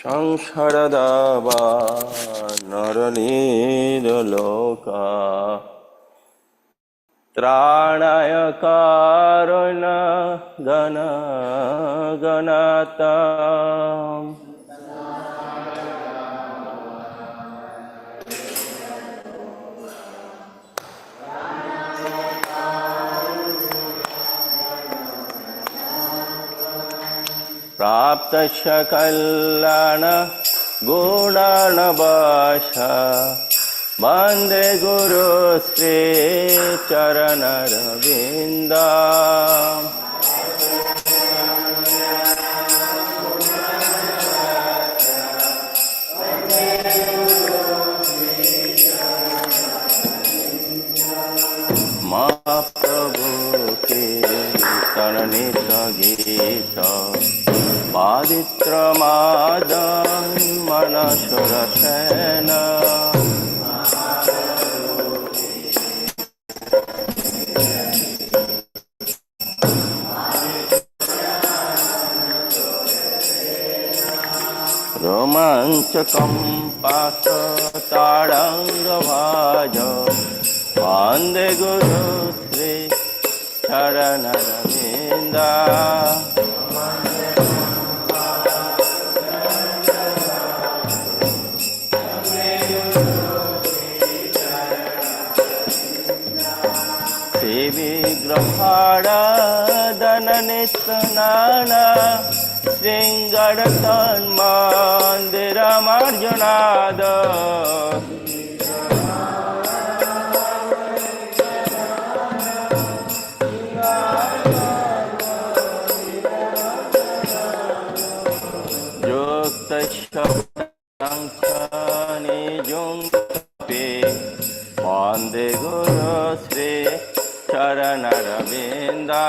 Sangsharadava Naranidaloka Tranaya Karuna Gana Ganatam Praptasya Kallana Gunanabasha Bande Guru Sri Charanaravinda Mahaprabhu Kirtana Nitra Gita Paditra Madan Manasura Sena Romanchakam Pasa Taranga Vaja Vande Guru Sri Charanaravinda Vigrahara Dhananitnana Sringaratan Mandira Marjanada Yukta Shaktankani Jungpi Vande Guru Sri Charanaravinda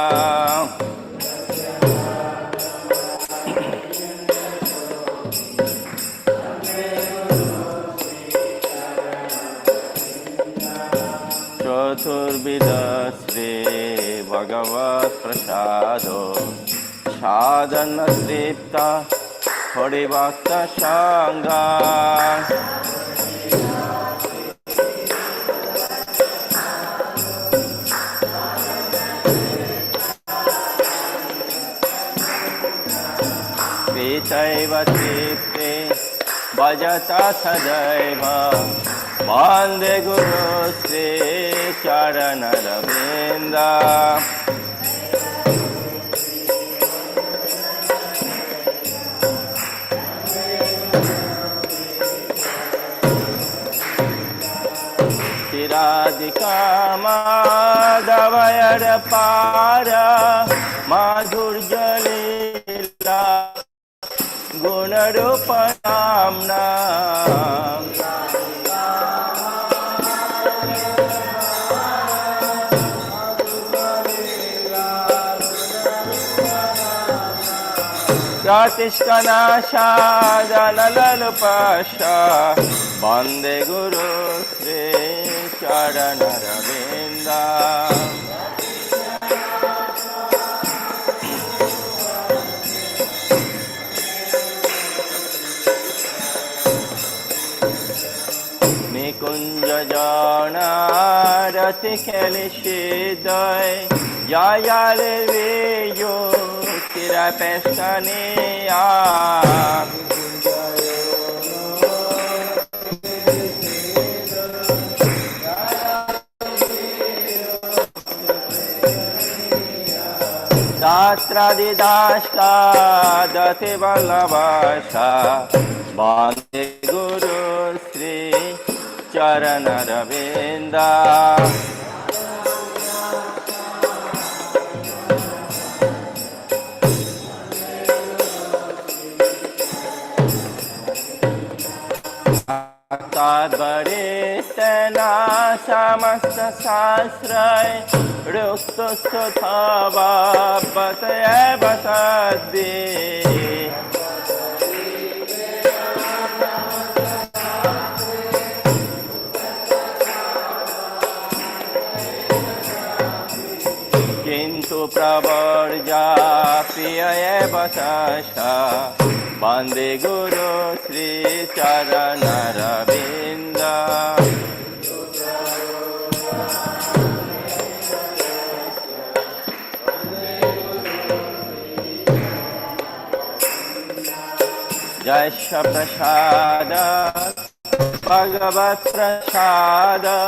Chaturvida Sri Bhagavat Prasado Sadhana Tripta Haribhakta Sangha Vitaiva Tripte Bhajata Sadaiva Vande Guru Sri Charanaravinda Radhika Madhavayara Para Madhurya Leela Gunarupa Namna Yatishkana Shadana Pasha Vande Guru Sri Charanaravinda Nikunja Jana te kelisidai, jajale vejo, tira pescania. Tatra didashka date vallabhasha, Bande Guru Sri Charana Ravinda. Tadvaristena samasta sasrai Ruktostotava Pataya Bataddi. Kintu pravarja priya batasha Bande Guru Sri Charana Ravinda. Jasya Prasada Bhagavat Prasada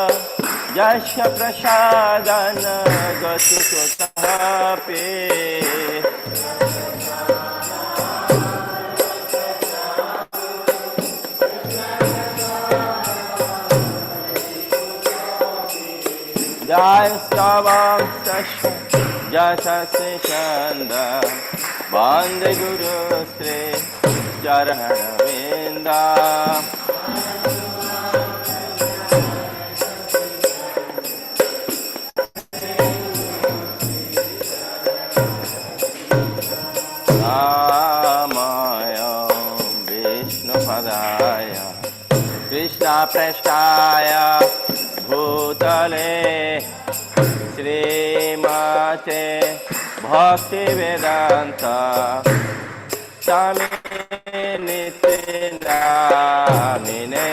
Jasya Prasadana Gatu Sutapi. Jastavam Sasha Jasase Chanda Bande Guru Sri Charana Ravinda. Namaya Vishnu Padaya Krishna Prasthaya Bhutale Srimate Bhakti Vedanta Swami Nitya Namine.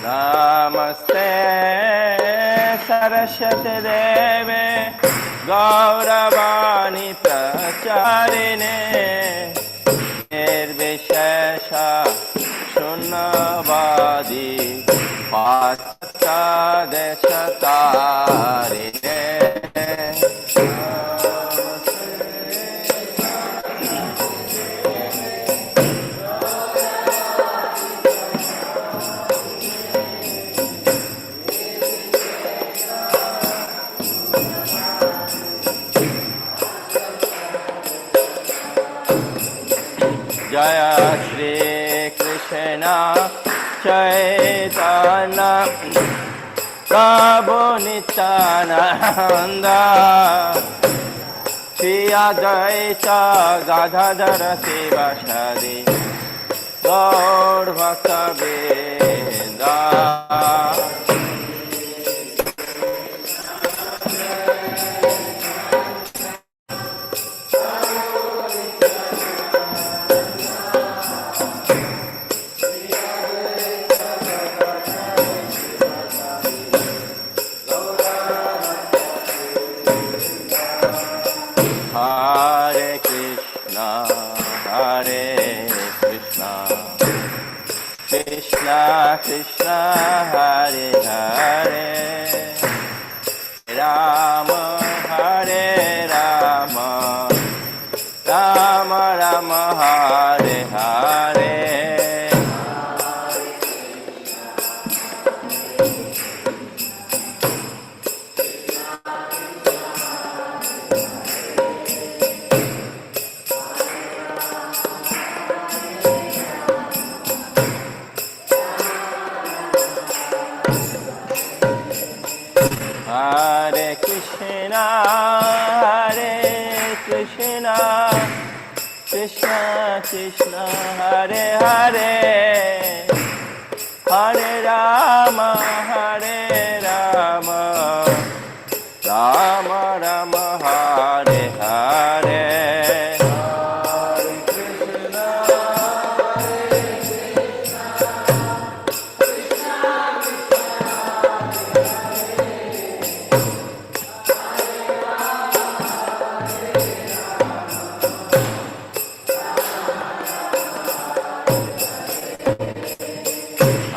Namaste Saraswati Deve Gauravani Pracharine Nirvishesha Shunnavadi Pata Deshatarine. Jaya Shri Krishna Chaitanya Prabhu Nityananda Shri Advaita Gadadhara Sivasadi Gaur Bhakta Vrinda. Hare Krishna, Krishna Krishna, Hare Hare, Rama Hare Rama, Rama Rama Hare Hare. Hare Krishna, Krishna Krishna Hare Hare Hare Rama Hare Rama Rama Rama Hare Hare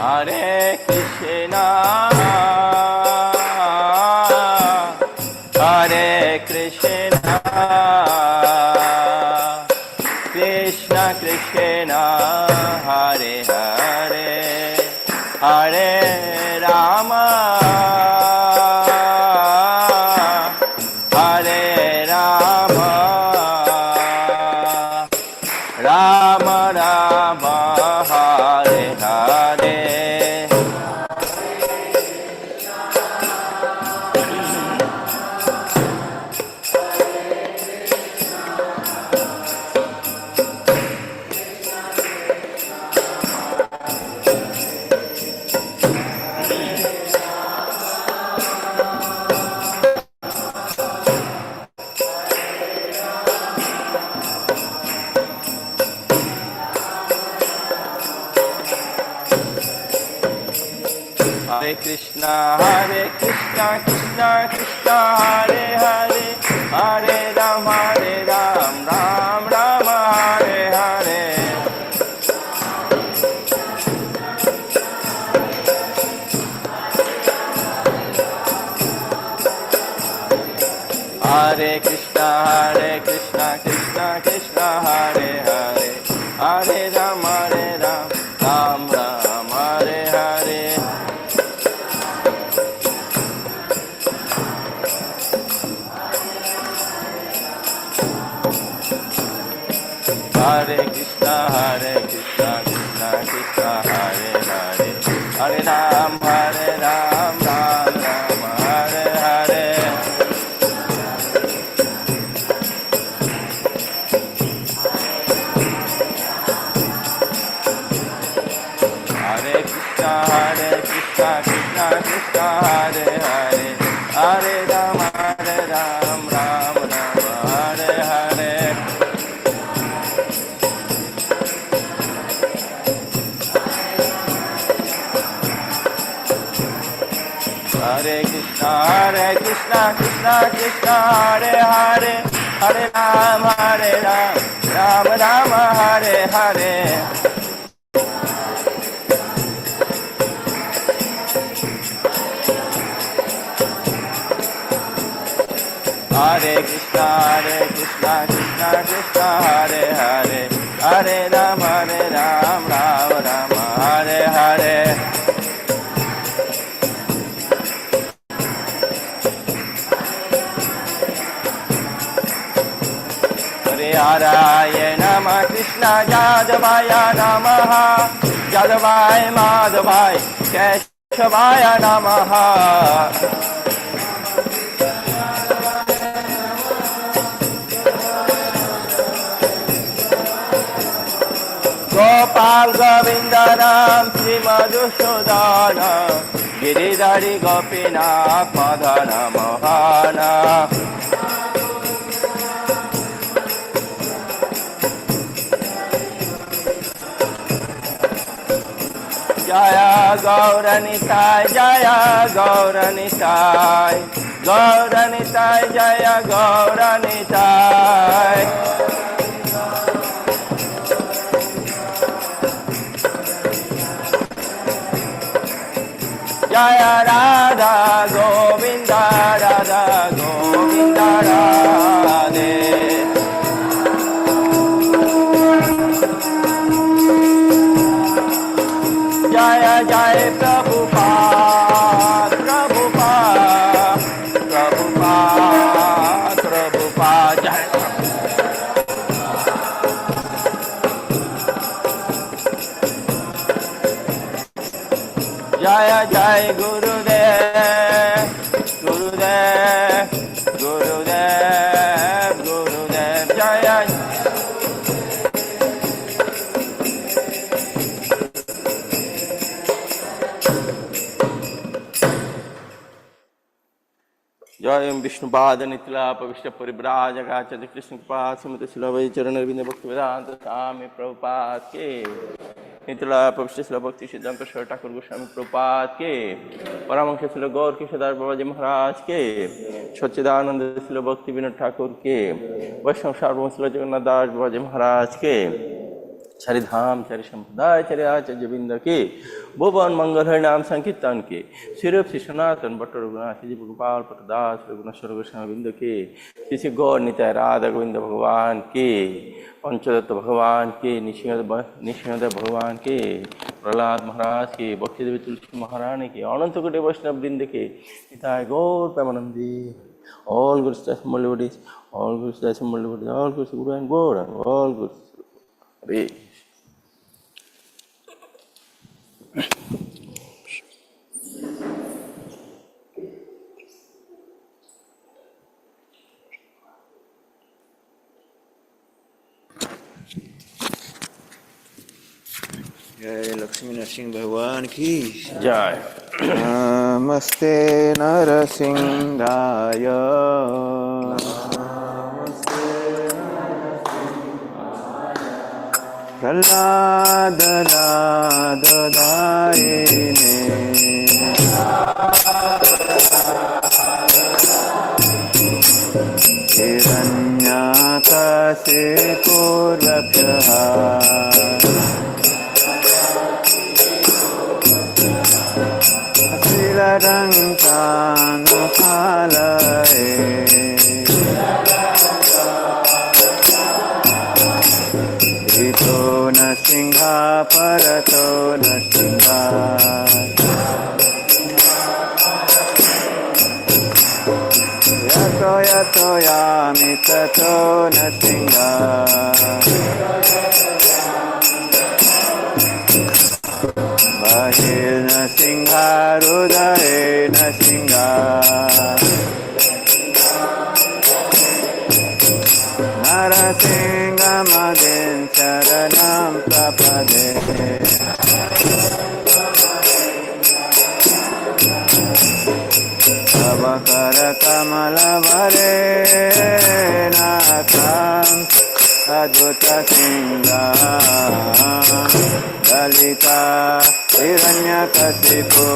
Hare Krishna Hare Krishna Krishna Krishna Hare Hare Hare Rama Hare Rama Rama Rama Hare Hare Hare Krishna Krishna Krishna Hare Hare Hare Ram Ram Ram Hare Hare Hare Krishna Krishna Krishna Hare Hare Hare Ram Ram Ram Hare Hare Hare Krishna Krishna Krishna Hare Hare Hare Ram Ram Ram Hare Hare Hare Krishna Krishna Krishna Hare Hare Hare Ram Ram Ram Hare Hare Hare Krishna Krishna Krishna Hare Hare Hare Ram Ram Ram Hare Hare Hare Krishna Krishna Krishna Hare Hare Hare Ram Ram Ram Hare Hare Hare Nama Krishna Yadavaya Namaha Yadavaya Madhavaya Keshavaya Namaha Gopal Govinda Ram Sri Madhusudana Giridhari Gopinath Madhana Mohana Jaya Gauranitai Jaya Gauranitai Gauranitai Jaya Gauranitai Jaya Radha Govinda Radha Govinda Radhe Jaya Jaya Prabhupada Prabhupada Prabhupada Prabhupada Jaya Jaya Gurudev Gurudev Gurudev Gurudev Jaya जय विष्णुपाद नितलाप विष्णु परिव्राजकाचार्य कृष्ण कृपा सुमति सुलभ चरण अरविंद भक्ति वेदांत स्वामी प्रभुपाद के नितलाप विष्णु सुलभ भक्ति सिद्धांत ठाकुर गोस्वामी प्रभुपाद के परमहंस श्री गौर किशोर बाबा जी महाराज के सच्चिदानंद श्री भक्ति विनोद ठाकुर के वैष्णव सार्वभौम श्री जगन्नाथ दास बाबा जी महाराज के चारि धाम चारि संप्रदाय चारि आचार्य बिंद के भुवन मंगल हरि नाम संकीर्तन के सिर्फ श्री सनातन भट्ट रघुनाथ श्री गोपाल पटदास रघुनाथ गोस्वामी बिंद के श्री श्री गौर निताय राधा गोविंद भगवान के पंचदत्त भगवान के निशिंग भगवान के प्रहलाद महाराज के भक्ति देवी तुलसी महारानी के अनंत कोटि वैष्णव वृंद के निताय गौर Premanandi all good stuff Mollywoodies, all good stuff Mollywoodies, all good Guru and Gora, all good Hare. जय लक्ष्मी नरसिंह भगवान की जय। नमस्ते नरसिंहाय प्रहलाद दायिने हिरण्याकशिपूर्वभ्यः श्रीलङ्कानुकालये ऋतो न सिंहा परतो न सिंहा यतो यतो यामि ततो न सिंहा बहिर्न सिंहा हृदये न सिंहा नरसिंहमदिं शरणं प्रपदे तव करकमलवरे नाथम् अद्भुतसिंहां ललिता हिरण्यकशिपो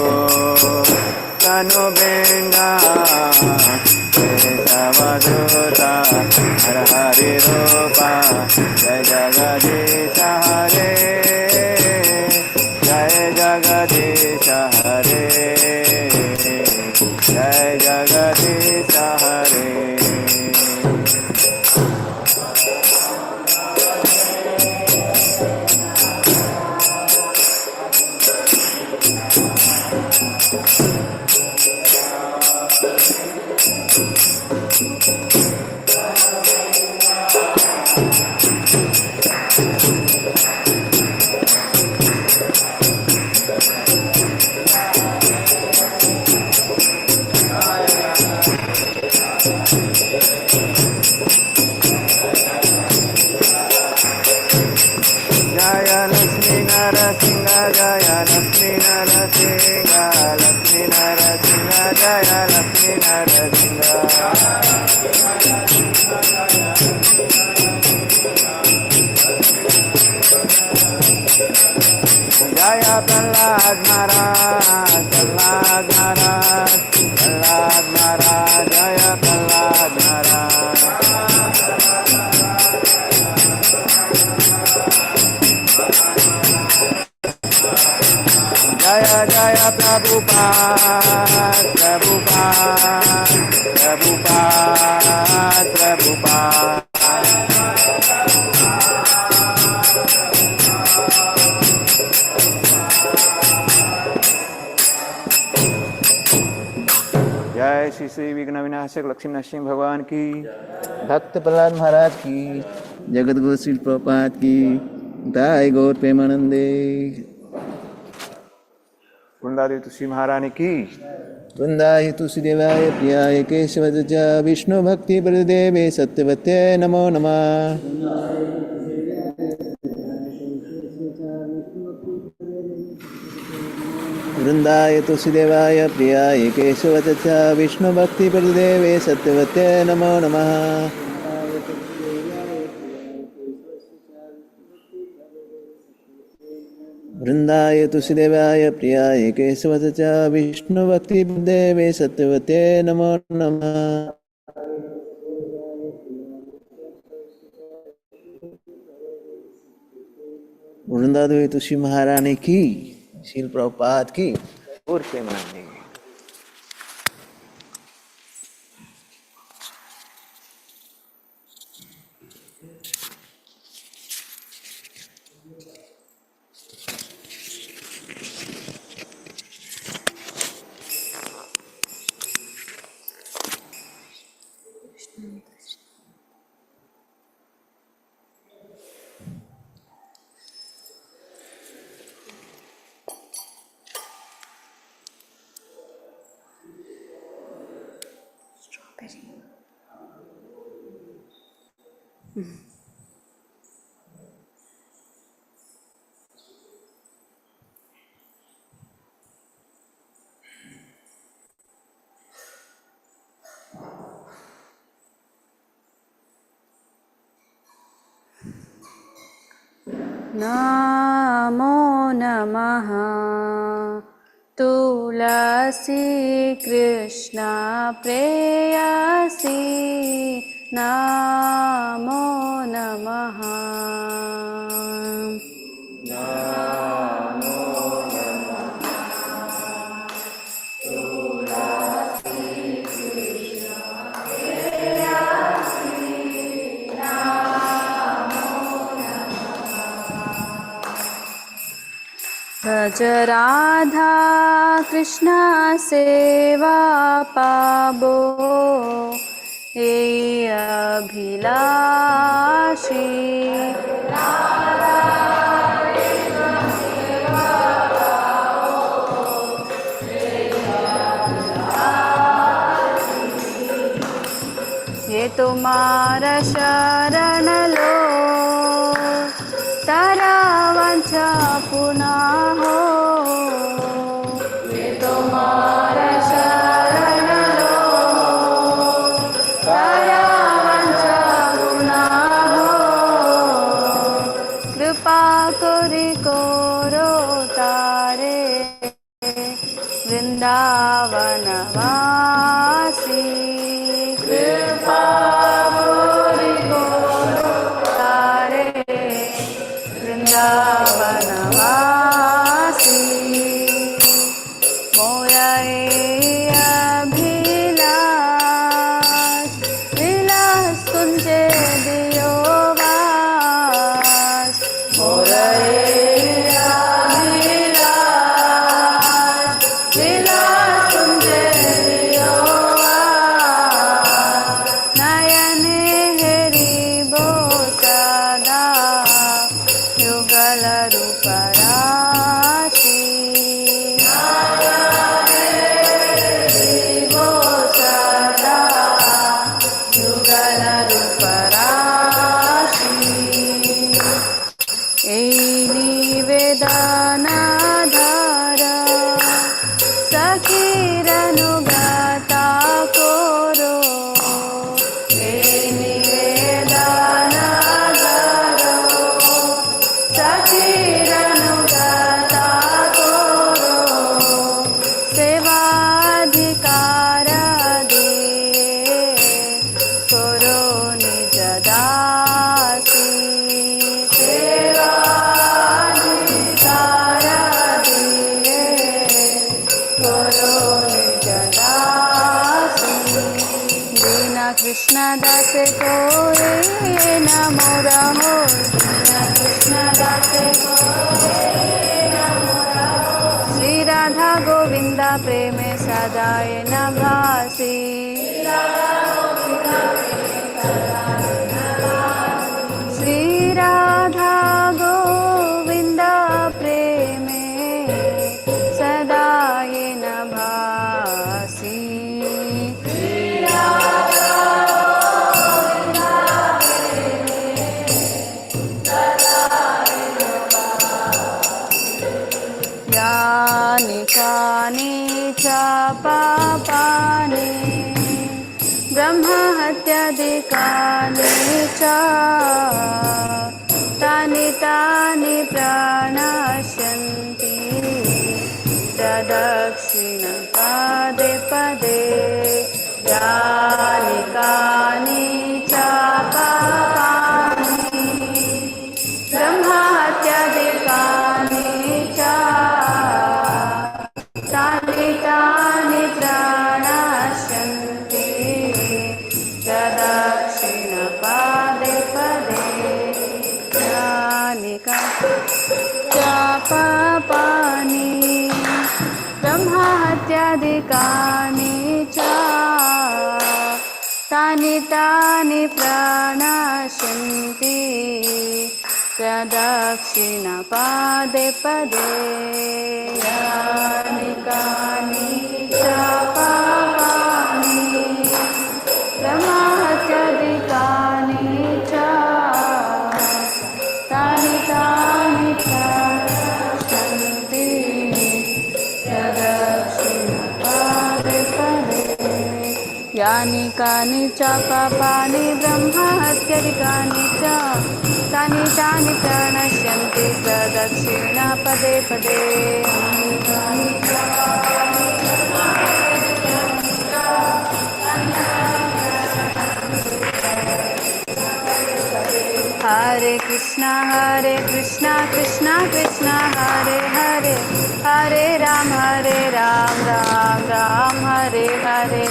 तनुबिन्दा केशवधूता हर हरि रूपा जय जगदीश हरे जय जगदीश हरे जय जगदीश हरे प्रहलाद महाराज जय प्रहलाद महाराज जय जय प्रभुपाद प्रभुपाद प्रभुपाद प्रभुपाद जय श्री श्री विघ्न विनाशक लक्ष्मी नरसिंह भगवान की भक्त प्रहलाद महाराज की जगत गुरु श्री प्रभुपाद की दाय गौर प्रेमानंदे वृंदादेवी तुलसी महारानी की वृंदाय तुलसी देवाय प्रियाय केशवज विष्णु भक्ति प्रदेवे सत्यवते नमो नमः वृंदाय तुलसीदेवाय प्रियाय केशवच च विष्णुभक्तिप्रतिदेवे सत्यवते नमो नमः। वृंदाय तुलसीदेवाय प्रियाय केशवच च विष्णुभक्तिप्रतिदेवे सत्यवते नमो नमः। वृंदादेवी तुलसी महारानी की, श्रील प्रभुपाद की और प्रेमानंद। नमो नमः तुलसी कृष्ण प्रेयसी नमो नमः। भज राधा कृष्ण सेवा पाबो हे अभिलाषी। ये तुम्हारा शरण लो तारा वांछा पुनः हो। ये तुम्हारा शरण लो तारा वांछा पुनः हो। कृपा करी कोरो तारे वृंदावन वासी। कृपा करी कोरो तारे वृंदावनवासी। मोरा अभिलाष विलास तुझे दियो वास। मोरा अभिलाष विलास तुझे दियो वास। नयने हेरी बो सदा युगल रूप राशि। वो सदा युगल रूप राशि। ए निवेदन धर सखीरनुगता कोरो। ए निवेदन धर सखीरनुगता कोरो। सेवाधिकार दिए कोरो निज दासी। सेवाधिकार दिए कोरो निज दासी। दीना कृष्ण दास कोए न मोरा हो। दीना कृष्ण दास श्री राधा गोविंद प्रेम सदाए न भासी। श्री राधा गोविंद प्रेम सदाए न भासी। यानिका च पापानि ब्रह्महत्यादिकानि च तानि तानि प्रणश्यन्ति प्रदक्षिणपदे पदे यानि कानि च पापानि ब्रह्महत्यादिकानि च तानि तानि प्रणश्यन्ति प्रदक्षिणपदे पदे यानि कानि च पापानि ब्रह्महत्यादिकानि च तानि तानि प्रणश्यन्ति प्रदक्षिणपदे पदे यानि कानि च पापानि ब्रह्महत्यादिकानि च तानि तानि प्रणश्यन्ति प्रदक्षिणपदे पदे यानि कानि च पापानि ब्रह्महत्यादिकानि च तानि तानि प्रणश्यन्ति प्रदक्षिणपदे पदे हरे कृष्णा कृष्णा कृष्णा हरे हरे हरे राम राम राम हरे हरे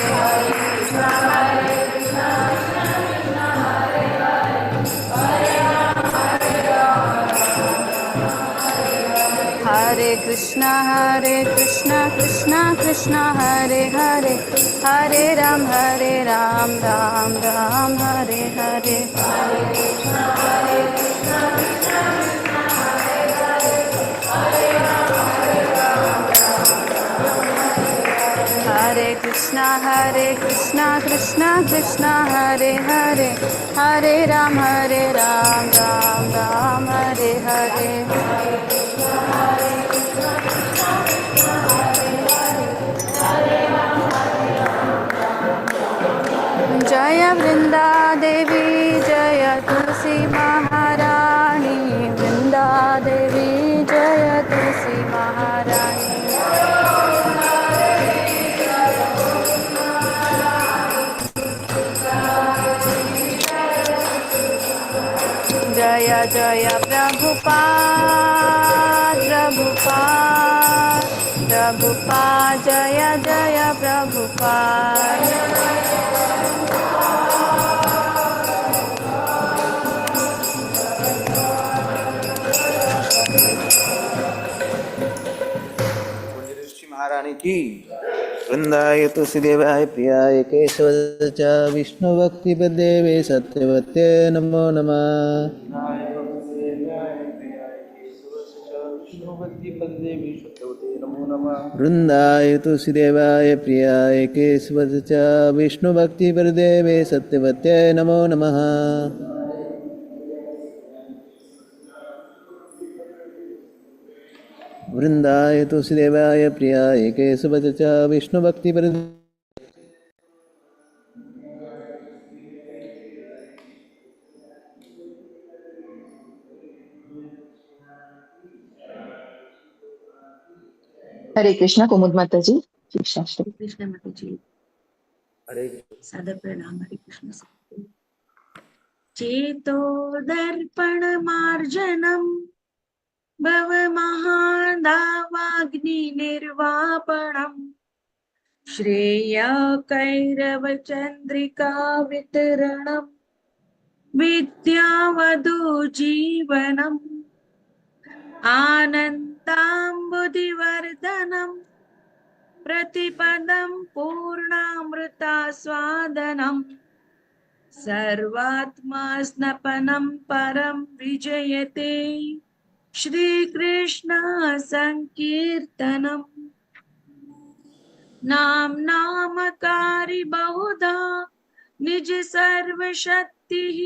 हरे कृष्णा हरे कृष्णा कृष्णा कृष्णा हरे हरे हरे राम राम हरे हरे हरे कृष्णा कृष्णा कृष्णा हरे हरे हरे राम राम हरे हरे जय वृंदा देवी जय तुलसी महारानी वृंदा देवी जय तुलसी महारानी जय जय प्रभुपाद जय जय प्रभुपाद ऋषि महारानी की वृंदाय तुलसीदेवाय प्रियाय केशव च विष्णु भक्ति देवे सत्यवत्ये नमो नमः वृंदाय तुलसीदेवाय प्रियाय केशव च विष्णु भक्ति देवे सत्यवत्ये नमो नमः वृंदाय तुलसीदेवाय प्रियाय केशव च विष्णु भक्ति हरे कृष्णा कुमुद माता जी शिक्षाश्री कृष्ण माता जी सादर प्रणाम। हरे कृष्ण। चेतो दर्पण मार्जनम भव महादावाग्नि निर्वापणम श्रेय कैरव चंद्रिका वितरणम विद्यावधू जीवनम आनन्दाम्बुधिवर्धनम् प्रतिपदं पूर्णामृतास्वादनम् सर्वात्मा स्नपनं परं विजयते श्रीकृष्ण संकीर्तनम् नामकारी बहुधा निज सर्वशक्तिः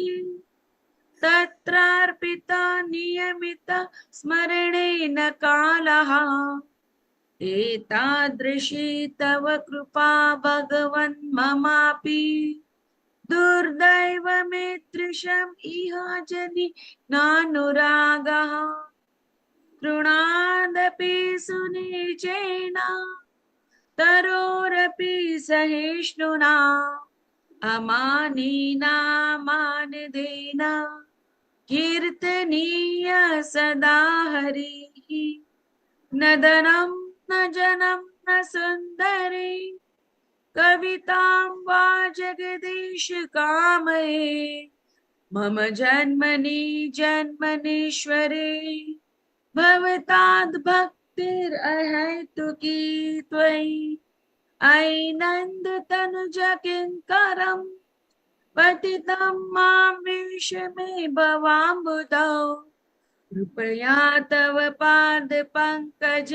तत्रार्पिता नियमित स्मरणेन कालः एतादृशी तव कृपा भगवन् ममापि दुर्दैवमेदृशम् इह जनि नानुरागः तृणादपि सुनिचेन तरोरपि सहिष्णुना अमानिना मानदेन कीर्तनीय सदा हरिः नदनं न जनं न सुन्दरी कवितां वा जगदीश कामये मम जन्मनि जन्मनीश्वरे भवताद् भक्तिरहैतुकी त्वयि ऐनन्द तनुज किङ्करम् पतितं मां विश मे भवाम्बुधौ कृपया तव पाद पंकज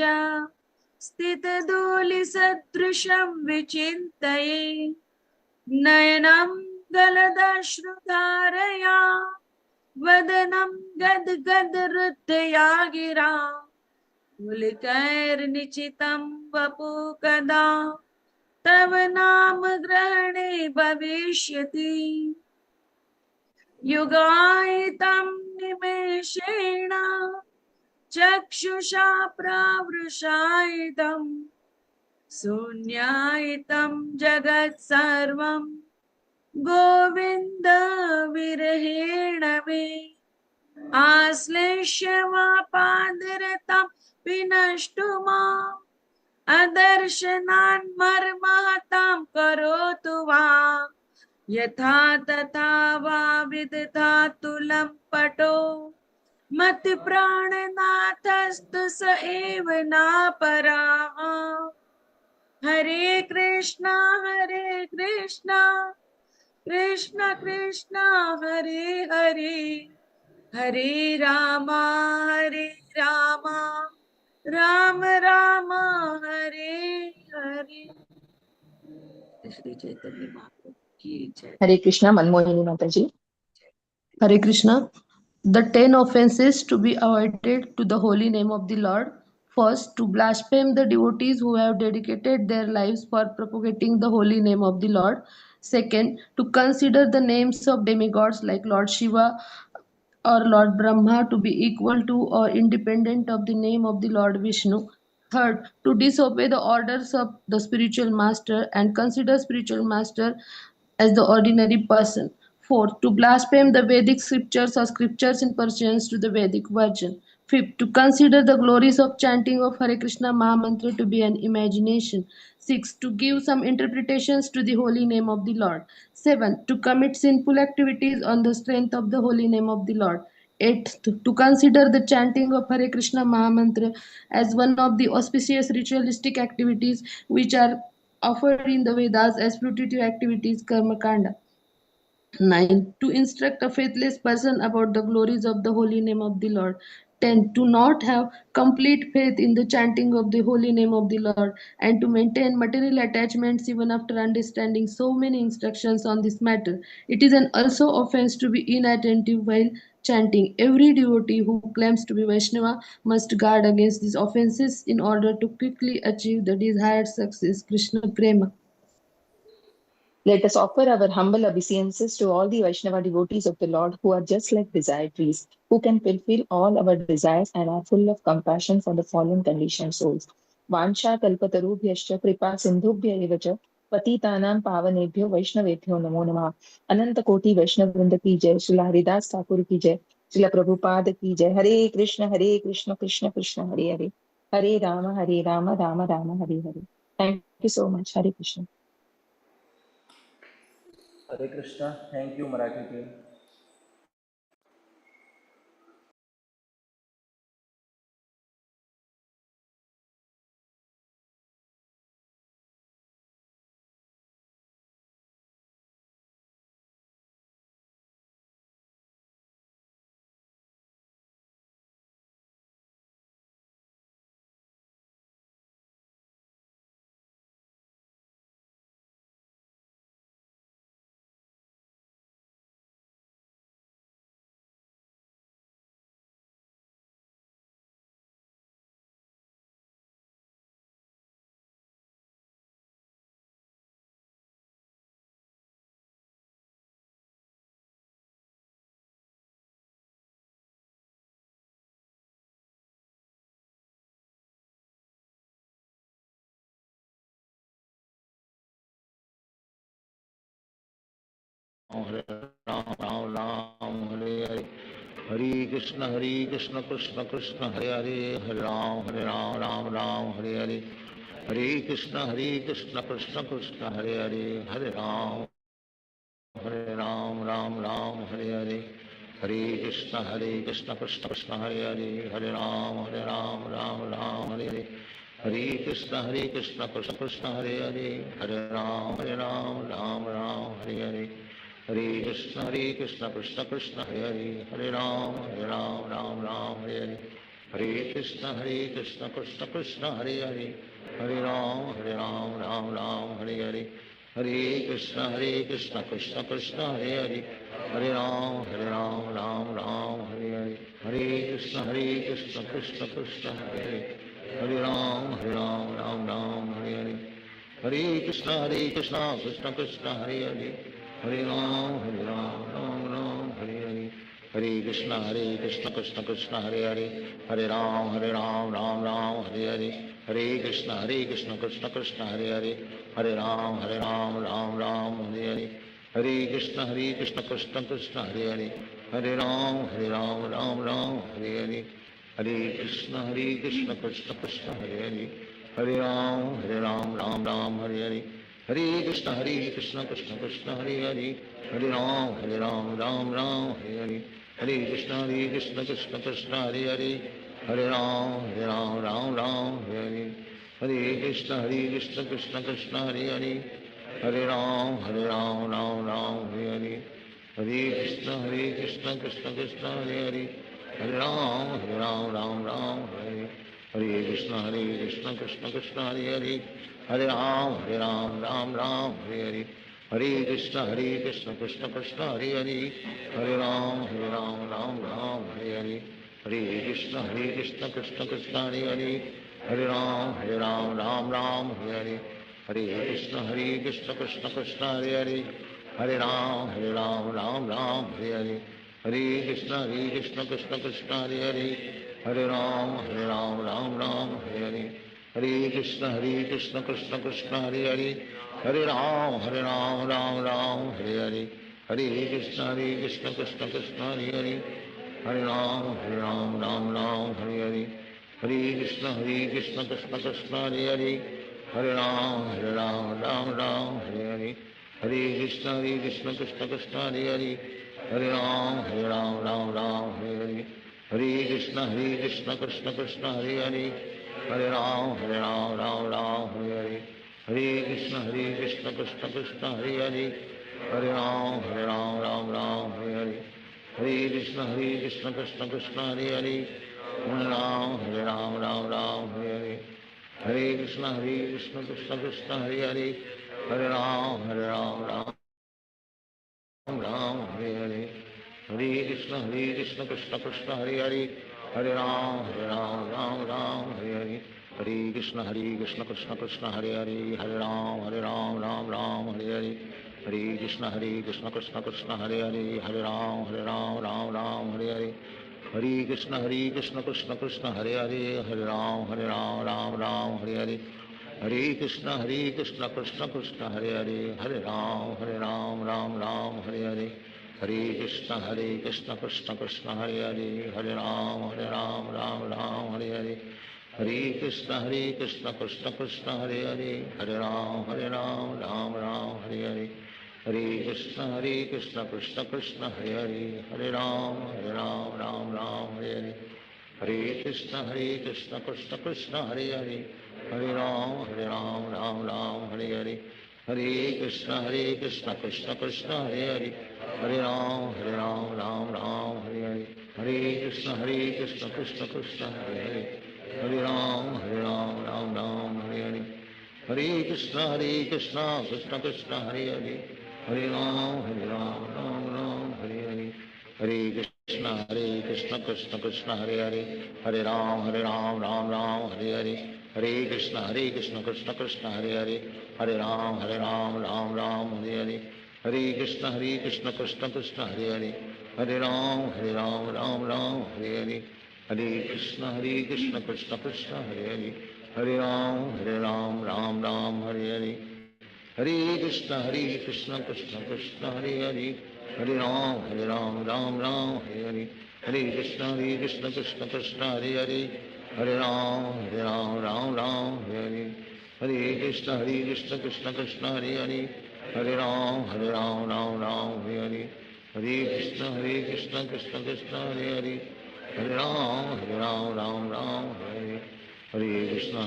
स्थितधूलिसदृशं विचिन्तये नयनं गलदश्रुधारया वदनं गद्गदहृदया गिरा पुलकैर्निचितं वपु कदा तव नाम ग्रहणे भविष्यति युगायितं निमेषेण चक्षुषा प्रावृषायितं शून्यायितं जगत् सर्वं गोविन्द विरहेण मे आश्लेष्य वा पादरतं विनष्टु माम् अदर्शनान् मर्महतां करोतु वा यथा तथा वा विदधातु लम्पटो मत् प्राणनाथस्तु स एव नापराः हरे कृष्णा कृष्ण कृष्ण हरे हरे हरे रामा राम राम हरे हरे श्री चैतन्य महाप्रभु की जय। Hare Krishna, Manmohini Mataji. Hare Krishna. The 10 offenses to be avoided to the holy name of the Lord. First, to blaspheme the devotees who have dedicated their lives for propagating the holy name of the Lord. Second, to consider the names of demigods like Lord Shiva or Lord Brahma to be equal to or independent of the name of the Lord Vishnu. Third, to disobey the orders of the spiritual master and consider spiritual master as the ordinary person. Fourth, to blaspheme the Vedic scriptures or scriptures in pursuance to the Vedic version. Fifth, to consider the glories of chanting of Hare Krishna Mahamantra to be an imagination. Sixth, to give some interpretations to the holy name of the Lord. Seventh, to commit sinful activities on the strength of the holy name of the Lord. Eighth, to consider the chanting of Hare Krishna Mahamantra as one of the auspicious ritualistic activities which are offered in the Vedas as fruitive activities, Karma Kanda. 9. To instruct a faithless person about the glories of the holy name of the Lord. 10. To not have complete faith in the chanting of the holy name of the Lord and to maintain material attachments even after understanding so many instructions on this matter. It is an also offense to be inattentive while chanting. Every devotee who claims to be Vaishnava must guard against these offenses in order to quickly achieve the desired success. Krishna Prema. Let us offer our humble obeisances to all the Vaishnava devotees of the Lord who are just like desire trees, who can fulfill all our desires and are full of compassion for the fallen conditioned souls. Vansha kalpatarubhyascha kripa sindhubhya eva cha पतितानां पावनेभ्यो वैष्णवेभ्यो नमो नमः। अनंत कोटि वैष्णव वृंद की जय। श्रीला हरिदास ठाकुर की जय। श्रीला प्रभुपाद की जय। Hare Krishna Krishna Krishna Hare Hare, Hare Ram Ram Ram Hare Hare. Thank you so much. Hare Krishna. Hare Krishna. Thank you Marathi team. Hare Ram Ram Hare Hare, Hare Krishna Krishna Krishna Hare Hare, Hare Ram Ram Ram Hare Hare, Hare Krishna Krishna Krishna Hare Hare, Hare Ram Ram Ram Hare Hare, Hare Krishna Krishna Krishna Hare Hare, Hare Ram Ram Ram Hare Hare, Hare Krishna Krishna Krishna Hare Hare, Hare Ram Ram Ram Hare Hare, Hare Krishna Krishna Krishna Hare Hare, Hare Ram Ram Ram Hare Hare, Hare Krishna Krishna Krishna Hare Hare, Hare Ram Ram Hare Hare, Hare Krishna Krishna Krishna Hare Hare, Hare Ram Ram Hare Hare, Hare Krishna Krishna Krishna Hare Hare, Hare Ram Ram Hare Hare, Hare Krishna Krishna Krishna Hare Hare, Hare Ram Ram Hare Hare, Hare Krishna Krishna Krishna Hare Hare, Hare Ram Ram Ram Hare Hare, Hare Krishna Krishna Krishna Hare Hare, Hare Ram Ram Ram Hare Hare, Hare Krishna Krishna Krishna Hare Hare, Hare Ram Ram Hare Hare, Hare Krishna Krishna Krishna Hare Hare, Hare Ram Ram Hare Hare, Hare Krishna Krishna Krishna Hare Hare, Hare Ram Ram Hare Hare, Hare Krishna Krishna Krishna Hare Hare, Hare Ram Ram Hare Hare, Hare Krishna Krishna Krishna Hare Hare, Hare Ram Ram Hare Hare, Hare Krishna Krishna Krishna Hare Hare, Hare Ram Ram Hare, Hare Krishna Krishna Krishna Hare Hare, Hare Ram Ram Hare Hare, Hare Krishna Krishna Krishna Hare Hare, Hare Ram Ram Hare Hare, Hare Krishna Krishna Krishna Hare Hare, Hare Ram Ram Hare Hare, Hare Krishna Krishna Krishna Hare Hare, Hare Ram Ram Hare Hare, Hare Krishna Krishna Krishna Hare Hare, Hare Ram Ram Hare Hare, Hare Krishna Krishna Krishna Hare Hare, Hare Ram Ram Hare Hare, Hare Krishna Krishna Krishna Hare Hare, Hare Ram Ram Hare Hare, Hare Krishna Krishna Krishna Hare Hare, Hare Ram Ram Hare Hare, Hare Krishna Krishna Krishna Hare Hare, Hare Ram Ram Hare Hare, Hare Krishna Krishna Krishna Hare Hare, Hare Ram Ram Hare Hare, Hare Krishna Krishna Krishna Hare Hare, Hare Ram Ram Hare Hare, Hare Krishna Krishna Krishna Hare Hare, Hare Ram Ram Hare Hare, Hare Krishna Krishna Krishna Hare Hare, Hare Ram Ram Hare Hare, Hare Krishna Krishna Krishna Hare Hare, Hare Ram Ram Hare Hare, Hare Krishna Krishna Krishna Hare Hare, Hare Ram Ram Hare Hare, Hare Krishna Krishna Krishna Hare Hare, Hare Ram Ram Hare Hare, Hare Krishna Krishna Krishna Hare Hare, Hare Ram Ram Hare Hare, Hare Krishna Krishna Krishna Hare Hare, Hare Ram Ram Hare Hare, Hare Krishna Krishna Krishna Hare Hare, Hare Ram Ram Hare Hare, Hare Krishna Krishna Krishna Hare Hare, Hare Ram Ram Hare Hare, Hare Krishna Krishna Krishna Hare Hare, Hare Ram Ram Hare Hare, Hare Krishna Krishna Krishna Hare Hare, Hare Ram Ram Hare Hare, Hare Krishna Krishna Krishna Hare Hare, Hare Ram Ram Hare Hare, Hare Krishna Krishna Krishna Hare Hare, Hare Ram Ram Hare Hare, Hare Krishna Krishna Krishna Hare Hare, Hare Ram Hare Hare, Hare Krishna Krishna Krishna Hare Hare, Hare Ram Ram Hare Hare, Hare Krishna Krishna Krishna Hare Hare, Hare Ram Ram Hare Hare, Hare Krishna Krishna Krishna Hare Hare, Hare Ram Ram Hare Hare, Hare Krishna Krishna Krishna Hare Hare, Hare Ram Ram Ram Hare Hare, Hare Krishna Krishna Krishna Hare Hare, Hare Ram Ram Ram Hare Hare, Hare Krishna Krishna Krishna Hare Hare, Hare Ram Ram Hare Hare, Hare Krishna Krishna Krishna Hare Hare, Hare Ram Ram Hare Hare, Hare Krishna Krishna Krishna Hare Hare, Hare Ram Ram Hare Hare, Hare Krishna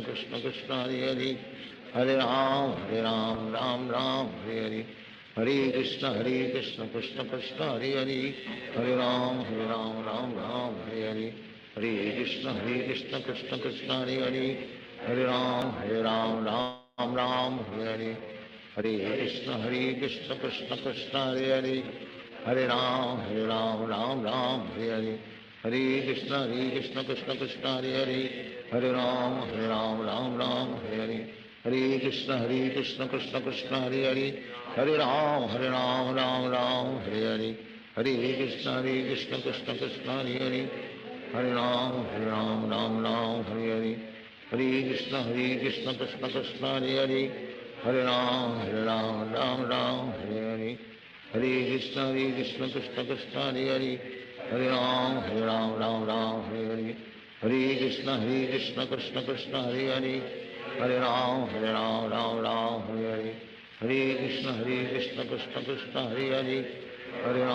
Krishna Krishna Hare Hare, Hare Ram Ram Hare Hare, Hare Krishna Krishna Krishna Hare Hare, Hare Ram Ram Hare Hare, Hare Krishna Krishna Krishna Hare Hare, Hare Ram Ram Hare Hare, Hare Krishna Krishna Krishna Hare Hare, Hare Ram Ram Hare Hare, Hare Krishna Krishna Krishna Hare Hare, Hare Ram Ram Hare Hare, Hare Krishna Krishna Krishna Hare Hare, Hare Ram Hare Hare, Hare Krishna Krishna Krishna Hare Hare, Hare Ram Hare Hare, Hare Krishna Krishna Krishna Hare Hare, Hare Ram Hare Hare, Hare Krishna Krishna Krishna Hare Hare, Hare Ram Hare Hare, Hare Krishna Krishna Krishna Hare Hare, Hare Ram Hare Hare, Hare Krishna Krishna Krishna Hare Hare, Hare Ram Hare Hare, Hare Krishna Krishna Krishna Hare Hare, Hare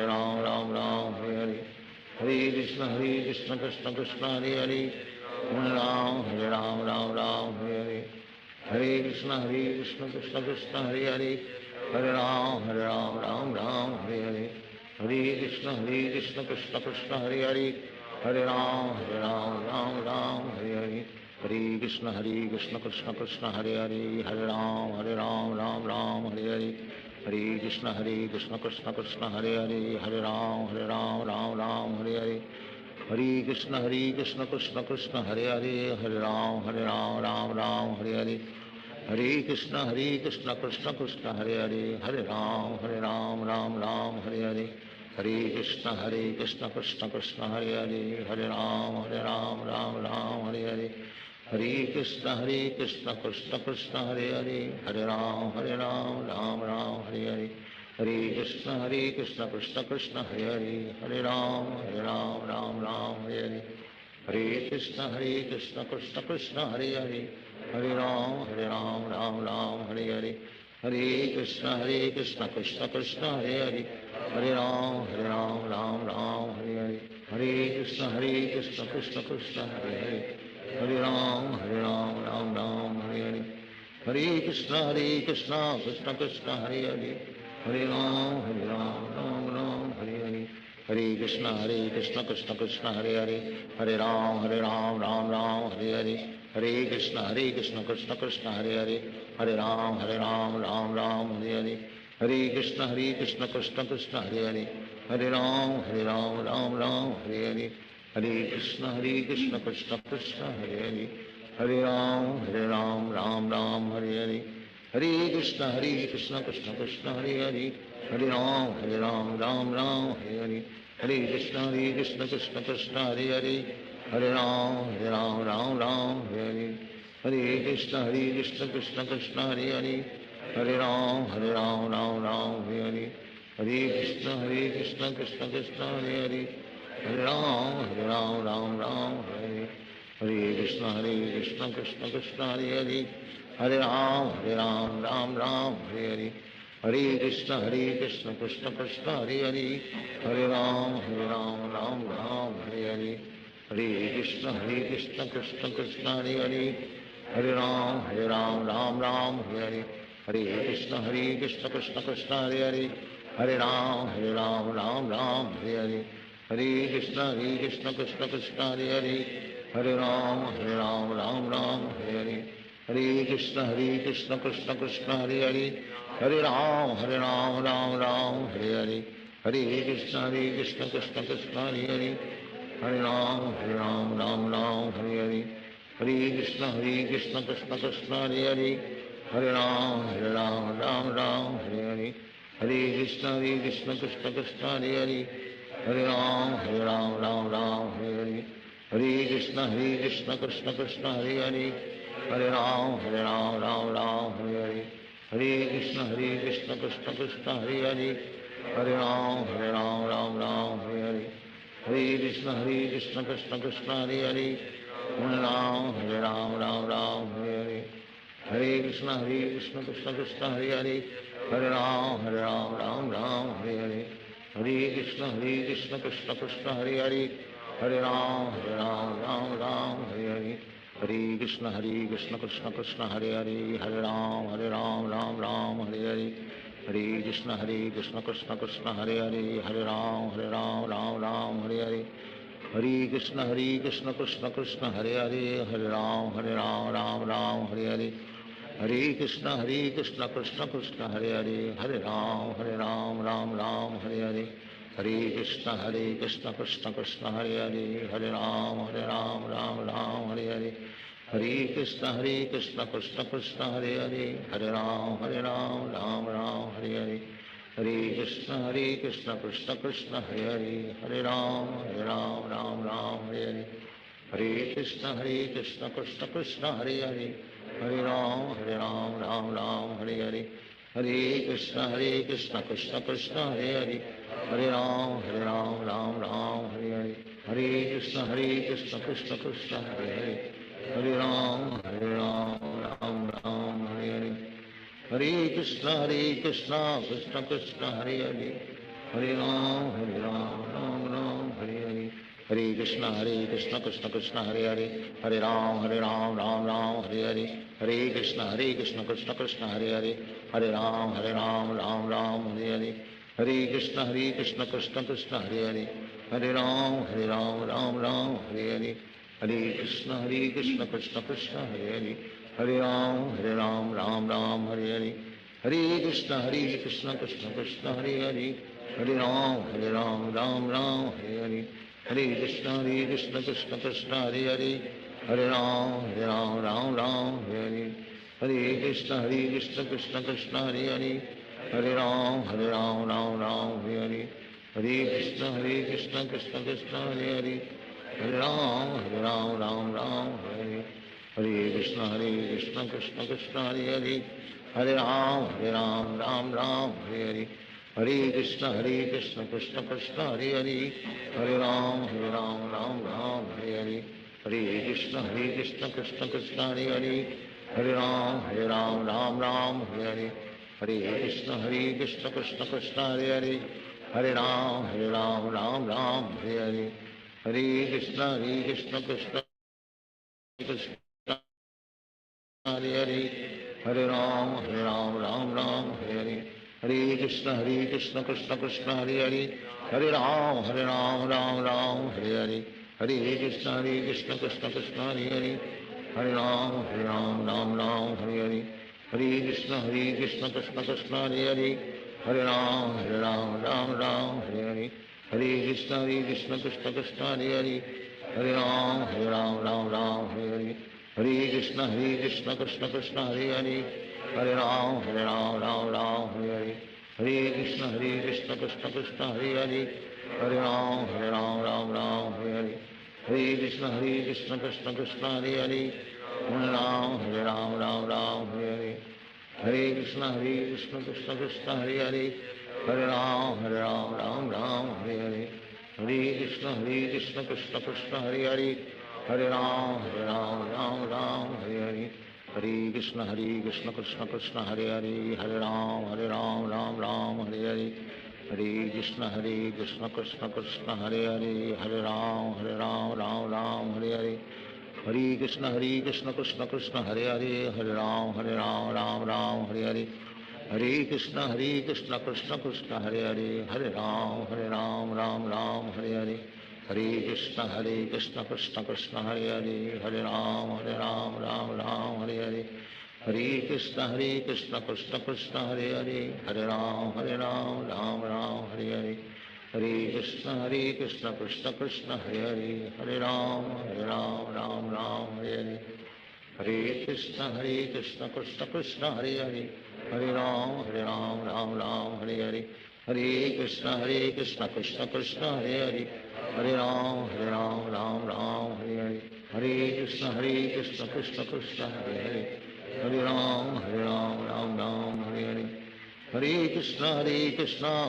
Ram Hare Hare, Hare Krishna Krishna Krishna Hare Hare, Hare Ram Hare Hare, Hare Krishna Krishna Krishna Hare Hare, Hare Ram Hare Hare, Hare Krishna Krishna Krishna Hare Hare, Hare Ram Hare Hare, Hare Krishna Krishna Krishna Hare Hare, Hare Ram Hare Hare, Hare Krishna Krishna Krishna Hare Hare, Hare Ram Hare Hare, Hare Krishna Krishna Krishna Hare Hare, Hare Ram Hare Hare, Hare Krishna Krishna Krishna Hare Hare, Hare Ram Hare Hare, Hare Krishna Krishna Krishna Hare Hare, Hare Ram Hare Hare, Hare Krishna Krishna Krishna Hare Hare, Hare Ram Hare Hare, Hare Krishna Krishna Krishna Hare Hare, Hare Ram Hare Hare, Hare Krishna Krishna Krishna Hare Hare, Hare Ram Hare Hare, Hare Krishna Krishna Krishna Hare Hare, Hare Ram Hare Hare, Hare Krishna Krishna Krishna Hare Hare, Hare Ram Hare Hare, Hare Krishna Krishna Krishna Hare Hare, Hare Ram Hare Hare, Hare Krishna Krishna Krishna Hare Hare, Hare Ram Hare Hare, Hare Krishna Krishna Krishna Hare Hare, Hare Ram Hare Hare, Hare Krishna Krishna Krishna Hare Hare, Hare Ram Hare Hare, Hare Krishna Krishna Krishna Hare Hare, Hare Ram Hare Hare, Hare Krishna Krishna Krishna Hare Hare, Hare Ram Hare Hare, Hare Krishna Krishna Krishna Hare Hare, Hare Ram Hare Hare, Hare Krishna Krishna Krishna Hare Hare, Hare Ram Hare Hare, Hare Krishna Krishna Krishna Hare Hare, Hare Ram Hare Hare, Hare Krishna Krishna Krishna Hare Hare, Hare Ram Hare Hare, Hare Krishna Krishna Krishna Hare Hare, Hare Ram Hare Hare, Hare Krishna Krishna Krishna Hare Hare, Hare Ram Hare Hare, Hare Krishna Krishna Krishna Hare Hare, Hare Ram Hare Hare, Hare Krishna Krishna Krishna Hare Hare, Hare Ram Hare Hare, Hare Krishna Krishna Krishna Hare Hare, Hare Ram Hare Hare, Hare Krishna Krishna Krishna Hare Hare, Hare Ram Hare Hare, Hare Krishna Krishna Krishna Hare Hare, Hare Ram Hare Hare, Hare Krishna Krishna Krishna Hare Hare, Hare Ram Hare Hare, Hare Krishna Krishna Krishna Hare Hare, Hare Ram Ram Ram Hare Hare, Hare Krishna Krishna Krishna Hare Hare, Hare Ram Ram Hare Hare, Hare Krishna Krishna Krishna Hare Hare, Hare Ram Ram Hare Hare, Hare Krishna Krishna Krishna Hare Hare, Hare Ram Ram Hare Hare, Hare Krishna Krishna Krishna Hare Hare, Hare Ram Ram Hare Hare, Hare Krishna Krishna Krishna Hare Hare, Hare Ram Ram Hare Hare, Hare Krishna Krishna Krishna Hare Hare, Hare Ram Ram Hare Hare, Hare Krishna Krishna Krishna Hare Hare, Hare Ram Ram Hare Hare, Hare Krishna Krishna Krishna Hare Hare, Hare Ram Ram Hare Hare, Hare Krishna Krishna Krishna Hare Hare, Hare Ram Ram Hare Hare, Hare Krishna Krishna Krishna Hare Hare, Hare Ram Ram Hare Hare, Hare Krishna Krishna Krishna Hare Hare, Hare Ram Ram Hare Hare, Hare Krishna Krishna Krishna Hare Hare, Hare Ram Ram Hare Hare, Hare Krishna Krishna Krishna Hare Hare, Hare Ram Ram Hare Hare, Hare Krishna Krishna Krishna Hare Hare, Hare Ram Ram Hare Hare, Hare Krishna Krishna Krishna Hare Hare, Hare Ram Ram Hare Hare, Hare Krishna Krishna Krishna Hare Hare, Hare Ram Ram Hare Hare, Hare Krishna Krishna Krishna Hare Hare, Hare Ram Ram Hare Hare, Hare Krishna Krishna Krishna Hare Hare, Hare Ram Ram Hare Hare, Hare Krishna Krishna Krishna Hare Hare, Hare Ram Ram Hare Hare, Hare Krishna Krishna Krishna Hare Hare, Hare Ram Ram Hare Hare, Hare Krishna Krishna Krishna Hare Hare, Hare Ram Ram Hare Hare, Hare Krishna Krishna Krishna Hare Hare, Hare Ram Ram Hare Hare, Hare Krishna Krishna Krishna Hare Hare, Hare Ram Ram Hare Hare, Hare Krishna Krishna Krishna Hare Hare, Hare Ram Ram Hare Hare, Hare Krishna Krishna Krishna Hare Hare, Hare Ram Ram Hare Hare, Hare Krishna Krishna Krishna Hare Hare, Hare Ram Ram Hare Hare, Hare Krishna Krishna Krishna Hare Hare, Hare Ram Ram Hare Hare, Hare Krishna Krishna Krishna Hare Hare, Hare Ram Ram Hare Hare, Hare Krishna Krishna Krishna Hare Hare, Hare Ram Ram Hare Hare, Hare Krishna Krishna Krishna Hare Hare, Hare Ram Ram Hare Hare, Hare Krishna Krishna Krishna Hare Hare, Hare Ram Ram Hare Hare, Hare Krishna Krishna Krishna Hare Hare, Hare Ram Ram Hare Hare, Hare Krishna Krishna Krishna Hare Hare, Hare Ram Ram Hare Hare, Hare Krishna Krishna Krishna Hare Hare, Hare Ram Hare Hare, Hare Krishna Krishna Krishna Hare Hare, Hare Ram Ram Hare Hare, Hare Krishna Krishna Krishna Hare Hare, Hare Ram Hare Hare, Hare Krishna Krishna Krishna Hare Hare, Hare Ram Ram Hare Hare, Hare Krishna Krishna Krishna Hare Hare, Hare Ram Ram Hare Hare, Hare Krishna Krishna Krishna Hare Hare, Hare Ram Ram Hare Hare, Hare Krishna Krishna Krishna Hare Hare, Hare Ram Ram Hare Hare, Hare Krishna Krishna Krishna Hare Hare, Hare Ram Ram Hare Hare, Hare Krishna Krishna Krishna Hare Hare, Hare Ram Ram Hare Hare, Hare Krishna Krishna Krishna Hare Hare, Hare Ram Ram Hare Hare, Hare Krishna Krishna Krishna Hare Hare, Hare Ram Ram Hare Hare, Hare Krishna Krishna Krishna Hare Hare, Hare Ram Ram Hare Hare, Hare Krishna Krishna Krishna Hare Hare, Hare Ram Ram Hare Krishna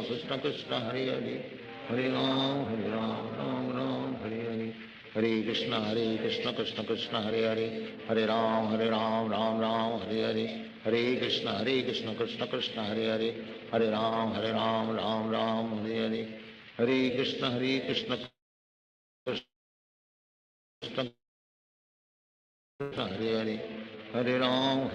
Krishna Krishna Hare Hare, Hare Ram Ram Ram Hare Hare. Hare Krishna Krishna Krishna Hare Hare, Hare Ram Ram Ram Hare Hare. Hare Krishna Krishna Krishna Hare Hare, Hare Ram Ram Ram Hare Hare. Hare Krishna Krishna Krishna Hare Hare, Hare Ram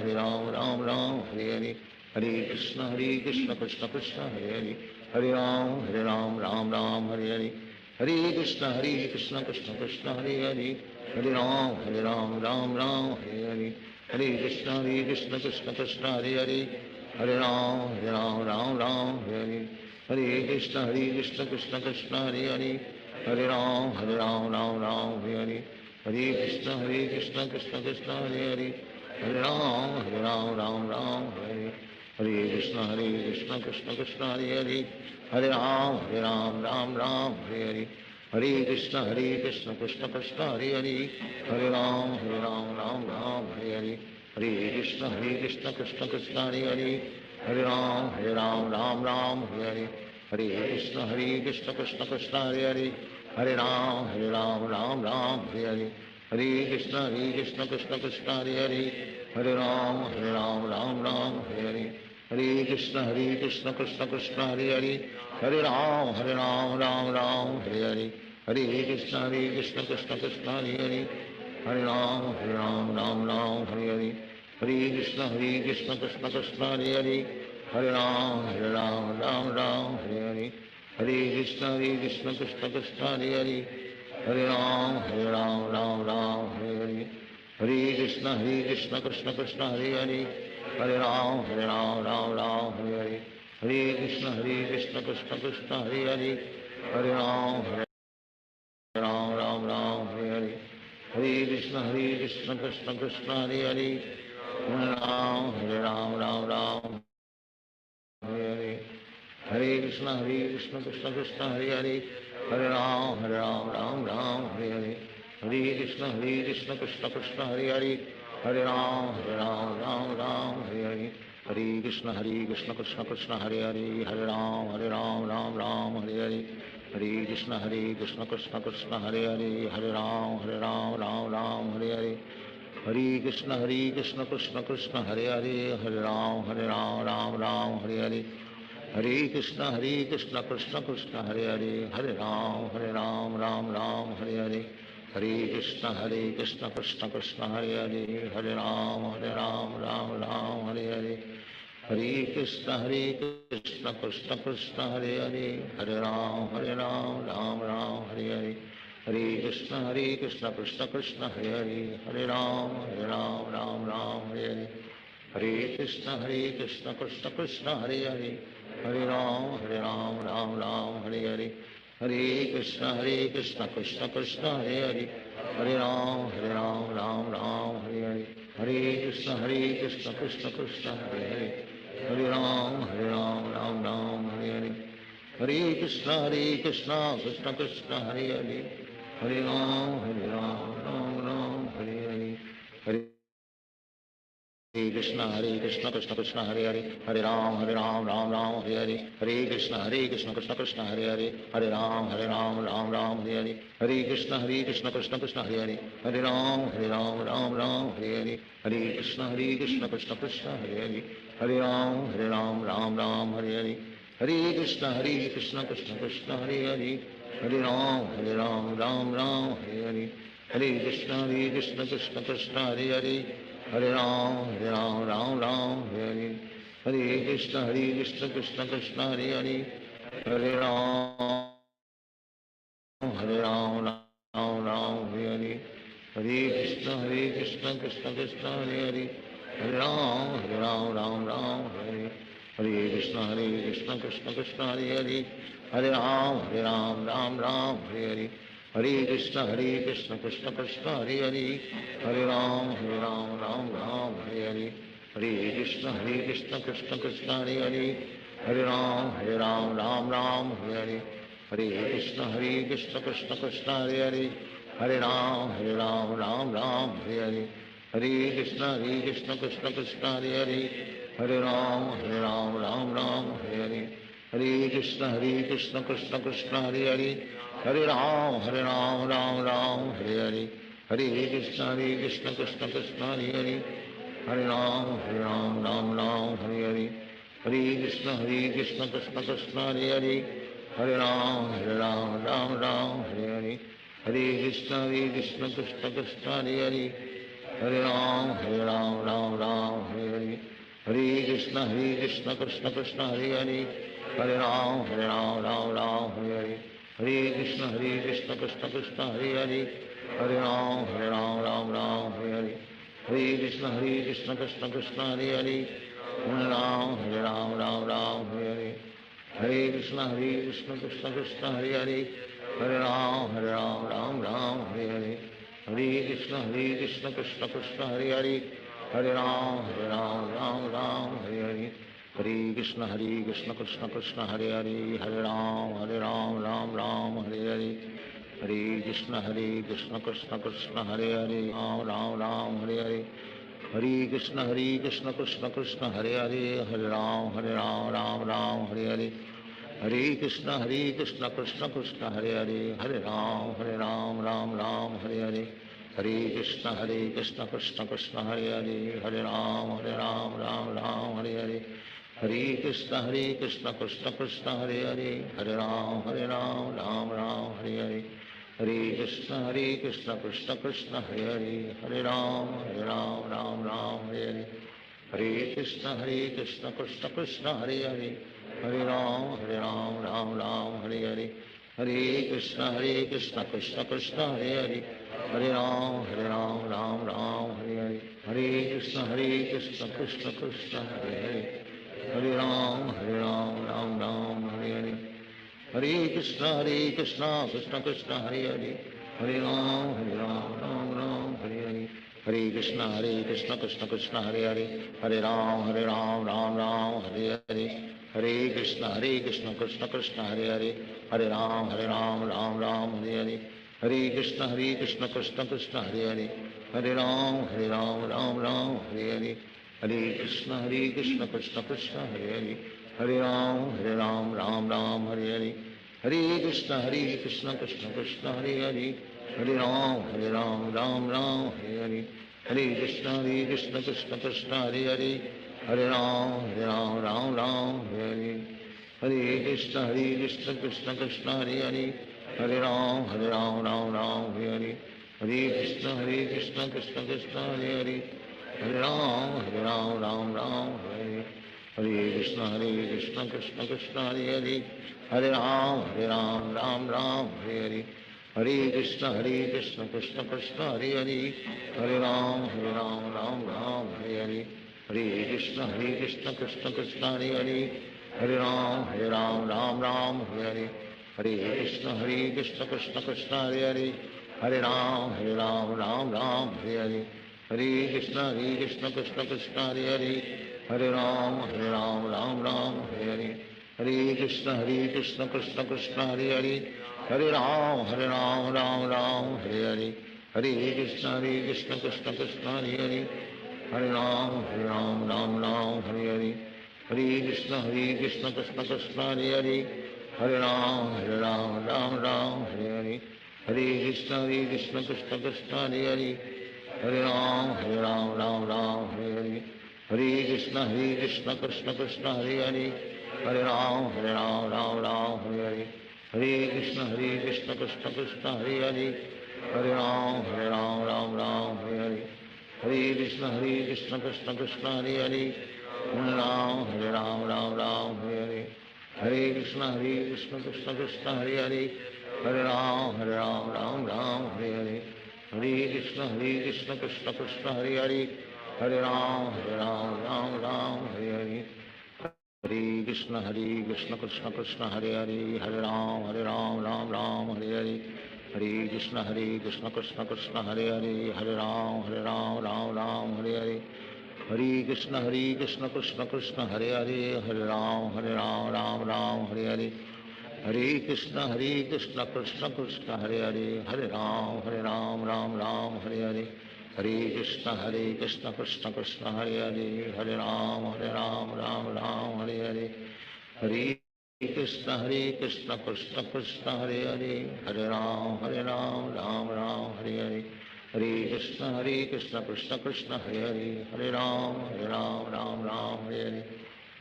Ram Hare Hare. Hare Krishna Krishna Krishna Hare Hare, Hare Ram Ram Hare Hare. Hare Krishna Krishna Krishna Hare Hare, Hare Ram Ram Hare Hare. Hare Krishna Krishna Krishna Hare Hare, Hare Ram Ram Hare Hare. Hare Krishna Krishna Krishna Hare Hare, Hare Ram Ram Hare Hare. Hare Krishna Krishna Krishna Hare Hare, Hare Ram Ram Hare Hare. Hare Krishna Krishna Krishna Hare Hare, Hare Ram Ram Hare Hare. Hare Krishna Krishna Krishna Hare Hare, Hare Ram Ram Hare Hare. Hare Krishna Krishna Krishna Hare Hare, Hare Ram Ram Hare Hare. Hare Krishna Krishna Krishna Hare Hare, Hare Ram Ram Hare Hare. Hare Krishna Krishna Krishna Hare Hare, Hare Ram Ram Hare Hare. Hare Krishna Krishna Krishna Hare Hare, Hare Ram Ram Hare Hare. Hare Krishna Krishna Krishna Hare Hare, Hare Ram Ram Hare Hare. Hare Krishna Krishna Krishna Hare Hare, Hare Ram Ram Hare Hare. Hare Krishna Krishna Krishna Hare Hare, Hare Ram Hare Hare. Hare Krishna Krishna Krishna Hare Hare, Hare Ram Hare Hare. Hare Krishna Krishna Krishna Hare Hare, Hare Ram Hare Hare. Hare Krishna Krishna Krishna Hare Hare, Hare Ram Hare Hare. Hare Krishna Krishna Krishna Hare Hare, Hare Ram Hare Hare. Hare Krishna Krishna Krishna Hare Hare, Hare Ram Hare Hare. Hare Krishna Krishna Krishna Hare Hare, Hare Ram Hare Hare. Hare Krishna Krishna Krishna Hare Hare, Hare Ram Hare Hare. Hare Krishna Krishna Krishna Hare Hare, Hare Ram Hare Hare. Hare Krishna Krishna Krishna Hare Hare, Hare Ram Hare Hare. Hare Krishna Krishna Krishna Hare Hare, Hare Ram Hare Hare. Hare Krishna Krishna Krishna Hare Hare, Hare Ram Hare Hare. Hare Krishna Krishna Krishna Hare Hare, Hare Ram Hare Hare. Hare Krishna Krishna Krishna Hare Hare, Hare Ram Hare Hare. Hare Krishna Krishna Krishna Hare Hare, Hare Ram Hare Hare. Hare Krishna Krishna Krishna Hare Hare, Hare Ram Hare Hare. Hare Krishna Krishna Krishna Hare Hare, Hare Ram Hare Hare. Hare Krishna Krishna Krishna Hare Hare, Hare Ram Hare Hare. Hare Krishna Krishna Krishna Hare Hare, Hare Ram Hare Hare. Hare Krishna Krishna Krishna Hare Hare, Hare Ram Hare Hare. Hare Krishna Krishna Krishna Hare Hare, Hare Ram Hare Hare. Hare Krishna Krishna Krishna Hare Hare, Hare Ram Hare Hare. Hare Krishna Krishna Krishna Hare Hare, Hare Ram Hare Hare. Hare Krishna Krishna Krishna Hare Hare, Hare Ram Hare Hare. Hare Krishna Krishna Krishna Hare Hare, Hare Ram Hare. Hare Krishna Krishna Krishna Hare Hare, Hare Ram Hare. Hare Krishna Krishna Krishna Hare Hare, Hare Ram Hare. Hare Krishna Krishna Krishna Hare Hare, Hare Ram Hare. Hare Krishna Krishna Krishna Hare Hare, Hare Ram Hare Hare. Hare Krishna Krishna Krishna Hare Hare Hare Ram Ram Ram Hare Hare Hare Krishna Krishna Krishna Hare Hare Hare Ram Ram Ram Hare Hare Hare Krishna Krishna Krishna Hare Hare Hare Ram Ram Ram Hare Hare Hare Krishna Krishna Krishna Hare Hare Hare Ram Ram Ram Hare Hare Hare Krishna Krishna Krishna Hare Hare Hare Ram Ram Ram Hare Hare Hare Krishna Krishna Krishna Hare Hare Hare Ram Ram Ram Hare Hare Hare Krishna Krishna Krishna Hare Hare Hare Ram Ram Ram Hare Hare Hare Krishna Krishna Krishna Hare Hare Hare Ram Ram Hare Hare Hare Krishna Krishna Krishna Hare Hare Hare Ram Ram Hare Hare Hare Krishna Krishna Krishna Hare Hare Hare Ram Ram Hare Hare Hare Krishna Krishna Krishna Hare Hare Hare Ram Ram Hare Hare Hare Krishna Krishna Krishna Hare Hare Ram Hare Hare Hare Krishna Krishna Krishna Hare Hare Hare Ram Ram Hare Hare Hare Krishna Krishna Krishna Hare Hare Hare Ram Ram Hare Hare Hare Krishna Krishna Krishna Hare Hare Hare Ram Ram Hare Hare Hare Krishna Krishna Krishna Hare Hare Hare Ram Ram Hare Hare Hare Krishna Krishna Krishna Hare Hare Hare Ram Ram Hare Hare Hare Krishna Krishna Krishna Hare Hare Hare Ram Ram Hare Hare Hare Krishna Krishna Krishna Hare Hare Hare Ram Ram Hare Hare Hare Krishna Krishna Krishna Hare Hare Hare Ram Ram Hare Hare Hare Krishna Krishna Krishna Hare Hare Hare Ram Ram Hare Hare Hare Krishna Krishna Krishna Hare Hare Hare Ram Ram Hare Hare Hare Krishna Krishna Krishna Hare Hare Hare Ram Ram Hare Hare Hare Krishna Krishna Krishna Hare Hare Hare Ram Ram Hare Hare Hare Krishna Krishna Krishna Hare Hare Hare Ram Ram Hare Hare Hare Krishna Krishna Krishna Hare Hare Hare Ram Ram Hare Hare Hare Krishna Krishna Krishna Hare Hare Hare Ram Ram Hare Hare Hare Krishna Krishna Krishna Hare Hare Hare Ram Ram Hare Hare Hare Krishna Krishna Krishna Hare Hare Hare Ram Ram Hare Hare Hare Krishna Krishna Krishna Hare Hare Hare Ram Ram Hare Hare Hare Krishna Krishna Krishna Hare Hare Hare Ram Ram Hare Hare Hare Krishna Krishna Krishna Hare Hare Hare Ram Ram Hare Hare Hare Krishna Krishna Krishna Hare Hare Hare Ram Ram Hare Hare Hare Krishna Krishna Krishna Hare Hare Hare Ram Ram Hare Hare Hare Krishna Krishna Krishna Hare Hare Hare Ram Ram Hare Hare Hare Krishna Krishna Krishna Hare Hare Hare Ram Ram Hare Hare Hare Krishna Krishna Krishna Hare Hare Hare Ram Ram Hare Hare Hare Krishna Krishna Krishna Hare Hare Hare Ram Ram Hare Hare Hare Krishna Krishna Krishna Hare Hare Hare Ram Ram Hare Hare Hare Krishna Krishna Krishna Hare Hare Hare Ram Ram Hare Hare Hare Krishna Krishna Krishna Hare Hare Hare Ram Hare Hare Hare Krishna Krishna Krishna Hare Hare Hare Ram Ram Hare Hare Hare Krishna Krishna Krishna Hare Hare Hare Ram Ram Hare Hare Hare Krishna Krishna Krishna Hare Hare Hare Ram Ram Hare Hare Hare Krishna Krishna Krishna Hare Hare Hare Ram Ram Hare Hare Hare Krishna Krishna Krishna Hare Hare Hare Ram Ram Hare Hare Hare Krishna Krishna Krishna Hare Hare Hare Ram Ram Ram Hare Hare Hare Krishna Krishna Krishna Hare Hare, Hare Ram Ram Ram Hare Hare, Hare Krishna Krishna Krishna Hare Hare, Hare Ram Ram Hare Hare, Hare Krishna Krishna Krishna Hare Hare, Hare Ram Ram Hare Hare,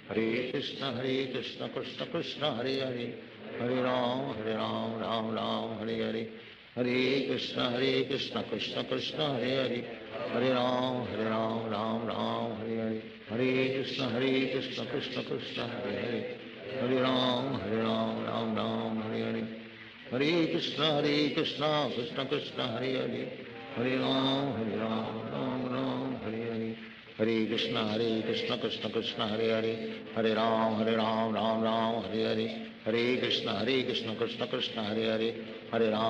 Hare Krishna Krishna Krishna Hare Hare, Hare Ram Ram Hare Hare, Hare Krishna Krishna Krishna Hare Hare, Hare Ram Ram Hare Hare, Hare Krishna Krishna Krishna Hare Hare, Hare Ram Ram Hare Hare, Hare Krishna Krishna Krishna Hare Hare, Hare Ram Ram Hare Hare, Hare Krishna Krishna Krishna Hare Hare, Hare Ram Ram Hare Hare, Hare Krishna Krishna Krishna Hare Hare, Hare Ram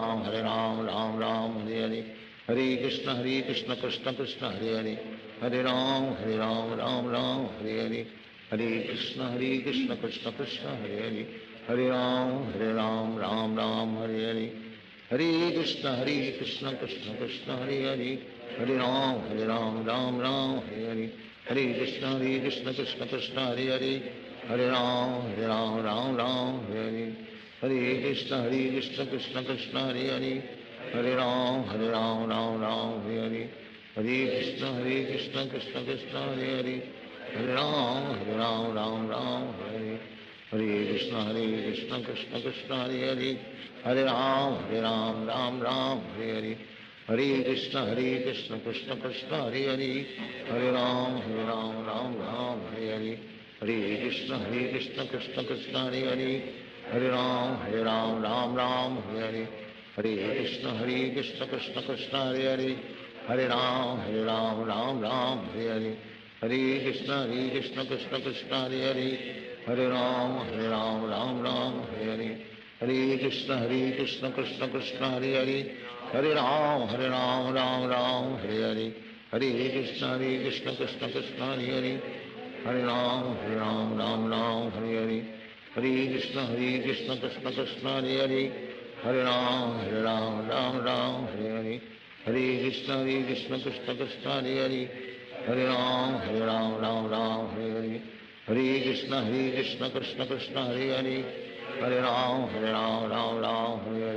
Ram Hare Hare, Hare Krishna Krishna Krishna Hare Hare, Hare Ram Ram Hare Hare, Hare Krishna Krishna Krishna Hare Hare, Hare Ram Ram Hare Hare, Hare Krishna Krishna Krishna Hare Hare, Hare Ram Ram Hare Hare, Hare Krishna Krishna Krishna Hare Hare, Hare Ram Ram Hare Hare, Hare Krishna Krishna Krishna Hare Hare, Hare Ram Ram Hare Hare, Hare Krishna Krishna Krishna Hare Hare, Hare Ram Ram Hare Hare, Hare Krishna Krishna Krishna Hare Hare, Hare Ram Ram Hare Hare, Hare Krishna Krishna Krishna Hare Hare, Hare Ram Ram Hare Hare, Hare Krishna Krishna Krishna Hare Hare, Hare Ram Ram Hare Hare, Hare Krishna Krishna Krishna Hare Hare, Hare Ram Ram Hare Hare, Hare Krishna Krishna Krishna Hare Hare, Hare Ram Ram Hare Hare, Hare Krishna Krishna Krishna Hare Hare, Hare Ram Ram Hare Hare, Hare Krishna Krishna Krishna Hare Hare, Hare Ram Ram Hare Hare, Hare Krishna Krishna Krishna Hare Hare, Hare Ram Ram Hare Hare, Hare Krishna Krishna Krishna Hare Hare, Hare Ram Ram Hare Hare, Hare Krishna Krishna Krishna Hare Hare, Hare Ram Ram Hare Hare, Hare Krishna Krishna Krishna Hare Hare, Hare Ram Ram Hare Hare,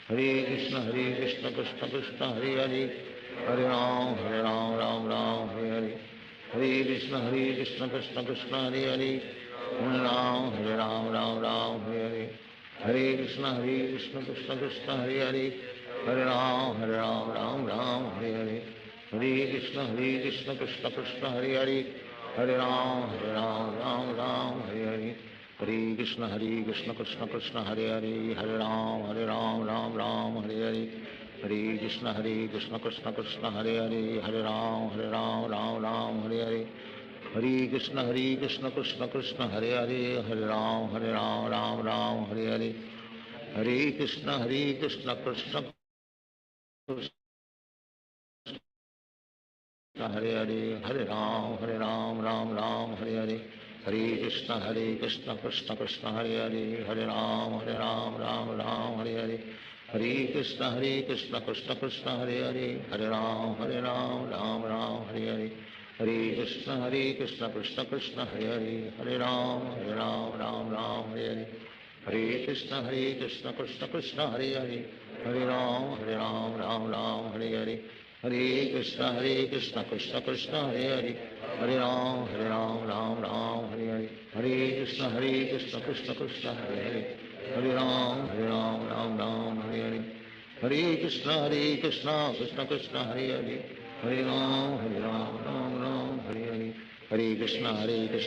Hare Krishna Krishna Krishna Hare Hare, Hare Ram Ram Hare Hare, Hare Krishna Krishna Krishna Hare Hare, Hare Ram Ram Hare Hare, Hare Krishna Krishna Krishna Hare Hare, Hare Ram Ram Hare Hare, Hare Krishna Krishna Krishna Hare Hare, Hare Ram Ram Hare Hare, Hare Krishna Krishna Krishna Hare Hare, Hare Ram Ram Hare Hare, Hare Krishna Krishna Krishna Hare Hare, Hare Ram Ram Hare Hare, Hare Krishna Krishna Krishna Hare Hare, Hare Ram Ram Hare Hare, Hare Krishna Krishna Krishna Hare Hare, Hare Ram Ram Hare Hare, Hare Krishna Krishna Krishna Hare Hare, Hare Ram Ram Hare Hare, Hare Krishna Krishna Krishna Hare Hare, Hare Ram Ram Hare Hare, Hare Krishna Krishna Krishna Hare Hare, Hare Ram Hare Hare, Hare Krishna Krishna Krishna Hare Hare, Hare Ram Hare Hare, Hare Krishna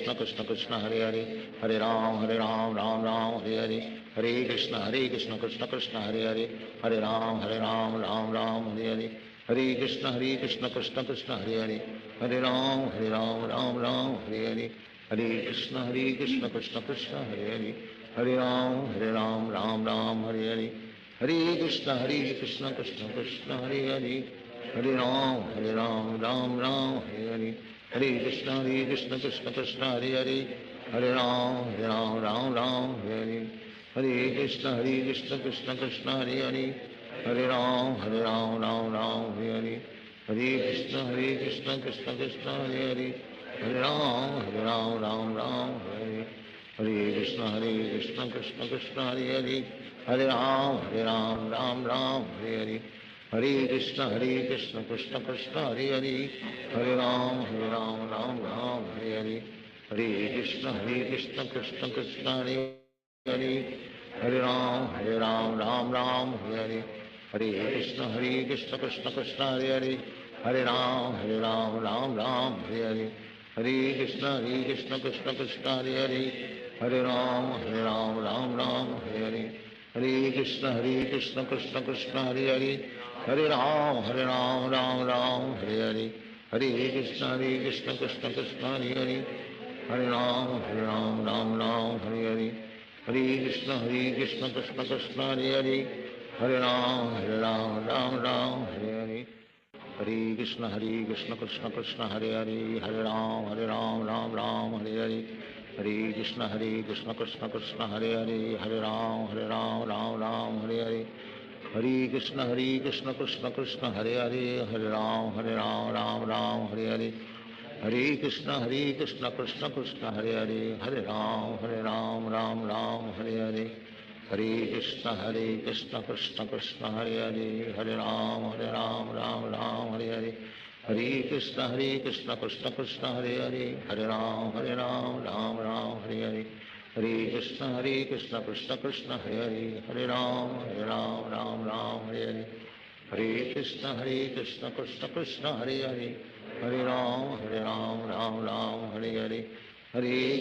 Krishna Krishna Hare Hare, Hare Ram Hare Hare, Hare Krishna Krishna Krishna Hare Hare, Hare Ram Hare Hare, Hare Krishna Krishna Krishna Hare Hare, Hare Ram Hare Hare, Hare Krishna Krishna Krishna Hare Hare, Hare Ram Hare Hare, Hare Krishna Krishna Krishna Hare Hare, Hare Ram Hare Hare, Hare Krishna Krishna Krishna Hare Hare, Hare Ram Hare Hare, Hare Krishna Krishna Krishna Hare Hare, Hare Ram Hare Hare, Hare Krishna Krishna Krishna Hare Hare, Hare Ram Hare Hare, Hare Krishna Krishna Krishna Hare Hare, Hare Ram Hare Hare, Hare Krishna Krishna Krishna Hare Hare Hare Ram Ram Ram Hare Krishna Krishna Krishna Hare Hare Hare Ram Ram Hare Hare Krishna Krishna Krishna Hare Hare Hare Ram Ram Ram Hare Krishna Krishna Krishna Hare Hare Hare Ram Ram Hare Krishna Krishna Krishna Hare Hare Hare Ram Ram Hare Krishna Krishna Krishna Hare Hare Hare Ram Ram Hare Krishna Krishna Krishna Hare Hare Hare Ram Ram Hare Krishna Krishna Krishna Hare Hare Hare Ram Ram Hare Krishna Krishna Krishna Hare Hare Hare Ram Ram Hare Krishna Krishna Krishna Hare Hare Hare Ram Ram Hare Krishna Krishna Krishna Hare Hare Hare Ram Ram Hare Krishna Krishna Krishna Hare Hare Hare Ram Ram Hare Krishna Krishna Krishna Hare Hare Ram Ram Hare Krishna Krishna Krishna Hare Hare Ram Ram Hare Krishna Krishna Krishna Hare Hare Ram Ram Hare Krishna Krishna Krishna Hare Hare Ram Ram Hare Krishna Krishna Krishna Hare Hare Ram Ram Hare Krishna Krishna Krishna Hare Hare Ram Ram Hare Krishna Krishna Krishna Hare Hare Ram Ram Hare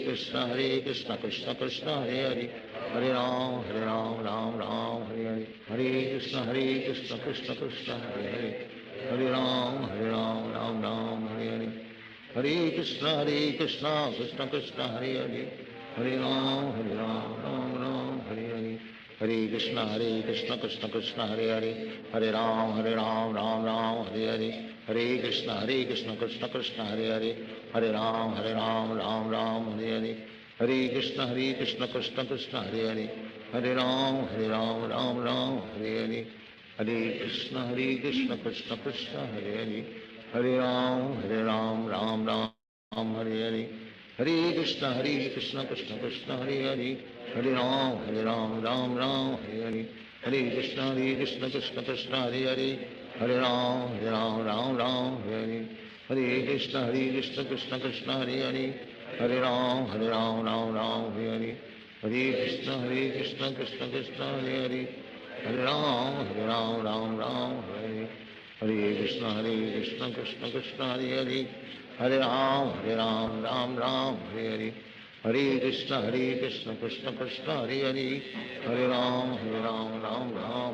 Krishna Krishna Krishna Hare Hare Ram Ram Hare Krishna Krishna Krishna Hare Hare Ram Ram Hare Krishna Krishna Krishna Hare Hare Ram Ram Hare Krishna Krishna Krishna Hare Hare Ram Ram Hare Krishna Krishna Krishna Hare Ram Ram Hare Krishna Krishna Krishna Hare Hare Ram Ram Hare Krishna Krishna Krishna Hare Hare Ram Ram Hare Krishna Krishna Krishna Hare Hare Ram Ram Hare Krishna Krishna Krishna Hare Hare Ram Ram Hare Krishna Krishna Krishna Hare Hare Ram Ram Hare Krishna Krishna Krishna Hare Hare Ram Ram Hare Krishna Krishna Krishna Hare Hare Ram Ram Hare Krishna Krishna Krishna Hare Hare Ram Hare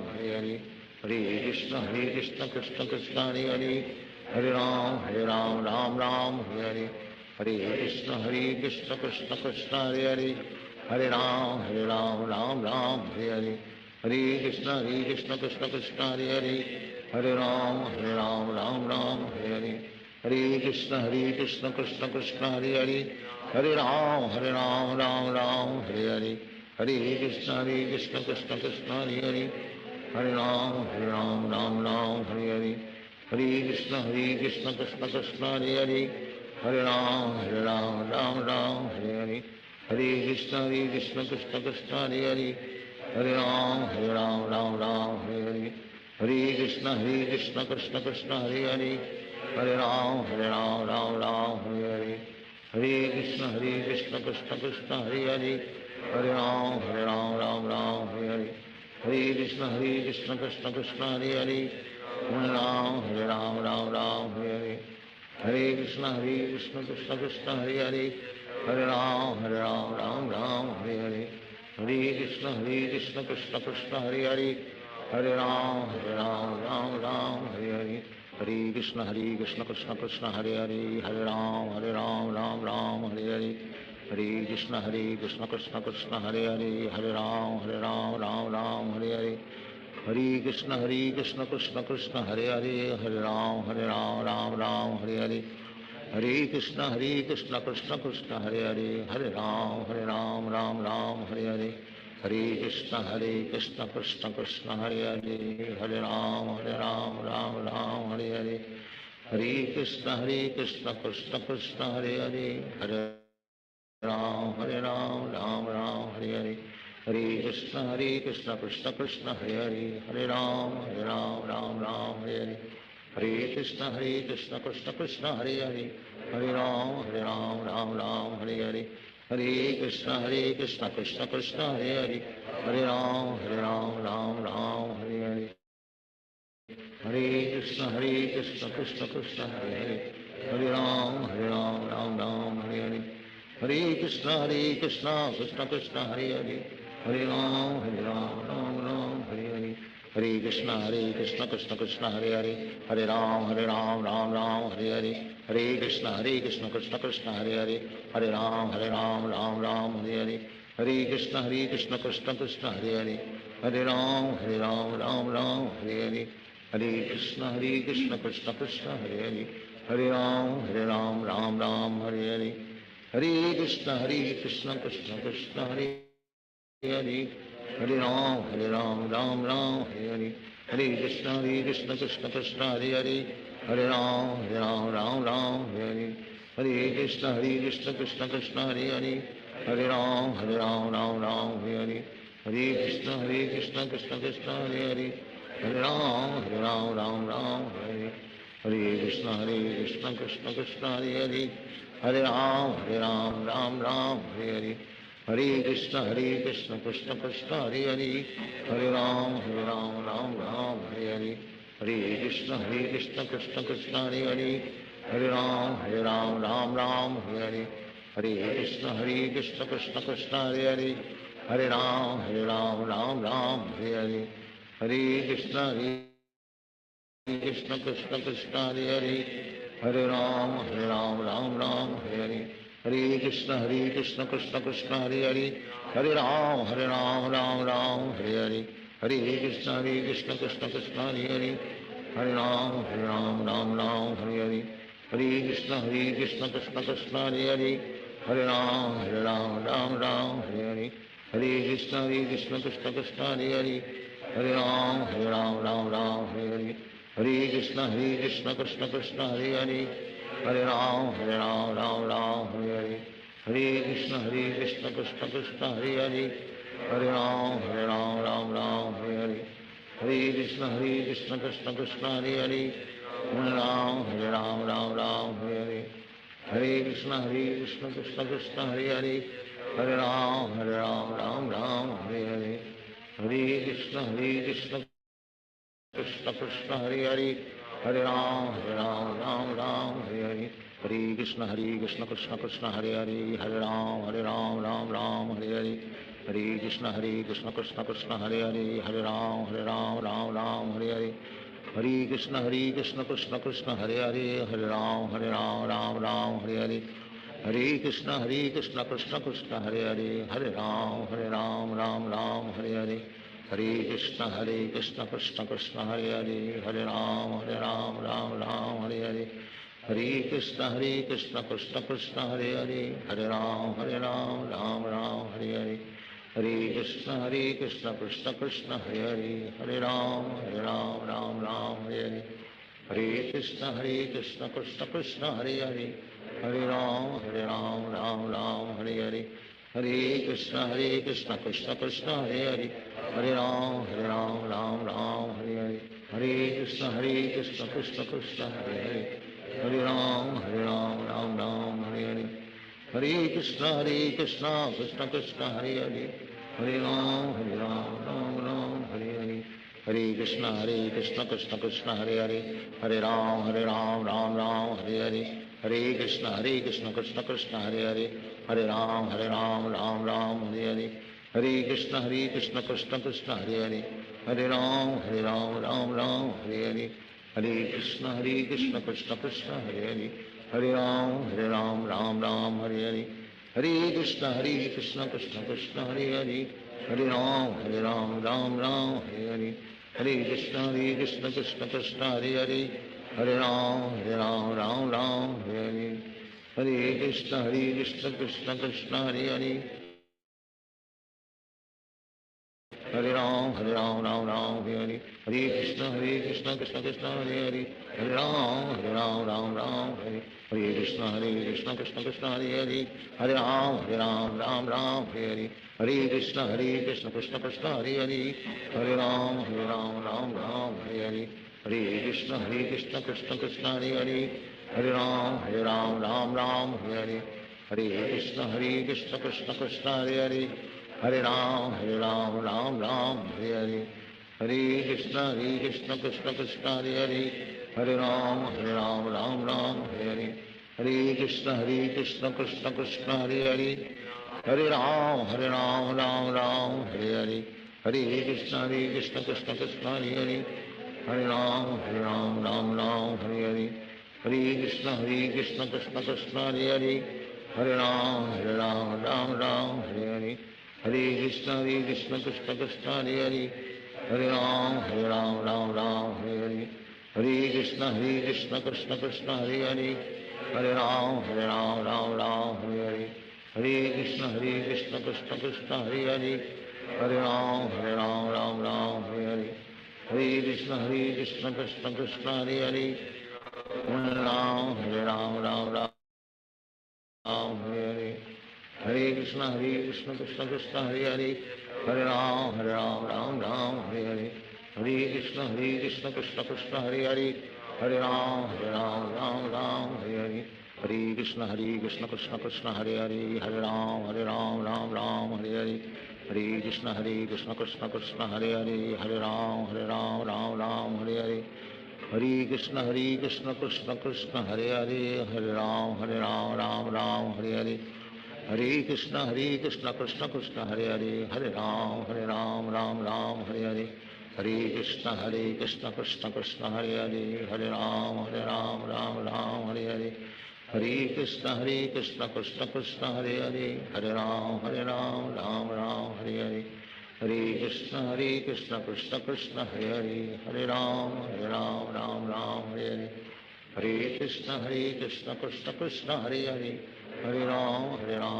Krishna Krishna Krishna Hare Hare Ram Hare Krishna Krishna Krishna Hare Hare Ram Ram Hare Krishna Krishna Krishna Hare Hare Ram Ram Hare Krishna Krishna Krishna Hare Hare Ram Hare Krishna Krishna Krishna Hare Hare Ram Hare Krishna Krishna Krishna Hare Hare Ram Hare Krishna Krishna Krishna Hare Hare Ram Hare Krishna Krishna Krishna Hare Ram Hare Krishna Krishna Krishna Hare Hare Ram Hare Krishna Krishna Krishna Hare Hare Ram Hare Krishna Krishna Krishna Hare Hare Ram Hare Krishna Krishna Krishna Hare Hare Ram Hare Krishna Krishna Krishna Hare Hare Ram Hare Krishna Krishna Krishna Hare Hare Ram Hare Krishna Krishna Krishna Hare Hare Ram Ram Hare Hare Krishna Krishna Krishna Hare Hare Hare Ram Ram Ram Hare Hare Hare Krishna Krishna Krishna Hare Hare Ram Ram Hare Hare Hare Krishna Krishna Krishna Hare Hare Ram Ram Hare Hare Krishna Krishna Krishna Hare Hare Ram Ram Hare Hare Krishna Krishna Krishna Hare Hare Ram Ram Hare Hare Krishna Krishna Krishna Hare Hare Ram Ram Hare Hare Krishna Krishna Krishna Hare Hare Ram Ram Hare Hare Krishna Krishna Krishna Hare Hare Ram Ram Hare Hare Krishna Krishna Krishna Hare Hare Ram Ram Hare Hare Krishna Krishna Krishna Hare Hare Ram Ram Hare Hare Krishna Krishna Krishna Hare Hare Ram Ram Hare Hare Krishna Krishna Krishna Hare Hare Ram Ram Hare Hare Krishna Krishna Krishna Hare Hare Ram Ram Hare Hare Krishna Krishna Krishna Hare Hare Ram Hare Hare Krishna Krishna Krishna Hare Hare Ram Ram Hare Hare Krishna Krishna Krishna Hare Hare Ram Ram Hare Hare Krishna Krishna Krishna Hare Hare Ram Ram Hare Hare Krishna Krishna Krishna Hare Hare Ram Ram Hare Hare Krishna Krishna Krishna Hare Hare Ram Ram Hare Hare Krishna Krishna Krishna Hare Hare Ram Ram Hare Hare Krishna Krishna Krishna Hare Hare Ram Ram Hare Hare Krishna Krishna Krishna Hare Hare Ram Ram Hare Hare Krishna Krishna Krishna Hare Hare Ram Hare Hare Krishna Krishna Krishna Hare Hare Ram Ram Hare Hare Krishna Krishna Krishna Hare Hare Ram Ram Hare Hare Krishna Krishna Krishna Hare Hare Ram Ram Hare Hare Krishna Krishna Krishna Hare Hare Ram Ram Hare Hare Krishna Krishna Krishna Hare Hare Ram Ram Hare Hare Krishna Krishna Krishna Hare Hare Ram Ram Hare Hare Krishna Krishna Krishna Hare Hare Ram Hare Hare Krishna Krishna Krishna Hare Hare Ram Hare Hare Krishna Krishna Krishna Hare Hare Ram Ram Hare Hare Krishna Krishna Krishna Hare Hare Ram Ram Hare Hare Krishna Krishna Krishna Hare Hare Ram Ram Hare Hare Krishna Krishna Krishna Hare Hare Ram Ram Hare Hare Krishna Krishna Krishna Hare Hare Ram Hare Hare Krishna Krishna Krishna Hare Hare Ram Hare Hare Krishna Krishna Krishna Hare Hare Ram Hare Hare Krishna Krishna Krishna Hare Hare Ram Hare Hare Krishna Krishna Krishna Hare Hare Ram Ram Hare Hare Krishna Krishna Krishna Hare Hare Ram Ram Hare Hare Krishna Krishna Krishna Hare Hare Ram Ram Hare Hare Krishna Krishna Krishna Hare Hare Ram Ram Hare Hare Krishna Krishna Krishna Hare Hare Ram Ram Hare Hare Krishna Krishna Krishna Hare Hare Ram Ram Hare Hare Krishna Krishna Krishna Hare Hare Ram Ram Ram Hare Hare Hare Krishna Krishna Krishna Hare Hare Hare Ram Ram Hare Hare Krishna Krishna Krishna Hare Hare Hare Ram Ram Hare Hare Hare Krishna Krishna Krishna Hare Hare Hare Ram Ram Hare Hare Hare Krishna Krishna Krishna Hare Hare Hare Ram Ram Hare Hare Hare Krishna Krishna Krishna Hare Hare Hare Ram Ram Hare Hare Hare Krishna Krishna Krishna Hare Hare Hare Ram Ram Hare Hare Hare Krishna Krishna Krishna Hare Hare Hare Ram Ram Hare Hare Hare Krishna Krishna Krishna Hare Hare Hare Ram Ram Hare Hare Hare Krishna Krishna Krishna Hare Hare Hare Ram Hare Hare Hare Krishna Krishna Krishna Hare Hare Hare Ram Hare Hare Hare Krishna Krishna Krishna Hare Hare Hare Ram Hare Hare Hare Krishna Krishna Krishna Hare Hare Hare Ram Hare Hare Hare Krishna Krishna Krishna Hare Hare Hare Ram Hare Hare Hare Krishna Krishna Krishna Hare Hare Hare Ram Hare Hare Hare Krishna Krishna Krishna Hare Hare Hare Ram Hare Hare Hare Krishna Krishna Krishna Hare Hare Hare Ram Hare Hare Hare Krishna Krishna Krishna Hare Hare Hare Ram Hare Hare Hare Krishna Krishna Krishna Hare Hare Hare Ram Hare Hare Hare Krishna Krishna Krishna Hare Hare Hare Ram Hare Hare Hare Krishna Krishna Krishna Hare Hare Hare Ram Hare Hare Hare Krishna Krishna Krishna Hare Hare Hare Ram Hare Hare Hare Krishna Krishna Krishna Hare Hare Hare Ram Hare Hare Hare Krishna Krishna Krishna Hare Hare Hare Ram Hare Hare Hare Krishna Krishna Krishna Hare Hare Hare Ram Hare Hare Hare Krishna Krishna Krishna Hare Hare Hare Ram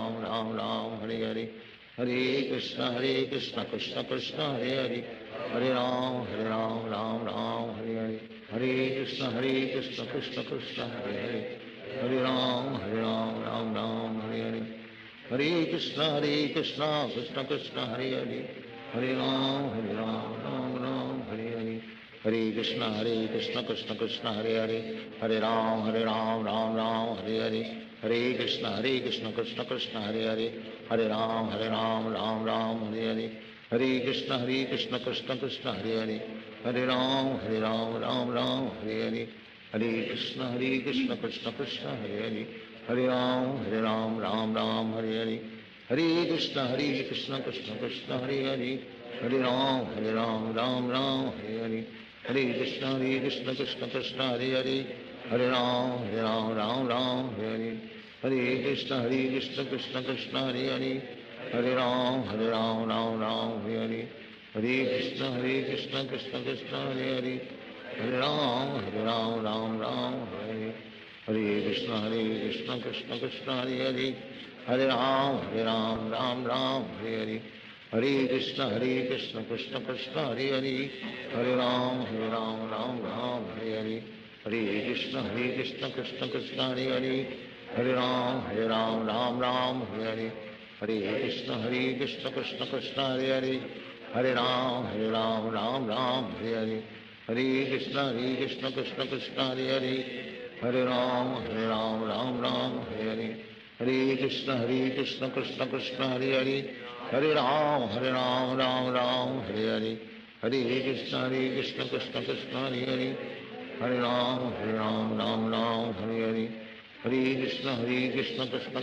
Hare Hare Hare Krishna Krishna Krishna Hare Hare Hare Ram Hare Hare Hare Krishna Krishna Krishna Hare Hare Hare Ram Hare Hare Hare Krishna Krishna Krishna Hare Hare Hare Ram Hare Hare Hare Krishna Krishna Krishna Hare Hare Hare Ram Hare Hare Hare Krishna Krishna Krishna Hare Hare Hare Ram Hare Hare Hare Krishna Krishna Krishna Hare Hare Hare Ram Hare Hare Hare Krishna Krishna Krishna Hare Hare Hare Ram Hare Hare Hare Krishna Krishna Krishna Hare Hare Hare Ram Hare Hare Hare Krishna Krishna Krishna Hare Hare Hare Ram Hare Hare Hare Krishna Krishna Krishna Hare Hare Hare Ram Hare Hare Hare Krishna Krishna Krishna Hare Hare Hare Ram Hare Hare Hare Krishna Krishna Krishna Hare Hare Hare Ram Hare Hare Hare Krishna Krishna Krishna Hare Hare Hare Ram Hare Hare Hare Krishna Krishna Krishna Hare Hare Hare Ram Hare Hare Hare Krishna Krishna Krishna Hare Hare Hare Ram Hare Hare Hare Krishna Krishna Krishna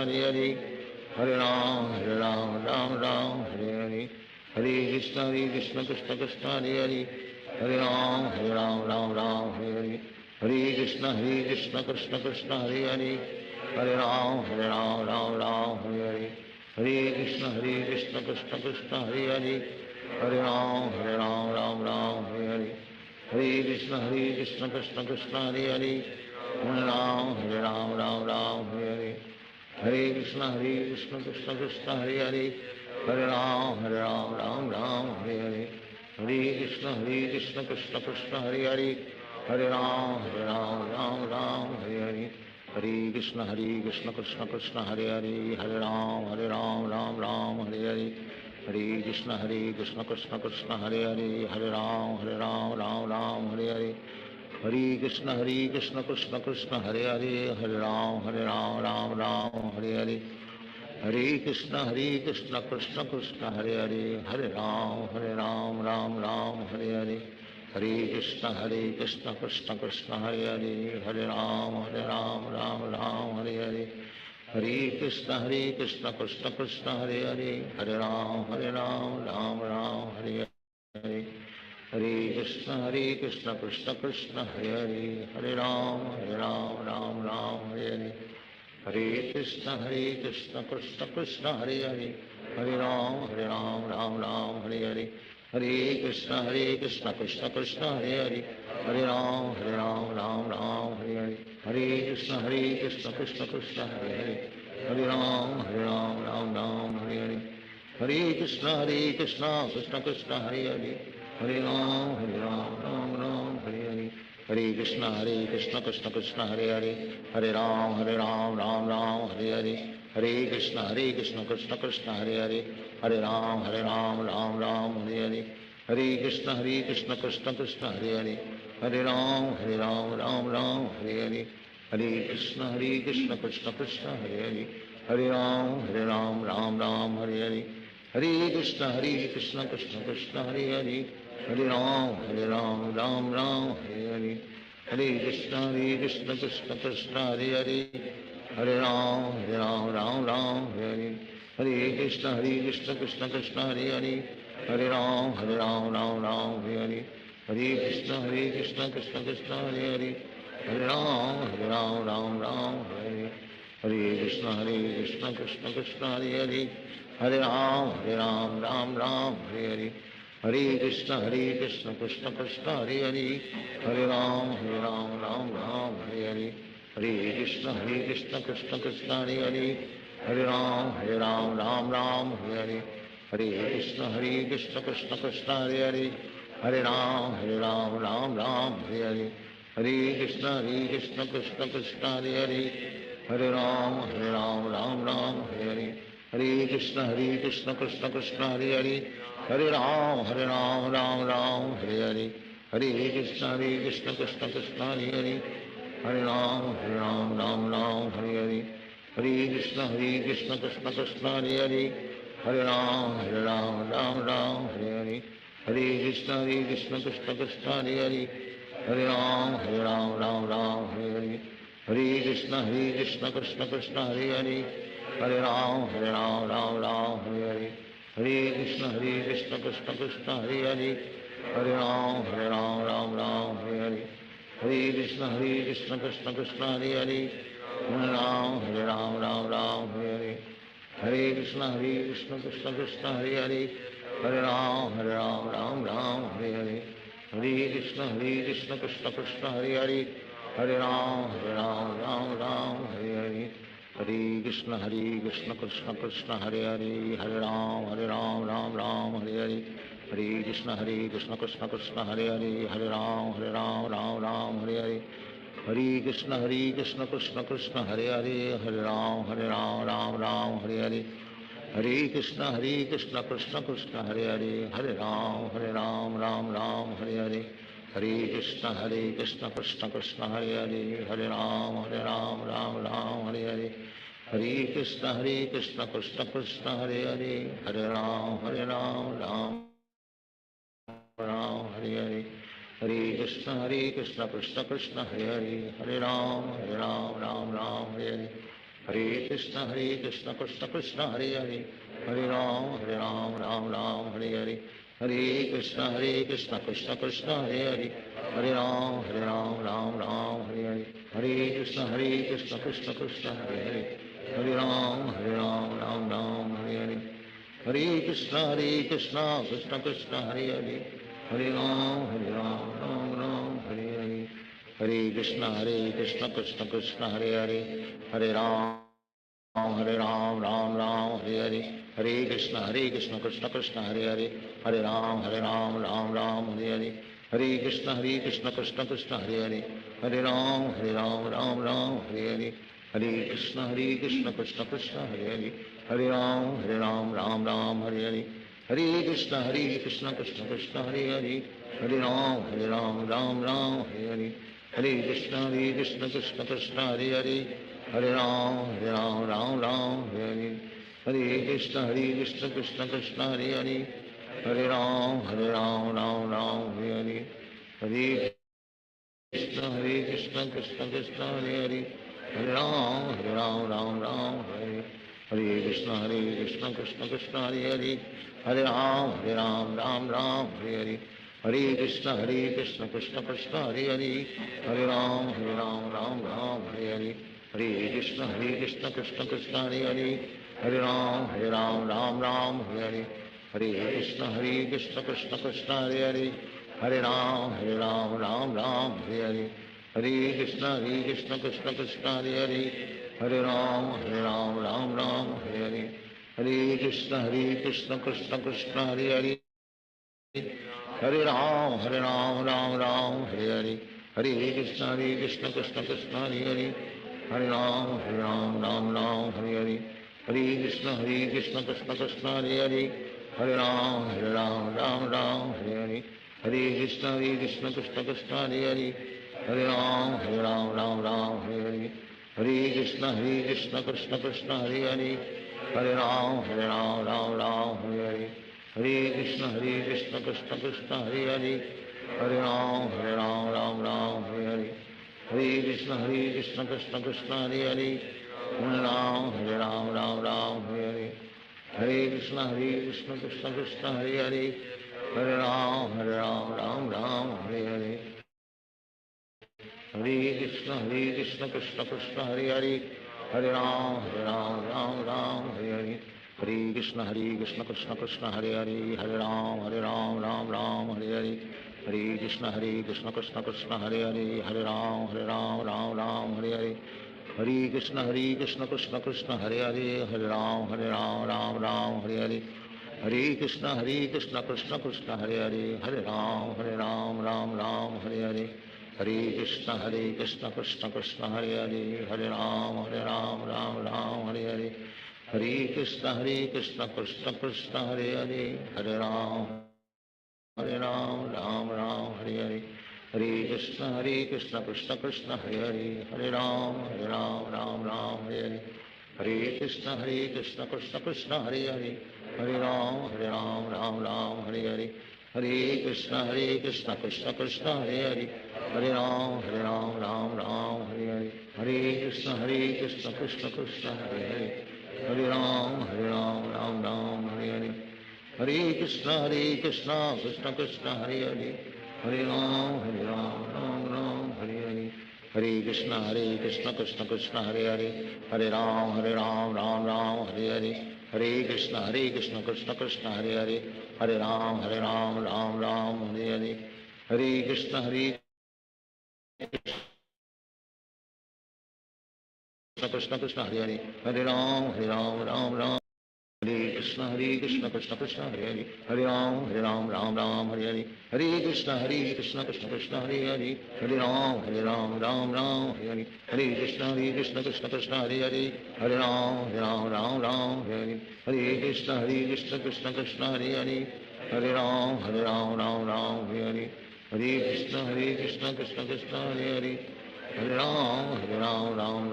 Hare Hare Hare Ram Hare Hare Hare Krishna Krishna Krishna Hare Hare Hare Ram Hare Hare Hare Krishna Krishna Krishna Hare Hare Hare Ram Hare Hare Hare Krishna Krishna Krishna Hare Hare Hare Ram Hare Hare Hare Krishna Krishna Krishna Hare Hare Hare Ram Hare Hare Hare Krishna Krishna Krishna Hare Hare Hare Ram Hare Hare Hare Krishna Krishna Krishna Hare Hare Hare Ram, Ram Ram, Hare Hare. Hare Krishna, Krishna Krishna, Hare Hare. Hare Ram, Ram Ram, Hare Hare. Hare Krishna, Krishna Krishna, Hare Hare. Hare Ram, Ram Ram, Hare Hare. Hare Krishna, Krishna Krishna, Hare Hare. Hare Ram, Ram Ram, Hare Hare. Hare Krishna, Krishna Krishna, Hare Hare. Hare Ram, Ram Ram, Hare Hare. Hare Krishna, Krishna Krishna, Hare Hare. Hare Ram, Ram Ram, Hare Hare. Hare Krishna, Krishna Krishna, Hare Hare. Hare Ram, Ram Ram, Hare Hare. Hare Krishna, Krishna Krishna, Hare Hare. Hare Ram, Ram Ram, Hare Hare. Hare Krishna, Krishna Hare Hare. Hare Ram, Ram Ram, Hare Hare. Hare Krishna, Krishna Krishna, Hare Hare. Hare Ram, Ram Ram, Hare Hare. Hare Krishna, Krishna Krishna, Hare Hare. Hare Ram, Ram Ram, Hare Hare. Hare Krishna, Krishna Krishna, Hare Hare. Hare Ram, Ram Ram, Hare Hare. Hare Krishna, Krishna Krishna, Hare Hare. Hare Ram, Ram Ram, Hare Hare. Hare Krishna, Krishna Krishna, Hare Hare. Hare Ram, Ram Ram, Hare Hare. Hare Krishna, Krishna Krishna, Hare Hare. Hare Ram, Ram Ram, Hare Hare. Hare Krishna, Krishna Krishna, Hare Hare. Hare Ram, Ram Ram, Hare Hare. Hare Krishna, Krishna Krishna, Hare Hare. Hare Ram, Ram Ram, Hare Hare. Hare Krishna, Krishna Krishna, Hare Hare. Hare Ram, Ram Ram, Hare Hare. Hare Krishna, Krishna Krishna, Hare Hare. Hare Ram Ram, Hare Hare. Hare Krishna, Krishna Krishna, Hare Hare. Hare Ram, Ram, Hare Hare. Hare Krishna, Krishna Krishna, Hare Hare. Hare Ram, Ram, Hare Hare. Hare Krishna, Krishna Krishna, Hare Hare. Hare Ram, Ram, Hare Hare. Hare Krishna, Krishna Krishna, Hare Hare. Hare Ram, Ram, Hare Hare. Hare Krishna, Krishna Krishna, Hare Hare. Hare Ram, Ram, Hare Hare. Hare Krishna, Krishna Krishna, Hare Hare. Hare Ram, Ram, Hare Hare. Hare Krishna, Krishna Krishna, Hare Hare. Hare Ram, Ram, Hare Hare. Hare Krishna, Krishna Krishna, Hare Hare. Hare Ram, Ram, Hare Hare. Hare Krishna, Krishna Krishna, Hare Hare. Hare Ram, Ram, Hare Hare. Hare Krishna, Krishna Krishna, Hare Hare. Hare Ram, Ram, Hare Hare. Hare Krishna, Krishna Krishna, Hare Hare. Hare Ram, Ram, Hare Hare. Hare Krishna, Krishna Krishna, Hare Hare. Hare Ram, Ram, Hare Hare. Hare Krishna, Krishna Krishna, Hare Hare. Hare Ram, Ram, Hare Hare. Hare Krishna, Krishna Krishna, Hare Hare. Hare Ram, Ram, Hare Hare. Hare Krishna, Krishna Krishna, Hare Hare. Hare Ram, Ram, Hare Hare. Hare Krishna, Krishna Krishna, Hare Hare. Hare Ram, Ram, Hare Hare. Hare Krishna, Krishna Krishna, Hare Hare. Hare Ram, Ram, Hare Hare. Hare Krishna, Krishna Krishna, Hare Hare. Hare Ram, Ram, Hare Hare. Hare Krishna, Krishna Krishna, Hare Hare. Hare Ram, Ram, Hare Hare. Hare Krishna, Krishna Krishna, Hare Hare. Hare Ram, Ram, Hare Hare. Hare Krishna, Krishna Krishna, Hare Hare. Hare Ram, Ram, Hare Hare. Hare Krishna, Krishna Krishna, Hare Hare. Hare Ram, Ram, Hare Hare. Hare Krishna, Krishna Hare Hare. Hare Ram, Ram, Hare Hare. Hare Krishna, Krishna Hare Hare. Hare Ram, Ram, Hare Hare. Hare Krishna, Krishna Hare Hare. Hare Ram, Ram, Hare Hare. Hare Krishna, Krishna Hare Hare. Hare Ram, Ram, Hare Hare. Hare Krishna, Krishna Hare Hare. Hare Ram, Hare Hare. Hare Krishna, Krishna Hare Hare. Hare Ram, Hare Ram Ram Ram Hare Hare, Hare Krishna Krishna Krishna Hare Hare, Hare Ram Ram Ram Hare Hare, Hare Krishna Krishna Krishna Hare Hare, Hare Ram Ram Ram Hare Hare, Hare Krishna Krishna Krishna Hare Hare, Hare Ram Ram Ram Hare Hare, Hare Krishna Krishna Krishna Hare Hare, Hare Ram Ram Ram Hare Hare, Hare Krishna Krishna Krishna Hare Hare, Hare Ram Ram Ram Hare Hare, Hare Krishna Krishna Krishna Hare Hare, Hare Ram Ram Ram Hare Hare, Hare Krishna Krishna Krishna Hare Hare, Hare Ram Ram Ram Hare, Hare Krishna Krishna Krishna Hare Hare, Hare Ram Ram Ram Hare Hare, Hare Krishna Krishna Krishna Hare Hare, Hare Ram Ram Ram Hare Hare, Hare Krishna Krishna Krishna Hare Hare, Hare Ram Ram Ram Hare Hare, Hare Krishna Krishna Krishna Hare Hare, Hare Ram Ram Ram Hare Hare, Hare Krishna Krishna Krishna Hare Hare, Hare Ram Ram Ram Hare Hare, Hare Krishna Krishna Krishna Hare Hare, Hare Ram Ram Ram Hare Hare, Hare Krishna Krishna Krishna Hare Hare, Hare Ram Ram Ram Hare Hare, Hare Krishna Krishna Krishna Hare Hare, Hare Ram Ram Ram Hare Hare, Hare Krishna Krishna Krishna Hare Hare, Hare Ram Ram Hare Hare, Hare Krishna Krishna Krishna Hare Hare, Hare Ram Ram Hare Hare, Hare Krishna Krishna Krishna Hare Hare, Hare Ram Ram Hare Hare, Hare Krishna Krishna Krishna Hare Hare, Hare Ram Ram Hare Hare, Hare Krishna Krishna Krishna Hare Hare, Hare Ram Ram Hare Hare, Hare Krishna Krishna Krishna Hare Hare, Hare Ram Ram Hare Hare, Hare Krishna Krishna Krishna Hare Hare, Hare Ram Ram Hare Hare, Hare Krishna Krishna Krishna Hare Hare, Hare Ram Ram Hare Hare, Hare Krishna Krishna Krishna Hare Hare, Hare Ram Ram Hare Hare, Hare Krishna Krishna Krishna Hare Hare, Hare Ram Ram Hare Hare, Hare Krishna Krishna Krishna Hare Hare, Hare Ram Ram Ram Hare Hare, Hare Krishna Krishna Krishna Hare Hare, Hare Ram Ram Hare Hare, Hare Krishna Krishna Krishna Hare Hare, Hare Ram Ram Hare Hare, Hare Krishna Krishna Krishna Hare Hare, Hare Ram Ram Hare Hare, Hare Krishna Krishna Krishna Hare Hare, Hare Ram Ram Hare Hare, Hare Krishna Krishna Krishna Hare Hare, Hare Ram Ram Hare Hare, Hare Krishna Krishna Krishna Hare Hare, Hare Ram Ram Hare Hare, Hare Krishna Krishna Krishna Hare Hare, Hare Ram Ram Hare Hare, Hare Krishna Krishna Krishna Hare Hare, Hare Ram Ram Hare Hare, Hare Krishna Krishna Krishna Hare Hare, Hare Ram Ram Ram, Hare Krishna Krishna Krishna Hare Hare, Hare Ram Ram Hare Hare, Hare Krishna Krishna Krishna Hare Hare, Hare Ram Ram Hare Hare, Hare Krishna Krishna Krishna Hare Hare, Hare Ram Ram Hare Hare, Hare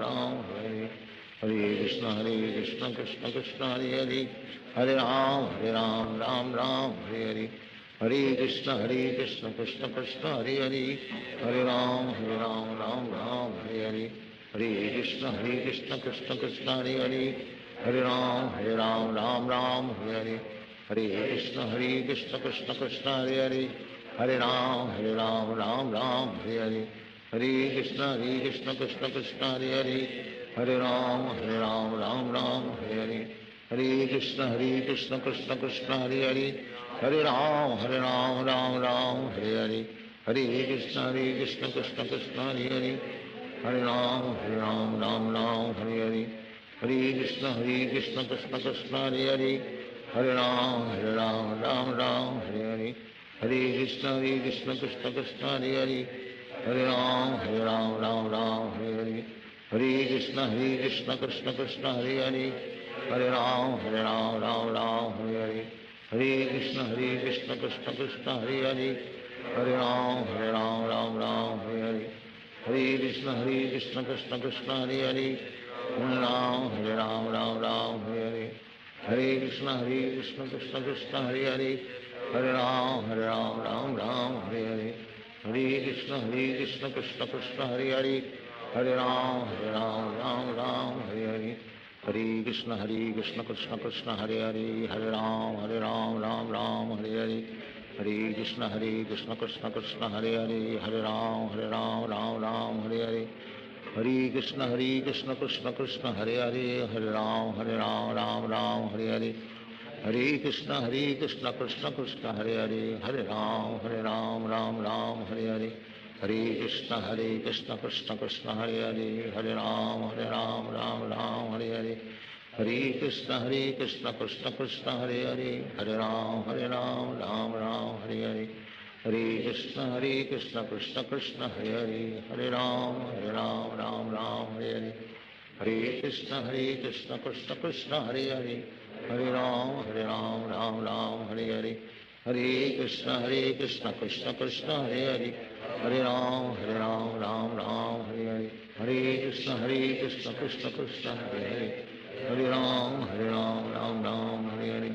Krishna Krishna Krishna Hare Hare, Hare Ram Ram Hare Hare, Hare Krishna Krishna Krishna Hare Hare, Hare Ram Ram Hare Hare, Hare Krishna Krishna Krishna Hare Hare, Hare Ram Ram Hare Hare, Hare Krishna Krishna Krishna Hare Hare, Hare Ram Ram Hare Hare, Hare Krishna Krishna Krishna Hare Hare, Hare Ram Ram Hare Hare, Hare Krishna Krishna Krishna Hare Hare, Hare Ram Ram Hare Hare, Hare Krishna Krishna Krishna Hare Hare, Hare Ram Ram Hare Hare, Hare Krishna Krishna Krishna Hare Hare, Hare Ram Ram Hare Hare, Hare Krishna Krishna Krishna Hare Hare, Hare Ram Ram Hare Hare, Hare Krishna Krishna Krishna Hare Hare Hare Ram Ram Ram Hare Hare Hare Krishna Krishna Krishna Hare Hare Hare Ram Ram Ram Hare Hare Hare Krishna Krishna Krishna Hare Hare Hare Ram Ram Ram Hare Hare Hare Krishna Krishna Krishna Hare Hare Hare Ram Ram Ram Hare Hare Hare Krishna Krishna Krishna Hare Hare Hare Ram Ram Ram Hare Hare Hare Krishna Krishna Krishna Hare Hare Hare Ram Ram Hare Hare Hare Krishna Krishna Krishna Hare Hare Hare Ram Ram Hare Hare Hare Krishna Krishna Krishna Hare Hare Hare Ram Ram Hare Hare Hare Krishna Krishna Krishna Hare Hare Hare Ram Ram Hare Hare Hare Krishna Krishna Krishna Hare Hare Hare Ram Ram Hare Hare Hare Krishna Krishna Krishna Hare Hare Hare Ram Ram Hare Hare Hare Krishna Krishna Krishna Hare Hare Hare Ram Ram Hare Hare Hare Krishna Krishna Krishna Hare Hare Hare Ram Ram Hare Hare Hare Krishna Krishna Krishna Hare Hare Hare Ram Ram Hare Hare Hare Krishna Krishna Krishna Hare Hare Hare Ram Ram Hare Hare Hare Krishna Krishna Krishna Hare Hare Hare Ram Ram Hare Hare Hare Krishna Krishna Krishna Hare Hare Hare Ram Ram Hare Hare Hare Krishna Krishna Krishna Hare Hare Hare Ram Ram Hare Hare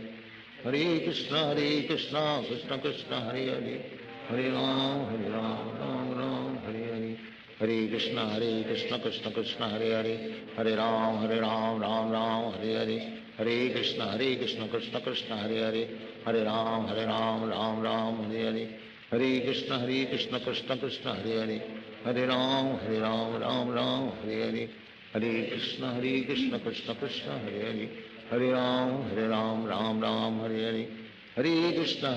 Hare Krishna Krishna Krishna Hare Hare Hare Ram Ram Hare Hare Hare Krishna Krishna Krishna Hare Hare Hare Ram Ram Hare Hare Hare Krishna Krishna Krishna Hare Hare Hare Ram Ram Hare Hare Hare Krishna Krishna Krishna Hare Hare Hare Ram Ram Hare Hare Hare Krishna Krishna Krishna Hare Hare Hare Ram Ram Hare Hare Hare Krishna Krishna Krishna Hare Hare Hare Ram Ram Hare Hare Hare Krishna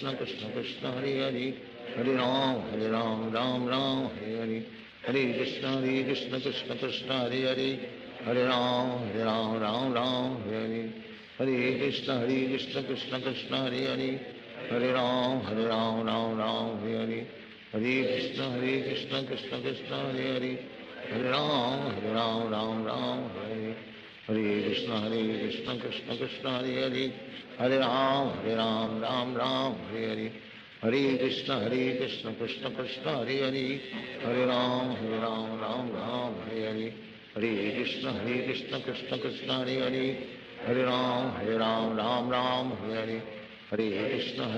Krishna Krishna Hare Hare Hare Ram Ram Hare Hare Hare Krishna Krishna Krishna Hare Hare Hare Ram Ram Hare Hare Hare Krishna Krishna Krishna Hare Hare Hare Ram Ram Hare Hare Hare Krishna Krishna Krishna Hare Hare Hare Ram Ram Hare Hare Hare Krishna Krishna Krishna Hare Hare Hare Ram Ram Hare Hare Hare Krishna Krishna Krishna Hare Hare Hare Ram Ram Hare Hare Hare Krishna Krishna Krishna Hare Hare Hare Ram Ram Hare Hare Hare Krishna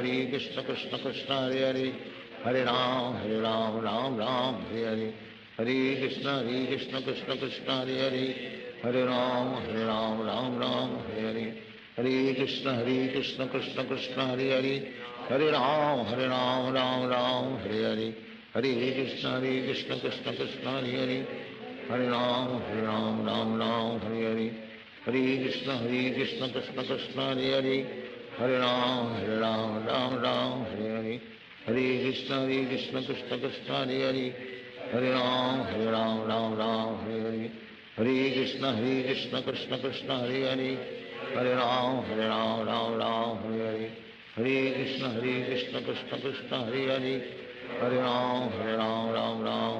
Krishna Krishna Hare Hare Hare Ram Ram Hare Hare Hare Krishna Krishna Krishna Hare Hare Hare Ram Ram Hare Hare Hare Krishna Krishna Krishna Hare Hare Hare Ram Ram Hare Hare Hare Krishna Krishna Krishna Hare Hare Hare Ram Ram Hare Hare Hare Krishna Krishna Krishna Hare Hare Hare Ram Ram Hare Hare Hare Krishna Krishna Krishna Hare Hare Hare Ram Ram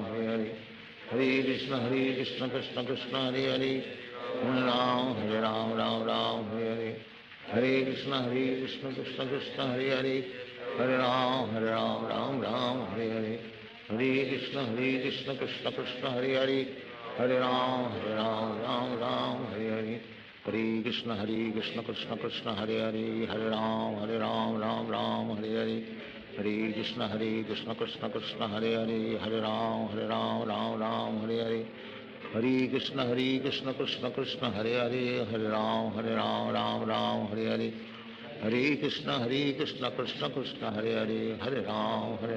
Hare Hare Hare Krishna Krishna Krishna Hare Hare Hare Ram Ram Hare Hare Hare Krishna Krishna Krishna Hare Hare Hare Ram Ram Hare Hare Hare Krishna Krishna Krishna Hare Hare Hare Ram Ram Hare Hare Hare Krishna Krishna Krishna Hare Hare Hare Ram Ram Hare Hare Hare Krishna Krishna Krishna Hare Hare Hare Ram Ram Hare Hare Hare Krishna Krishna Krishna Hare Hare Hare Ram Ram Hare Hare Hare Krishna Krishna Krishna Hare Hare Hare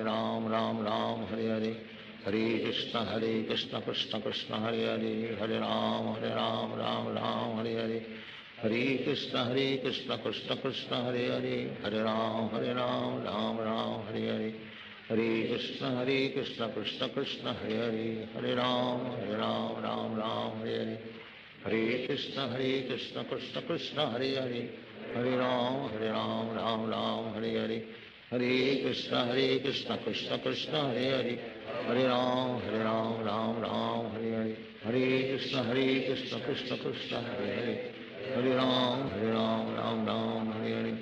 Ram Ram Hare Hare Hare Krishna Krishna Krishna Hare Hare Hare Ram Ram Hare Hare Hare Krishna Krishna Krishna Hare Hare Hare Ram Ram Hare Hare Hare Krishna Krishna Krishna Hare Hare Hare Ram Ram Hare Hare Hare Krishna Krishna Krishna Hare Hare, Hare Ram Ram Ram Hare Hare, Hare Krishna Krishna Krishna Hare Hare, Hare Ram Ram Ram Hare Hare, Hare Krishna Krishna Krishna Hare Hare, Hare Ram Ram Ram Hare Hare,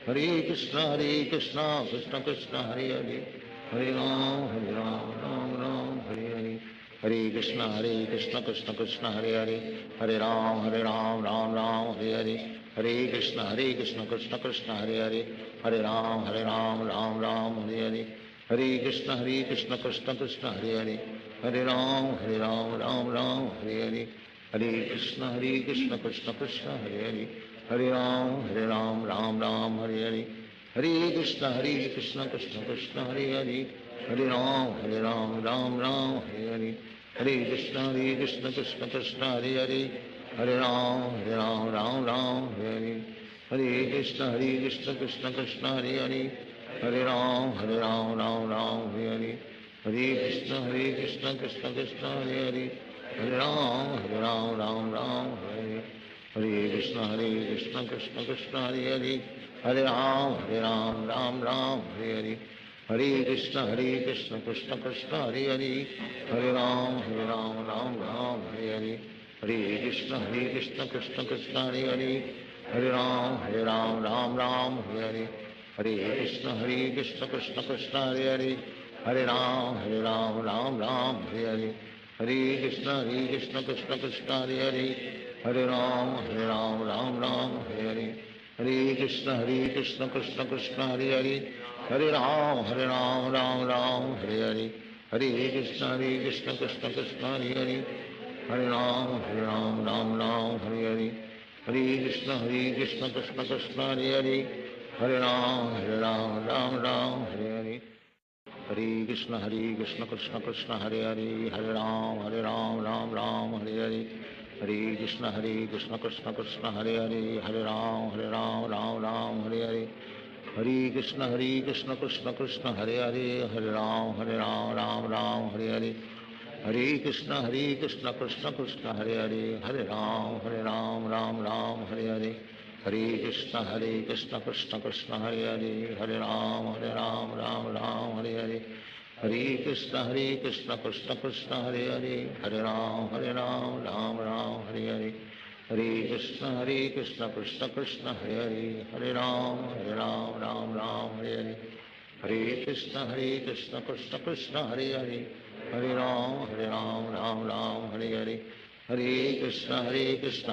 Hare Krishna Krishna Krishna Hare Hare, Hare Ram Ram Ram Hare Hare, Hare Krishna Krishna Krishna Hare Hare, Hare Ram Ram Ram Hare Hare, Hare Krishna Krishna Krishna Hare Hare, Hare Ram Ram Ram Hare Hare, Hare Krishna Krishna Krishna Hare Hare, Hare Ram Ram Ram Hare Hare, Hare Krishna Krishna Krishna Hare Hare, Hare Ram Ram Ram Hare Hare, Hare Krishna Krishna Krishna Hare Hare, Hare Ram Ram Ram Hare Hare, Hare Krishna Krishna Krishna Hare Hare, Hare Ram Ram Ram Hare Hare, Hare Krishna Krishna Krishna Hare Hare, Hare Ram Ram Ram Hare Hare, Hare Krishna Krishna Krishna Hare Hare, Hare Ram Ram Ram Hare Hare, Hare Krishna Krishna Krishna Hare Hare, Hare Ram Ram Ram Hare Hare, Hare Krishna Krishna Krishna Hare Hare, Hare Ram Ram Ram Hare Hare, Hare Krishna Krishna Krishna Hare Hare, Hare Ram Ram Ram Hare Hare, Hare Krishna Krishna Krishna Hare Hare, Hare Ram Ram Ram Hare Hare, Hare Krishna Krishna Krishna Hare Hare, Hare Ram Ram Ram Hare Hare, Hare Krishna Krishna Krishna Hare Hare, Hare Ram Ram Ram Hare Hare, Hare Krishna Krishna Krishna Hare Hare, Hare Ram Ram Ram Hare Hare, Hare Krishna Krishna Krishna Hare Hare, Hare Ram Ram Ram Hare Hare, Hare Krishna Krishna Krishna Hare Hare, Hare Ram Ram Ram Hare Hare, Hare Krishna Krishna Krishna Hare Hare, Hare Ram Ram Ram Hare Hare, Hare Krishna Krishna Krishna Hare Hare, Hare Ram Ram Ram Hare Hare, Hare Krishna Krishna Krishna Hare Hare, Hare Ram Ram Ram Hare Hare, Hare Krishna Krishna Krishna Hare Hare, Hare Ram Ram Ram Hare Hare, Hare Krishna Krishna Krishna Hare Hare, Hare Ram Ram Ram Hare Hare, Hare Krishna Krishna Krishna Hare Hare, Hare Ram Ram Ram Hare Hare, Hare Krishna Krishna Krishna Hare Hare, Hare Ram Ram Ram Hare Hare, Hare Krishna Krishna Krishna Hare Hare, Hare Ram Ram Ram Hare Hare, Hare Krishna Krishna Krishna Hare Hare, Hare Ram Ram Ram Hare Hare, Hare Krishna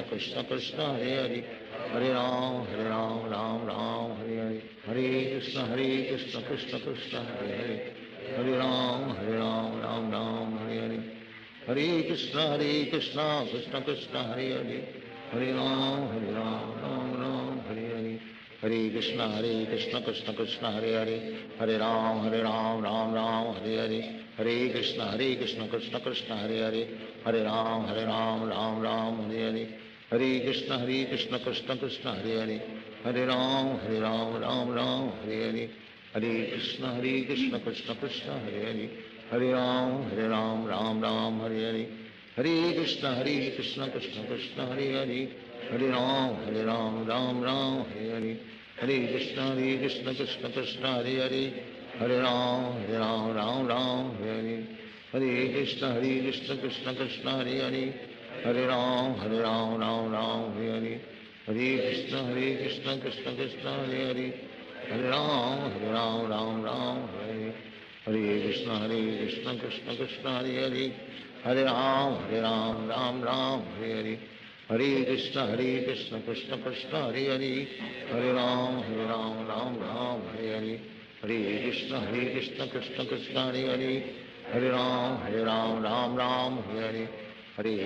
Krishna Krishna Hare Hare, Hare Ram Ram Ram Hare Hare, Hare Krishna Krishna Krishna Hare Hare, Hare Ram Ram Ram Hare Hare, Hare Krishna Krishna Krishna Hare Hare, Hare Ram Ram Ram Hare Hare, Hare Krishna Krishna Krishna Hare Hare, Hare Ram Ram Ram Hare Hare, Hare Krishna Krishna Krishna Hare Hare, Hare Ram Ram Ram Hare Hare, Hare Krishna Krishna Krishna Hare Hare, Hare Ram Ram Ram Hare Hare, Hare Krishna Krishna Krishna Hare Hare, Hare Ram Ram Ram Hare Hare, Hare Krishna Krishna Krishna Hare Hare, Hare Ram Ram Ram Hare Hare, Hare Krishna Krishna Krishna Hare Hare, Hare Ram Ram Ram Hare Hare, Hare Krishna Krishna Krishna Hare Hare, Hare Ram Ram Ram Hare Hare, Hare Krishna Krishna Krishna Hare Hare, Hare Ram Ram Ram Hare Hare, Hare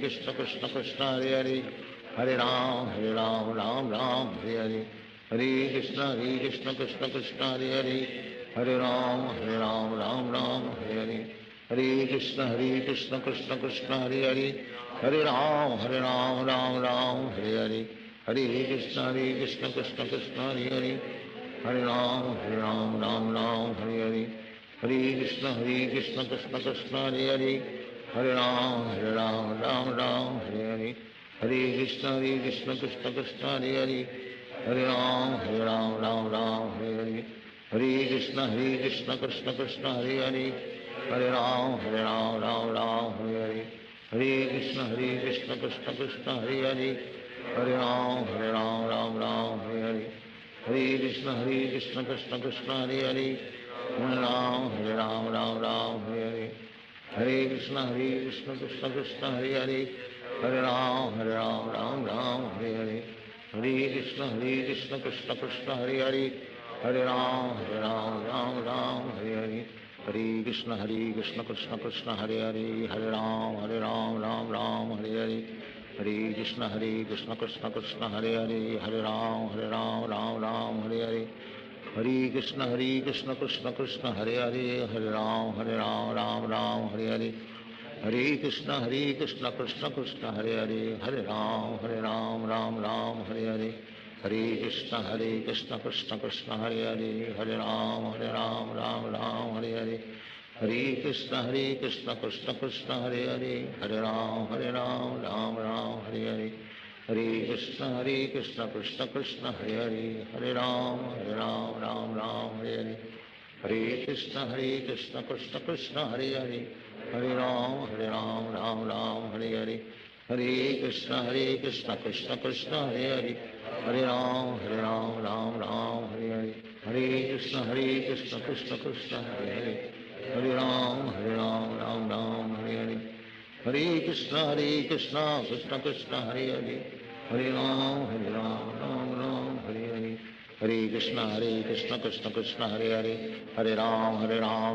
Krishna Krishna Krishna Hare Hare, Hare Ram Ram Ram Hare Hare, Hare Krishna Krishna Krishna Hare Hare, Hare Ram Ram Ram Hare Hare, Hare Krishna Krishna Krishna Hare Hare, Hare Ram Ram Ram Hare Hare, Hare Krishna Krishna Krishna Hare Hare, Hare Ram Ram Ram Hare Hare, Hare Krishna Krishna Krishna Hare Hare, Hare Ram Ram Ram Hare Hare, Hare Krishna Krishna Krishna Hare Hare, Hare Ram, Ram Ram, Hare Hare, Hare Krishna Krishna Krishna, Hare Hare, Hare Ram, Ram Ram, Hare Hare, Hare Krishna Krishna Krishna, Hare Hare, Hare Ram, Ram Ram, Hare Hare, Hare Krishna Krishna Krishna, Hare Hare, Hare Ram, Ram Ram, Hare Hare, Hare Krishna Krishna Krishna, Hare Hare, Hare Ram, Ram Ram, Hare Hare, Hare Krishna Krishna Krishna, Hare Hare, Hare Ram, Ram Ram, Hare Hare, Hare Krishna Krishna Krishna, Hare Hare, Hare Ram, Ram Ram, Hare Hare, Hare Krishna Krishna Krishna, Hare Hare, Hare Ram, Ram Ram, Hare Hare, Hare Krishna Krishna Krishna, Hare Hare, Hare Ram, Ram Hare Hare, Hare Krishna Krishna Krishna, Hare Hare, Hare Ram, Ram Hare Hare, Hare Krishna Krishna Krishna, Hare Hare, Hare Ram, Ram Hare Hare, Hare Krishna Krishna Krishna, Hare Hare, Hare Ram, Ram Hare Hare, Hare Krishna Krishna Krishna, Hare Hare, Hare Ram, Ram Hare Hare, Hare Krishna Krishna Krishna, Hare Hare, Hare Ram, Ram Hare Hare, Hare Krishna Krishna Krishna, Hare Hare, Hare Ram, Ram Hare Hare, Hare Krishna Krishna Krishna, Hare Hare, Hare Ram, Ram Hare Hare, Hare Krishna Krishna Krishna, Hare Hare, Hare Ram, Ram Hare Hare, Hare Krishna Krishna Krishna, Hare Hare, Hare Ram, Ram Hare Hare, Hare Krishna Krishna Krishna, Hare Hare, Hare Ram, Ram Hare Hare, Hare Krishna Krishna Krishna, Hare Hare, Hare Ram,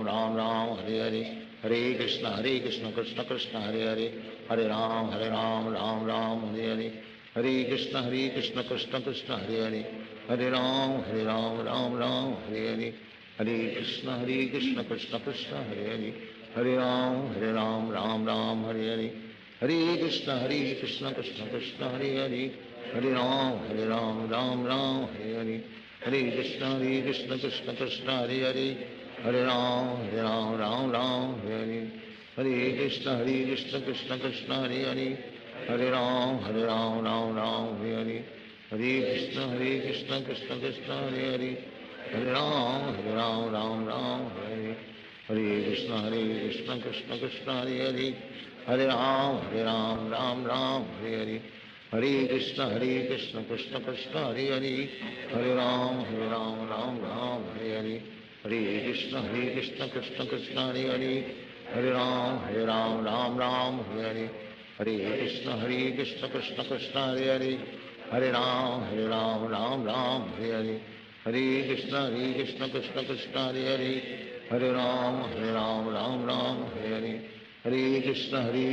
Ram Hare Hare, Hare Krishna Krishna Krishna, Hare Hare, Hare Ram, Ram Hare Hare, Hare Krishna Krishna Krishna, Hare Hare, Hare Ram, Ram Hare Hare, Hare Krishna Krishna Krishna, Hare Hare, Hare Ram, Ram Hare Hare, Hare Krishna Krishna Krishna, Hare Hare, Hare Ram, Ram Hare Hare, Hare Krishna Krishna Krishna, Hare Hare, Hare Ram, Ram Hare Hare, Hare Krishna Krishna Krishna, Hare Hare, Hare Ram, Ram Hare Hare, Hare Krishna Krishna Krishna, Hare Hare, Hare Ram, Ram Hare Hare, Hare Krishna Krishna Krishna, Hare Hare, Hare Ram, Ram Hare Hare, Hare Krishna Krishna Krishna, Hare Hare, Hare Ram, Ram Hare Hare, Hare Krishna Krishna Krishna, Hare Hare, Hare Ram, Ram Hare Hare, Hare Krishna Krishna Krishna, Hare Hare, Hare Ram, Ram Hare Hare, Hare Krishna Krishna Krishna, Hare Hare, Hare Ram, Ram Hare Hare, Hare Krishna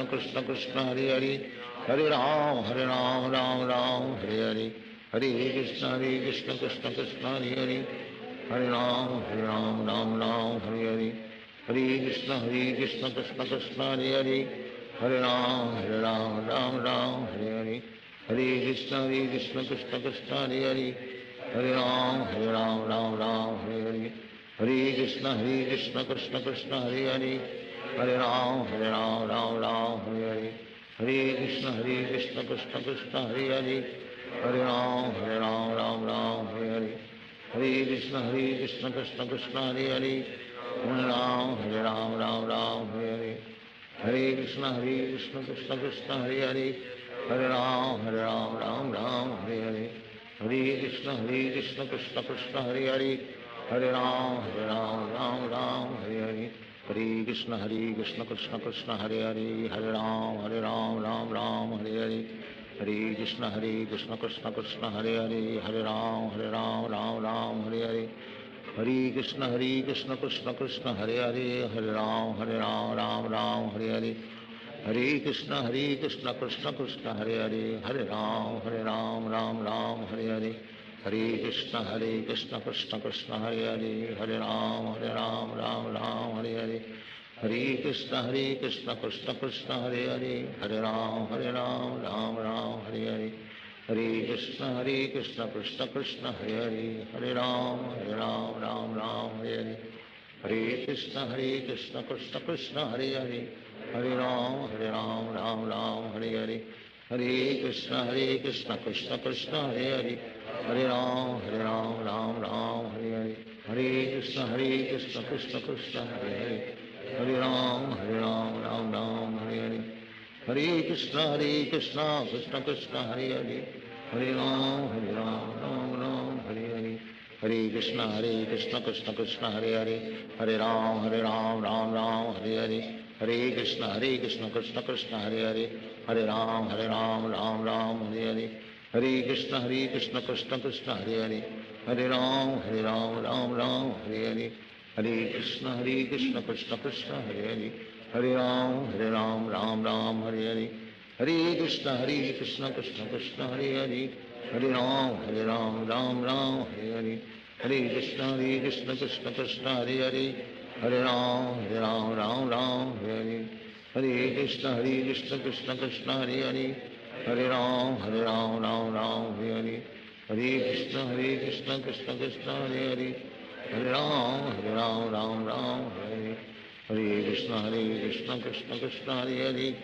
Krishna Krishna, Hare Hare, Hare Ram, Ram Hare Hare, Hare Krishna Krishna Krishna, Hare Hare, Hare Ram, Ram Hare Hare, Hare Krishna Krishna Krishna, Hare Hare, Hare Ram, Ram Hare Hare, Hare Krishna Krishna Krishna, Hare Hare, Hare Ram, Ram Hare Hare, Hare Krishna Krishna Krishna, Hare Hare, Hare Ram, Ram Hare Hare, Hare Krishna Krishna Krishna, Hare Hare, Hare Ram, Ram Hare Hare, Hare Krishna Krishna Krishna, Hare Hare, Hare Ram, Ram Hare Hare, Hare Krishna Krishna Krishna, Hare Hare, Hare Ram, Ram Hare Hare, Hare Krishna Krishna Krishna, Hare Hare, Hare Ram, Ram Hare Hare, Hare Krishna Krishna Krishna, Hare Hare, Hare Ram, Ram Hare Hare, Hare Krishna Krishna Krishna, Hare Hare, Hare Ram, Ram Hare Hare, Hare Krishna Krishna Krishna, Hare Hare, Hare Ram, Ram Hare Hare, Hare Krishna Krishna Krishna, Hare Hare, Hare Ram, Ram Hare Hare, Hare Krishna Krishna Krishna, Hare Hare, Hare Ram, Ram Hare Hare, Hare Krishna Krishna Krishna, Hare Hare, Hare Ram, Ram Hare Hare, Hare Krishna Krishna Krishna, Hare Hare, Hare Ram, Ram Ram, Hare Hare. Hare Krishna, Krishna Krishna, Hare Hare. Hare Ram, Ram Ram, Hare Hare. Hare Krishna, Krishna Krishna, Hare Hare. Hare Ram, Ram Ram, Hare Hare. Hare Krishna, Krishna Krishna, Hare Hare. Hare Ram, Ram, Hare Hare. Hare Krishna, Krishna Krishna, Hare Hare. Hare Ram, Ram, Hare Hare. Hare Krishna, Krishna Krishna, Hare Hare. Hare Ram, Ram, Hare Hare. Hare Krishna, Krishna Krishna, Hare Hare. Hare Ram, Ram, Hare Hare. Hare Krishna, Krishna Krishna, Hare Hare. Hare Ram, Ram, Hare Hare. Hare Krishna, Krishna Krishna, Hare Hare. Hare Ram, Ram, Hare Hare. Hare Krishna, Krishna Krishna, Hare Hare. Hare Ram, Ram, Hare Hare. Hare Krishna, Krishna Krishna, Hare Hare. Hare Ram, Ram, Hare Hare. Hare Krishna, Krishna Krishna, Hare Hare. Hare Ram, Ram, Hare Hare. Hare Krishna, Krishna Krishna, Hare Hare.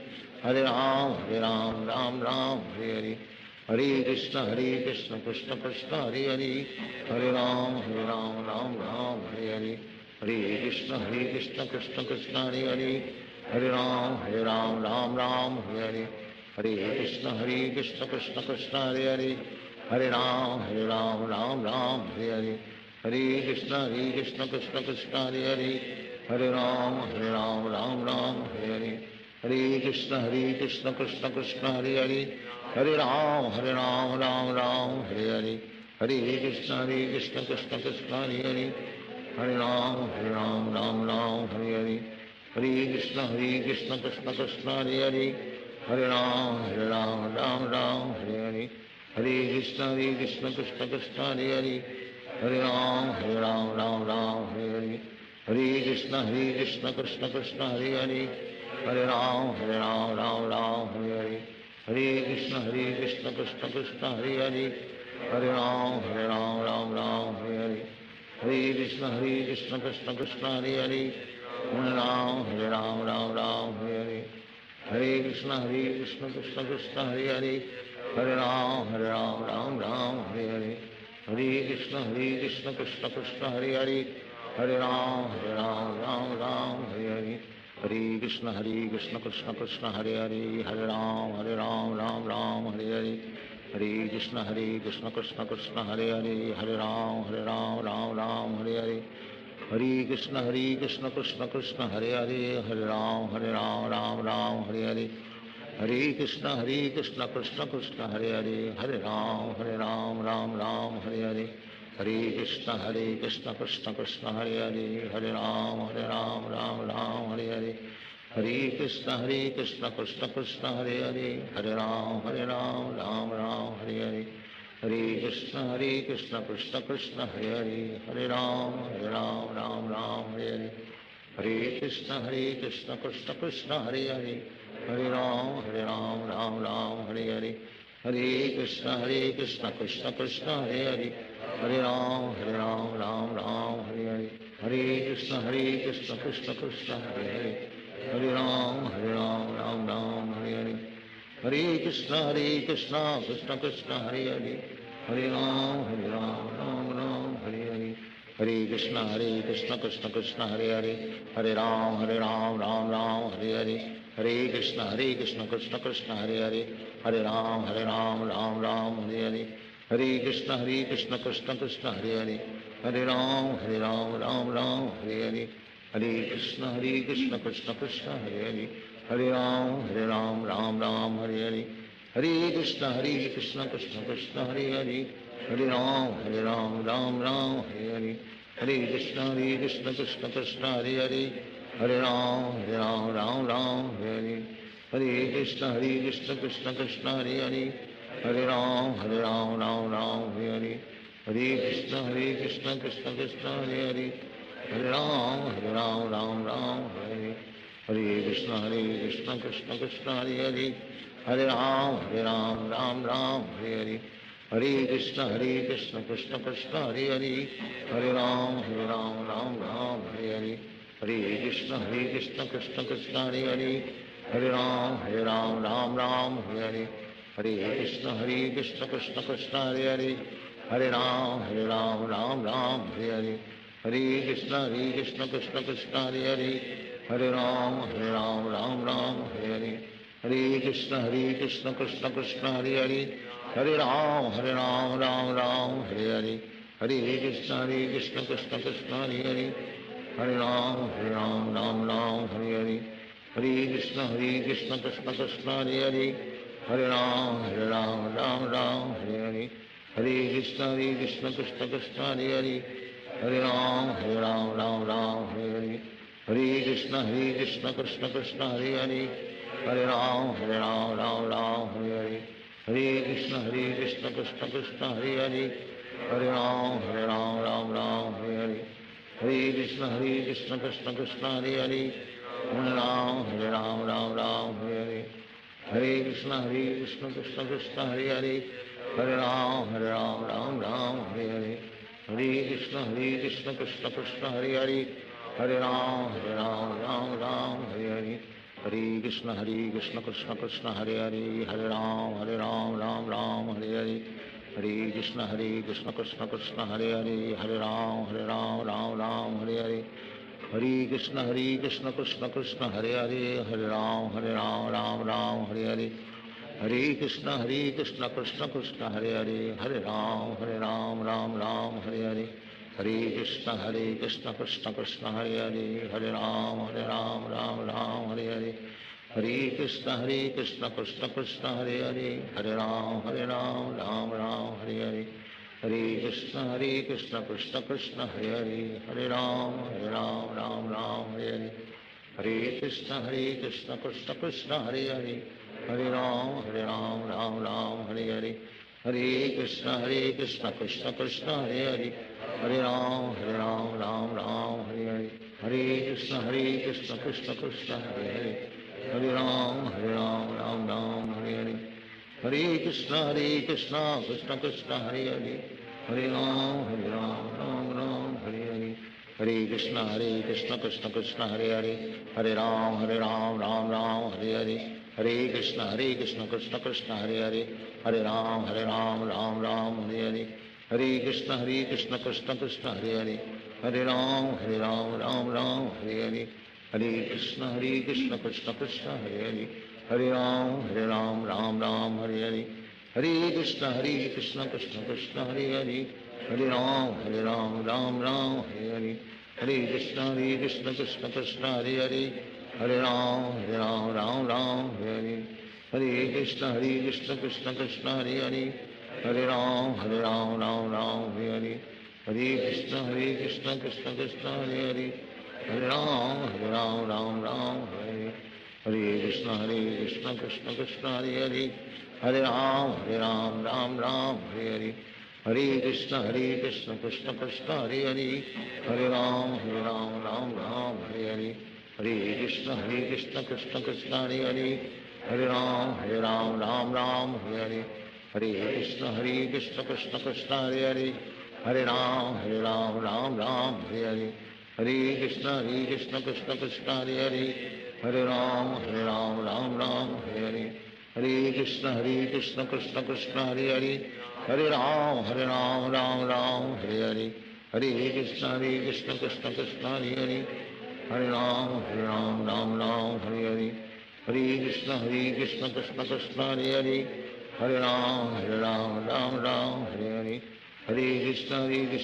Hare Ram, Ram, Hare Hare. Hare Krishna, Krishna Krishna, Hare Hare. Hare Ram, Ram, Hare Hare. Hare Krishna, Krishna Krishna, Hare Hare. Hare Ram, Ram, Hare Hare. Hare Krishna, Krishna Krishna, Hare Hare. Hare Ram, Ram, Hare Hare. Hare Krishna, Krishna Krishna, Hare Hare. Hare Ram, Ram, Hare Hare. Hare Krishna, Krishna Krishna, Hare Hare. Hare Ram, Ram, Hare Hare. Hare Krishna, Krishna Krishna, Hare Hare. Hare Ram, Ram, Hare Hare. Hare Krishna, Krishna Krishna, Hare Hare. Hare Ram, Ram, Hare Hare. Hare Krishna, Krishna Krishna, Hare Hare. Hare Ram, Hare Hare. Hare Krishna, Krishna Krishna, Hare Hare. Hare Ram, Hare Hare. Hare Krishna, Krishna Krishna, Hare Hare. Hare Ram, Hare Hare. Hare Krishna, Krishna Krishna, Hare Hare. Hare Ram, Hare Hare. Hare Krishna, Krishna Krishna, Hare Hare. Hare Ram, Hare Hare. Hare Krishna, Krishna Krishna, Hare Hare. Hare Ram, Hare Hare. Hare Krishna, Krishna Krishna, Hare Hare. Hare Ram, Hare Hare. Hare Krishna, Krishna Krishna, Hare Hare. Hare Ram, Hare Hare. Hare Krishna, Krishna Krishna, Hare Hare. Hare Ram, Hare Hare. Hare Krishna, Krishna Krishna, Hare Hare. Hare Ram, Hare Hare. Hare Krishna, Krishna Krishna, Hare Hare. Hare Ram, Hare Hare. Hare Krishna, Krishna Krishna, Hare Hare. Hare Ram, Hare Hare. Hare Krishna, Krishna Krishna, Hare Hare. Hare Ram, Hare Hare. Hare Krishna, Krishna Krishna, Hare Hare. Hare Ram, Hare Hare. Hare Krishna, Krishna Krishna, Hare Hare. Hare Ram, Hare Hare. Hare Krishna, Krishna Krishna, Hare Hare. Hare Ram, Hare Hare. Hare Krishna, Krishna Krishna, Hare Hare. Hare Ram, Hare Hare. Hare Krishna, Krishna Krishna, Hare Hare. Hare Ram, Hare Hare. Hare Krishna, Krishna Krishna, Hare Hare. Hare Ram, Hare Hare. Hare Krishna, Krishna Krishna, Hare Hare. Hare Ram, Hare Hare. Hare Krishna, Krishna Krishna, Hare Hare. Hare Ram, Hare Hare. Hare Krishna, Krishna Krishna, Hare Hare. Hare Ram, Hare Hare. Hare Krishna, Krishna Krishna, Hare Hare. Hare Ram, Hare Hare. Hare Krishna, Krishna Krishna, Hare Hare. Hare Ram, Hare Hare. Hare Krishna, Krishna Krishna, Hare Hare. Hare Ram, Hare Hare. Hare Krishna, Krishna Krishna, Hare Hare. Hare Ram, Hare Hare. Hare Krishna, Krishna Krishna, Hare Hare. Hare Ram, Hare Hare. Hare Krishna Krishna Krishna Hare Hare, Hare Ram Ram Ram Hare Hare, Hare Krishna Krishna Krishna Hare Hare, Hare Ram Ram Ram Hare Hare, Hare Krishna Krishna Krishna Hare Hare, Hare Ram Ram Ram Hare Hare, Hare Krishna Krishna Krishna Hare Hare, Hare Ram Ram Hare Hare, Hare Krishna Krishna Krishna Hare Hare, Hare Ram Ram Ram Hare Hare, Hare Krishna Krishna Krishna Hare Hare, Hare Ram Ram Hare Hare, Hare Krishna Krishna Krishna Hare Hare, Hare Ram Ram Hare Hare, Hare Krishna Krishna Krishna Hare Hare, Hare Ram Ram Hare Hare, Hare Krishna Krishna Krishna Hare Hare, Hare Ram Ram Hare Hare, Hare Krishna Krishna Krishna Hare Hare, Hare Ram Ram Hare Hare, Hare Krishna Krishna Krishna Hare Hare, Hare Ram Ram Hare Hare, Hare Krishna Krishna Krishna Hare Hare, Hare Ram Ram Hare Hare, Hare Krishna Krishna Krishna Hare Hare, Hare Ram Ram Hare Hare, Hare Krishna Krishna Krishna Hare Hare, Hare Ram Hare Hare, Hare Krishna Krishna Krishna Hare Hare, Hare Ram Hare Hare, Hare Krishna Krishna Krishna Hare Hare, Hare Ram Hare Hare, Hare Krishna Krishna Krishna Hare Hare, Hare Ram Hare Hare, Hare Krishna Krishna Krishna Hare Hare, Hare Ram Hare Hare, Hare Krishna Krishna Krishna Hare Hare, Hare Ram Hare Hare, Hare Krishna Krishna Krishna Hare Hare, Hare Ram Hare Hare, Hare Krishna Krishna Krishna Hare Hare, Hare Ram Hare Hare, Hare Krishna Krishna Krishna Hare Hare, Hare Ram Hare Hare, Hare Krishna Krishna Krishna Hare Hare, Hare Ram Hare Hare, Hare Krishna Krishna Krishna Hare Hare, Hare Ram Hare Hare, Hare Krishna Krishna Krishna Hare Hare, Hare Ram Hare Hare, Hare Krishna Krishna Krishna Hare Hare, Hare Ram Hare Hare, Hare Krishna Krishna Krishna Hare Hare, Hare Ram Hare Hare, Hare Krishna Krishna Krishna Hare Hare, Hare Ram Hare Hare, Hare Krishna Krishna Krishna Hare Hare, Hare Ram Hare Hare, Hare Krishna Krishna Krishna Hare Hare, Hare Ram Hare Hare, Hare Krishna Krishna Krishna Hare Hare, Hare Ram Hare Hare, Hare Krishna Krishna Krishna Hare Hare, Hare Ram Hare Hare, Hare Krishna Krishna Krishna Hare Hare, Hare Ram Hare Hare, Hare Krishna Krishna Krishna Hare Hare, Hare Ram Hare Hare, Hare Krishna Krishna Krishna Hare Hare, Hare Ram Hare Hare, Hare Krishna Krishna Krishna Hare Hare, Hare Ram Hare Hare, Hare Krishna Krishna Krishna Hare Hare, Hare Ram Hare Hare, Hare Krishna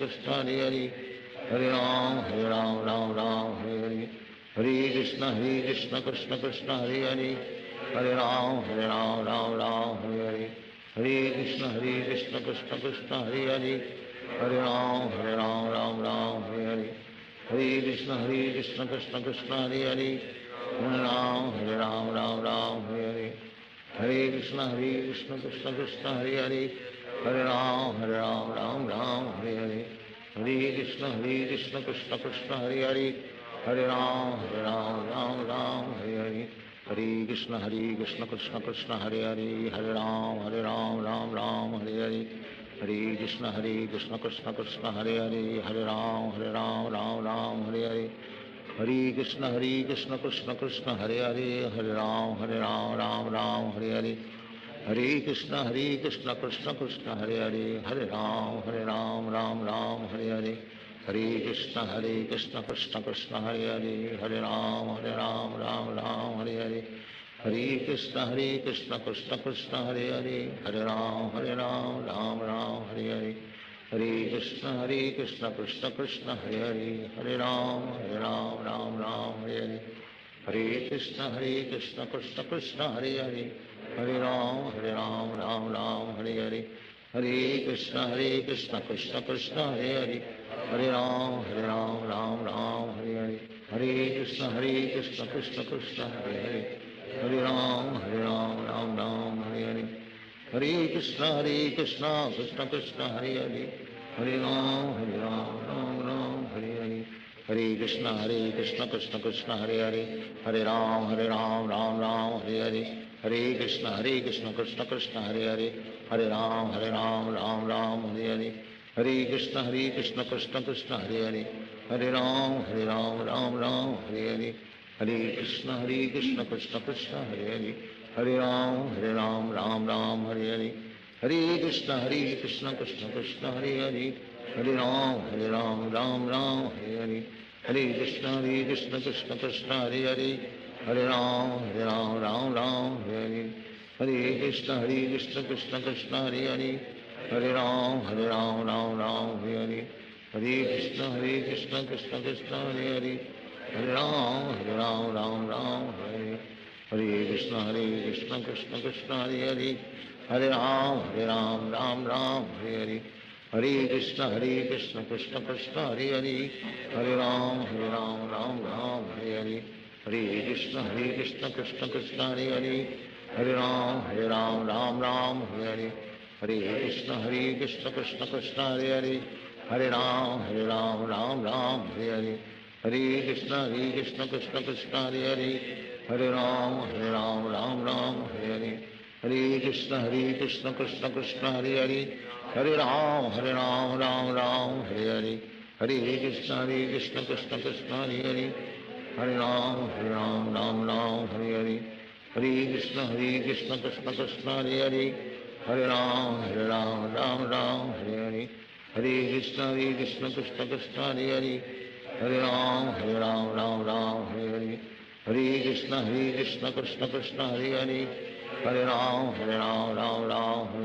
Krishna Krishna Hare Hare, Hare Ram Hare Hare, Hare Krishna Krishna Krishna Hare Hare, Hare Ram Hare Hare, Hare Krishna Krishna Krishna Hare Hare, Hare Ram Hare Hare, Hare Krishna Krishna Krishna Hare Hare, Hare Ram Hare Hare, Hare Krishna Krishna Krishna Hare Hare, Hare Ram Hare Hare, Hare Krishna Krishna Krishna Hare Hare, Hare Ram Hare Hare, Hare Krishna Krishna Krishna Hare Hare, Hare Ram Hare Hare, Hare Krishna Krishna Krishna Hare Hare, Hare Ram Hare Hare, Hare Krishna Krishna Krishna Hare Hare, Hare Ram Hare Hare, Hare Krishna Krishna Krishna Hare Hare, Hare Ram Hare Hare, Hare Krishna Krishna Krishna Hare Hare, Hare Ram Ram Ram Hare Hare, Hare Krishna Krishna Krishna Hare Hare, Hare Ram Ram Hare Hare, Hare Krishna Krishna Krishna Hare Hare, Hare Ram Ram Hare Hare, Hare Krishna Krishna Krishna Hare Hare, Hare Ram Ram Hare Hare, Hare Krishna Krishna Krishna Hare Hare, Hare Ram Ram Hare Hare, Hare Krishna Krishna Krishna Hare Hare, Hare Ram Ram Hare Hare, Hare Krishna Krishna Krishna Hare Hare, Hare Ram Ram Hare Hare, Hare Krishna Krishna Krishna Hare Hare, Hare Ram Ram Hare Hare, Hare Krishna Krishna Krishna Hare Hare, Hare Ram Hare Hare, Hare Krishna Krishna Krishna Hare Hare, Hare Ram Ram Hare Hare, Hare Krishna Krishna Krishna Hare Hare, Hare Ram Ram Hare Hare, Hare Krishna Krishna Krishna Hare Hare, Hare Ram Ram Hare Hare, Hare Krishna Krishna Krishna Hare Hare, Hare Ram Ram Hare Hare, Hare Krishna Krishna Krishna Hare Hare, Hare Ram Ram Hare Hare, Hare Krishna Krishna Krishna Hare Hare, Hare Ram Ram Hare Hare, Hare Krishna Krishna Krishna Hare Hare, Hare Ram Ram Hare Hare, Hare Krishna Krishna Krishna Hare Hare, Hare Ram Ram Hare, Hare Krishna Krishna Krishna Hare Hare, Hare Ram Ram Hare Hare, Hare Krishna Krishna Krishna Hare Hare, Hare Ram Ram Hare Hare, Hare Krishna Krishna Krishna Hare Hare, Hare Ram Ram Hare Hare, Hare Krishna Krishna Krishna Hare Hare, Hare Ram Ram Hare Hare, Hare Krishna Krishna Krishna Hare Hare, Hare Ram Ram Hare Hare, Hare Krishna Krishna Krishna Hare Hare, Hare Ram Ram Hare Hare, Hare Krishna Krishna Krishna Hare Hare, Hare Ram Ram Hare Hare, Hare Krishna Krishna Krishna Hare Hare, Hare Ram Hare Hare, Hare Krishna Krishna Krishna Hare Hare, Hare Ram Hare Hare, Hare Krishna Krishna Krishna Hare Hare, Hare Ram Hare Hare, Hare Krishna Krishna Krishna Hare Hare, Hare Ram Hare Hare, Hare Krishna Krishna Krishna Hare Hare, Hare Ram Hare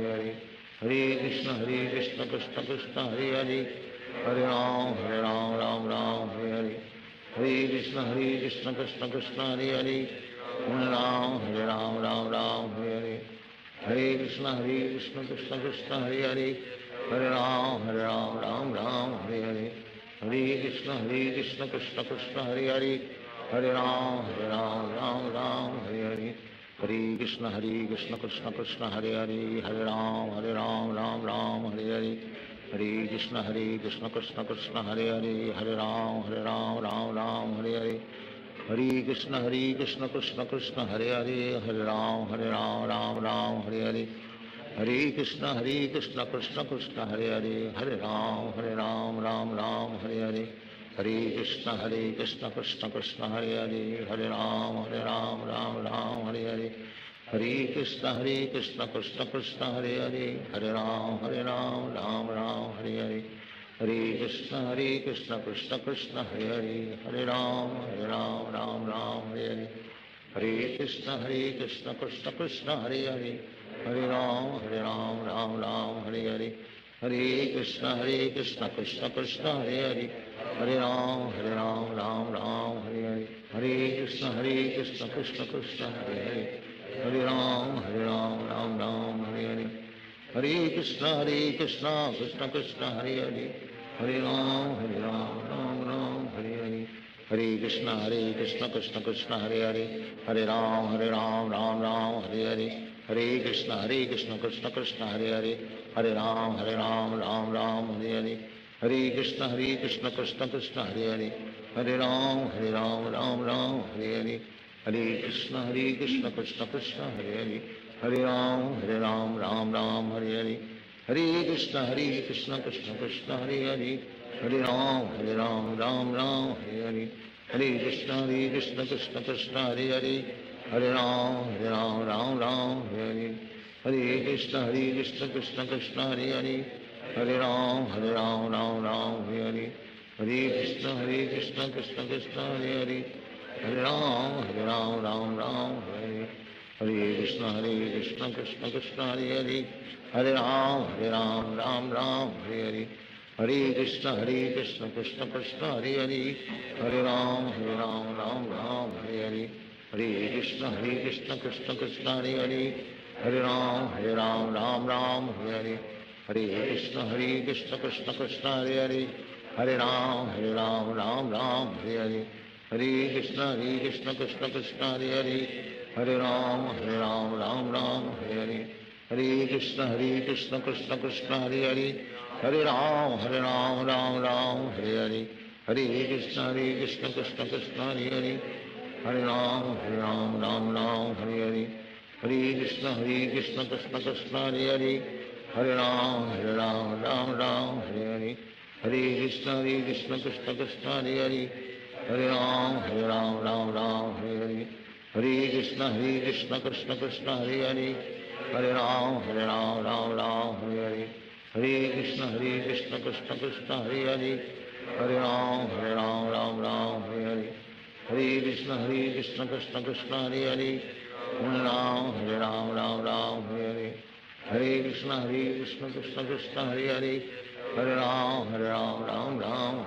Hare, Hare Krishna Krishna Krishna Hare Hare, Hare Ram Hare Hare, Hare Krishna Krishna Krishna Hare Hare, Hare Ram Hare Hare, Hare Krishna Krishna Krishna Hare Hare, Hare Ram Ram Hare Hare, Hare Krishna Krishna Krishna Hare Hare, Hare Ram Hare Hare, Hare Krishna Krishna Krishna Hare Hare, Hare Ram Hare Hare, Hare Krishna Krishna Krishna Hare Hare, Hare Ram Ram Hare Hare, Hare Krishna Krishna Krishna Hare Hare, Hare Ram Ram Hare Hare, Hare Krishna Krishna Krishna Hare Hare, Hare Ram Ram Hare Hare, Hare Krishna Krishna Krishna Hare Hare, Hare Ram Ram Hare Hare, Hare Krishna Krishna Krishna Hare Hare, Hare Ram Hare Hare, Hare Krishna Krishna Krishna Hare Hare, Hare Ram Hare Hare, Hare Krishna Krishna Krishna Hare Hare, Hare Ram Hare Hare, Hare Krishna Krishna Krishna Hare Hare, Hare Ram Hare Hare, Hare Krishna Krishna Krishna Hare Hare, Hare Ram Ram Hare Hare, Hare Krishna Krishna Krishna Hare Hare, Hare Ram Ram Hare Hare, Hare Krishna Krishna Krishna Hare Hare, Hare Ram Hare Hare, Hare Krishna Krishna Krishna Hare Hare, Hare Ram Ram Hare Hare, Hare Krishna Krishna Krishna Hare Hare, Hare Ram Ram Hare Hare, Krishna Krishna Krishna Hare Hare Hare Ram Ram Ram Hare Hare Krishna Krishna Krishna Hare Hare Hare Ram Ram Ram Hare Hare Krishna Krishna Krishna Hare Hare Hare Ram Ram Hare Hare Krishna Krishna Krishna Hare Hare Hare Ram Ram Hare Hare Krishna Krishna Krishna Hare Hare Hare Ram Ram Hare Hare Krishna Krishna Krishna Hare Hare Hare Ram Ram Hare Hare Krishna Krishna Krishna Hare Hare Hare Ram Ram Hare Hare Krishna Krishna Krishna Hare Hare Hare Ram Hare Hare Krishna Krishna Krishna Hare Hare Hare Ram Hare Hare Hare Krishna Krishna Krishna Hare Hare Hare Ram Hare Hare Hare Krishna Krishna Krishna Hare Hare Hare Ram Hare Hare Hare Krishna Krishna Krishna Hare Hare Hare Ram Hare Hare Hare Krishna Krishna Krishna Hare Hare Hare Ram Hare Hare Hare Krishna Krishna Krishna Hare Hare Hare Ram Hare Hare Hare Krishna Krishna Krishna Hare Hare Hare Ram Hare Hare Hare Krishna Krishna Krishna Hare Hare Hare Ram Hare Hare Hare Krishna Krishna Krishna Hare Hare Hare Ram Hare Hare Hare Krishna Krishna Krishna Hare Hare Hare Ram Hare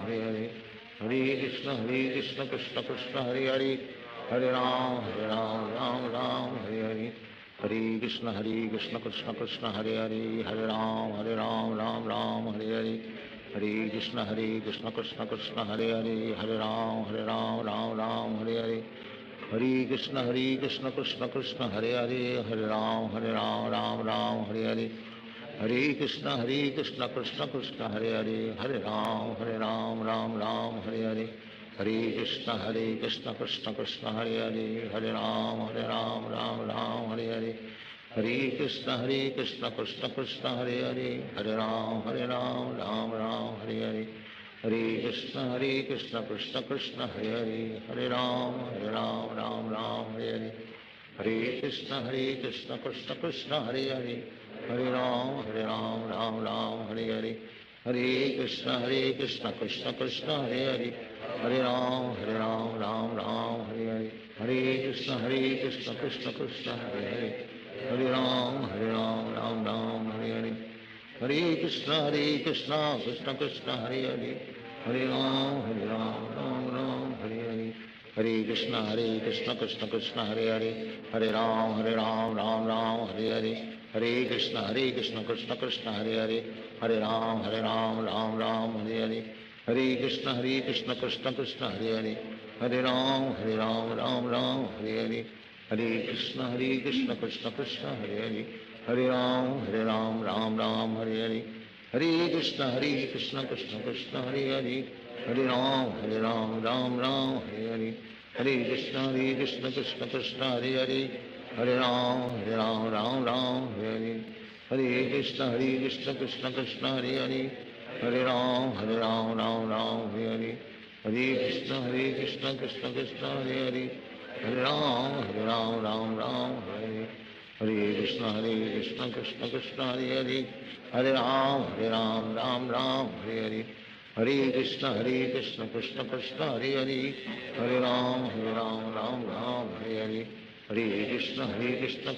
Hare Hare Krishna Krishna Krishna Hare Hare Hare Ram Hare Hare Hare Krishna Krishna Krishna Hare Hare Hare Ram Hare Hare Hare Krishna Krishna Krishna Hare Hare Hare Ram Hare Hare Hare Krishna Krishna Krishna Hare Hare Hare Ram Hare Hare Hare Krishna Krishna Krishna Hare Hare Hare Ram Hare Hare Hare Krishna Krishna Krishna Hare Hare Hare Ram Hare Hare Hare Krishna Krishna Krishna Hare Hare Hare Ram Hare Hare Hare Krishna Krishna Krishna Hare Hare Hare Ram Hare Hare Hare Krishna Krishna Krishna Hare Hare Hare Ram Hare Hare Hare Krishna Krishna Krishna Hare Hare Hare Ram Hare Hare Hare Krishna Krishna Krishna Hare Hare Hare Ram Hare Hare Hare Krishna Krishna Krishna Hare Hare Hare Ram Hare Hare Hare Krishna Krishna Krishna Hare Hare Hare Ram Hare Hare Hare Krishna Krishna Krishna Hare Hare Hare Ram Hare Hare Hare Krishna Krishna Krishna Hare Hare Hare Ram Hare Hare Hare Krishna Krishna Krishna Hare Hare Hare Ram Hare Hare Hare Krishna Krishna Krishna Hare Hare Hare Ram Hare Hare Hare Krishna Krishna Krishna Hare Hare Hare Ram Hare Hare Krishna Krishna Krishna Hare Hare Hare Ram Hare Hare Hare Krishna Krishna Krishna Hare Hare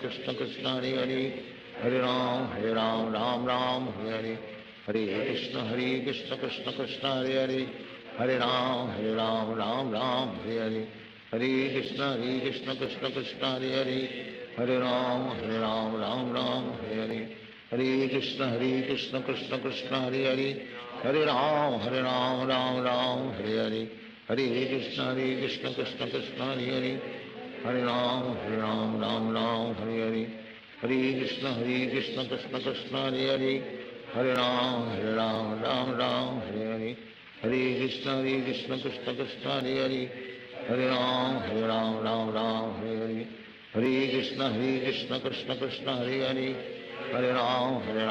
Hare Ram Hare Hare Hare Krishna Krishna Krishna Hare Hare Hare Ram Hare Hare Hare Krishna Krishna Krishna Hare Hare Hare Ram Hare Hare Hare Krishna Krishna Krishna Hare Hare Hare Ram Hare Hare Hare Krishna Krishna Krishna Hare Hare Hare Ram Hare Hare Hare Krishna Krishna Krishna Hare Hare Hare Ram Hare Hare Hare Krishna Krishna Krishna Hare Hare Hare Ram Hare Hare Hare Krishna Krishna Krishna Hare Hare Hare Ram Hare Hare Hare Krishna Krishna Krishna Hare Hare Hare Ram Hare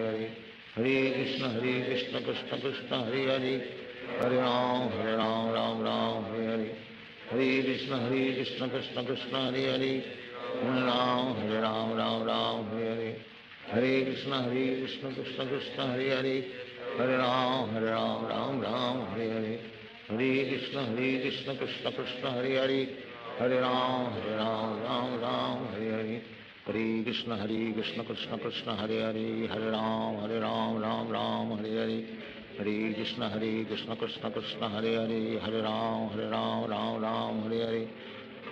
Hare Hare Krishna Krishna Krishna Hare Hare Hare Ram Ram Ram Hare Hare Hare Krishna Krishna Hare Hare Hare Ram Ram Hare Hare Hare Krishna Krishna Krishna Hare Hare Hare Ram Ram Hare Hare Hare Krishna Krishna Krishna Hare Hare Hare Ram Ram Hare Hare Hare Krishna Krishna Krishna Hare Hare Hare Ram Ram Hare Hare Hare Krishna Krishna Krishna Hare Hare Hare Ram Ram Hare Hare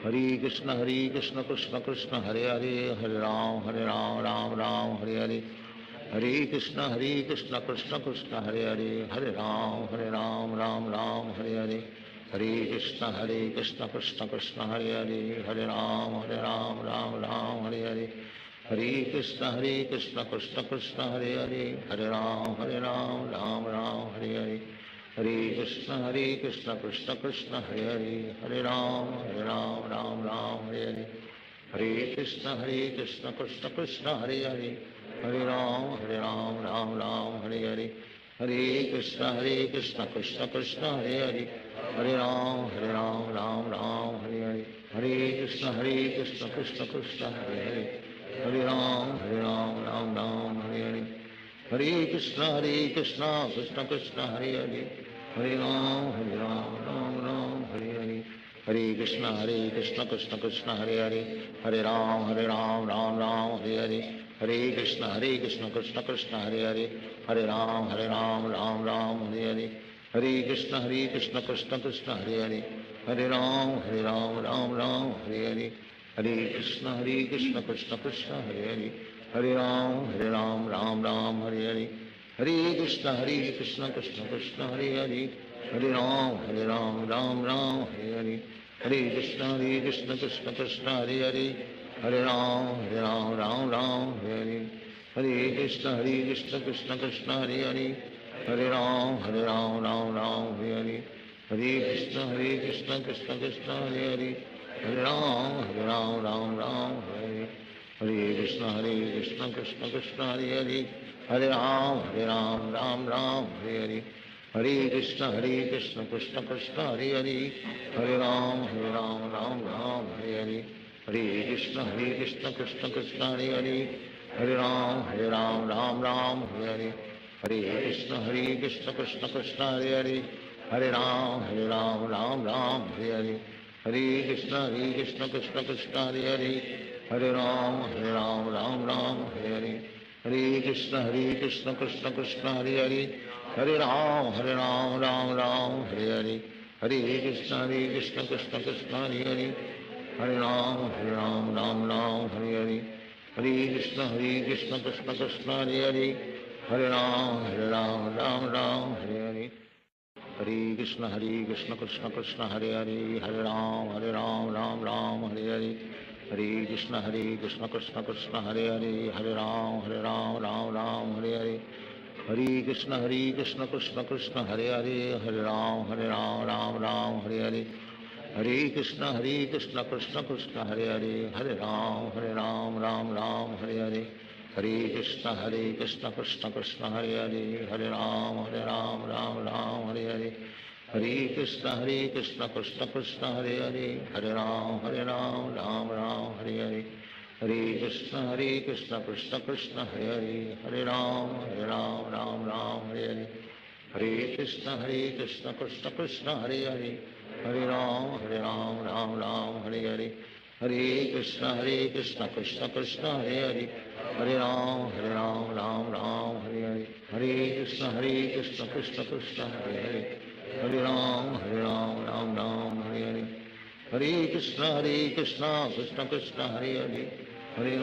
Hare Krishna Krishna Krishna Hare Hare Hare Ram Hare Hare Hare Krishna Krishna Krishna Hare Hare Hare Ram Hare Hare Hare Krishna Krishna Krishna Hare Hare Hare Ram Hare Hare Hare Krishna Krishna Krishna Hare Hare Hare Ram Hare Hare Hare Krishna Krishna Krishna Hare Hare Hare Ram Hare Hare Hare Krishna Krishna Krishna Hare Hare Hare Ram Hare Hare Hare Krishna Krishna Krishna Hare Hare Hare Ram Hare Hare Hare Krishna Krishna Krishna Hare Hare Hare Ram Hare Hare Hare Krishna Krishna Krishna Hare Hare Hare Ram Hare Hare Hare Krishna Krishna Krishna Hare Hare Hare Ram Hare Hare Hare Krishna Krishna Krishna Hare Hare Hare Ram Hare Hare Hare Krishna Krishna Krishna Hare Hare Hare Ram Hare Hare Hare Krishna Krishna Krishna Hare Hare Hare Ram Hare Hare Hare Krishna Krishna Krishna Hare Hare Hare Ram Hare Hare Hare Krishna Krishna Krishna Hare Hare Hare Ram Hare Hare Hare Krishna Krishna Krishna Hare Hare Hare Ram Hare Hare Hare Krishna Krishna Krishna Hare Hare Hare Ram Hare Hare Hare Krishna Krishna Krishna Hare Hare Hare Ram Hare Hare Hare Krishna Krishna Krishna Hare Hare Hare Ram Hare Hare Hare Krishna Krishna Krishna Hare Hare Hare Ram Hare Hare Hare Krishna Krishna Krishna Hare Hare Hare Ram Hare Hare Hare Krishna Krishna Krishna Hare Hare Hare Ram Hare Hare Hare Krishna Krishna Krishna Hare Hare Hare Ram Hare Hare Hare Krishna Krishna Krishna Hare Hare Hare Ram Hare Hare Hare Krishna Krishna Krishna Hare Hare Hare Ram Hare Hare Hare Krishna Krishna Krishna Hare Hare Hare Ram Hare Hare Hare Krishna Krishna Krishna Hare Hare Hare Ram Hare Hare Hare Krishna Krishna Krishna Hare Hare Hare Ram Hare Hare Hare Krishna Krishna Krishna Hare Hare Hare Ram Hare Hare Hare Krishna Krishna Krishna Hare Hare Hare Ram Hare Hare Hare Krishna Krishna Krishna Hare Hare Hare Ram Hare Hare Hare Krishna Krishna Krishna Hare Hare Hare Ram Hare Hare Hare Krishna Krishna Krishna Hare Hare Hare Ram Hare Hare Hare Krishna Krishna Krishna Hare Hare Hare Ram Hare Hare Hare Krishna Krishna Krishna Hare Hare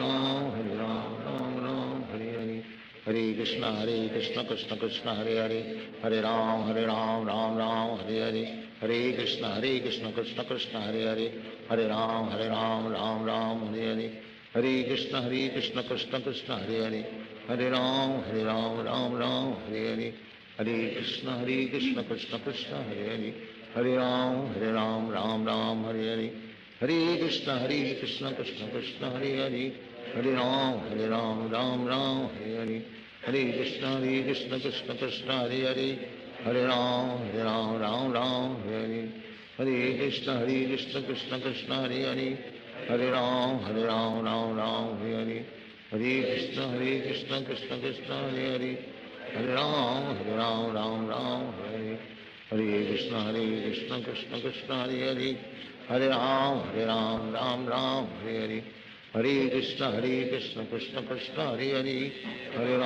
Hare Ram Hare Hare Hare Krishna Krishna Krishna Hare Hare Hare Ram Hare Hare Hare Krishna Krishna Krishna Hare Hare Hare Ram Hare Hare Hare Krishna Krishna Krishna Hare Hare Hare Ram Hare Hare Hare Krishna Krishna Krishna Hare Hare Hare Ram Hare Hare Hare Krishna Krishna Krishna Hare Hare Hare Ram Hare Hare Hare Krishna Krishna Krishna Hare Hare Hare Ram Hare Hare Hare Krishna Krishna Krishna Hare Hare Hare Ram Ram Hare Hare Krishna Krishna Krishna Hare Hare Hare Ram Ram Hare Hare Krishna Krishna Krishna Hare Hare Hare Ram Ram Hare Hare Krishna Krishna Krishna Hare Hare Hare Ram Ram Hare Hare Krishna Krishna Krishna Hare Hare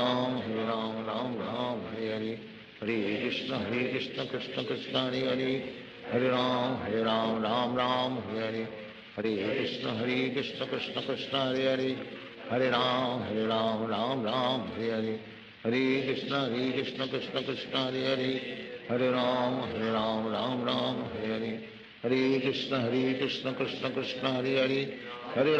Hare Ram Ram Hare Hare Krishna Krishna Krishna Hare Hare Hare Ram Ram Hare Hare Krishna Krishna Krishna Hare Hare Hare Ram Hare Hare Krishna Krishna Krishna Hare Hare Hare Ram Hare Hare Krishna Krishna Krishna Hare Hare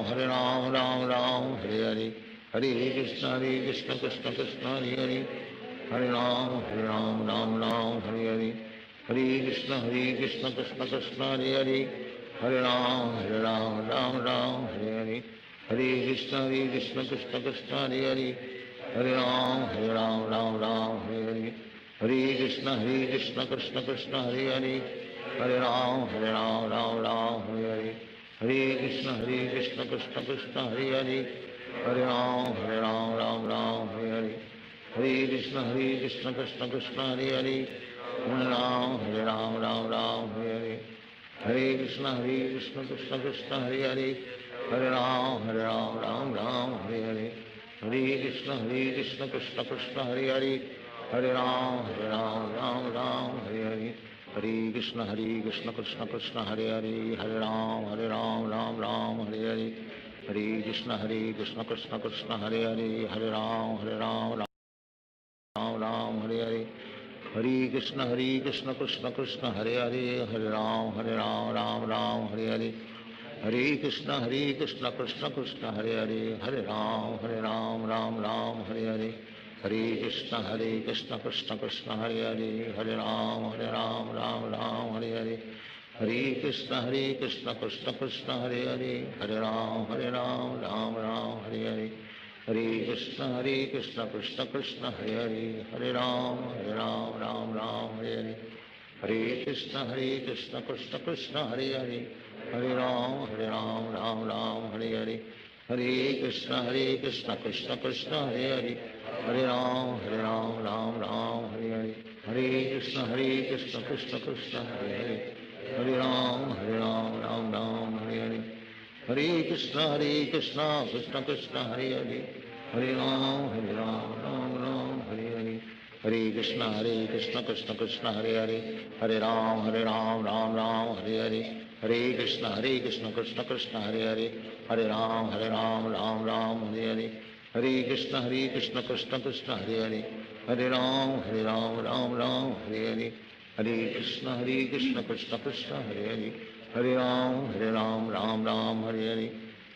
Hare Ram Hare Hare Hare Krishna Krishna Krishna Hare Hare Hare Ram Hare Hare Hare Krishna Krishna Krishna Hare Hare Hare Ram Hare Hare Hare Krishna Krishna Krishna Hare Hare Hare Ram Hare Hare Krishna Krishna Krishna Hare Hare Hare Ram Hare Hare Krishna Krishna Krishna Hare Hare Hare Ram Hare Hare Krishna Krishna Krishna Hare Hare Hare Ram Hare Hare Krishna Krishna Krishna Hare Hare Hare Ram Hare Hare Krishna Krishna Krishna Hare Hare Hare Ram Hare Hare Hare Krishna Krishna Krishna Hare Hare Hare Ram Hare Hare Hare Krishna Krishna Krishna Hare Hare Hare Ram Hare Hare Hare Krishna Krishna Krishna Hare Hare Hare Ram Hare Hare Hare Krishna Krishna Krishna Hare Hare Hare Ram Hare Hare Hare Krishna Krishna Krishna Hare Hare Hare Ram Hare Hare Hare Krishna Krishna Krishna Hare Hare Hare Ram Hare Hare Hare Krishna Krishna Krishna Hare Hare Hare Ram Hare Hare Hare Krishna Krishna Krishna Hare Hare Hare Ram Hare Hare Hare Krishna Krishna Krishna Hare Hare Hare Ram Hare Hare Hare Krishna Krishna Krishna Hare Hare Hare Ram Hare Hare Hare Krishna Krishna Krishna Hare Hare Hare Ram Hare Hare Hare Krishna Krishna Krishna Hare Hare Hare Ram Hare Hare Hare Krishna Krishna Krishna Hare Hare Hare Ram Hare Hare Hare Krishna Krishna Krishna Hare Hare Hare Ram Hare Hare Hare Krishna Krishna Krishna Hare Hare Hare Ram Hare Hare Hare Krishna Krishna Krishna Hare Hare Hare Ram Hare Hare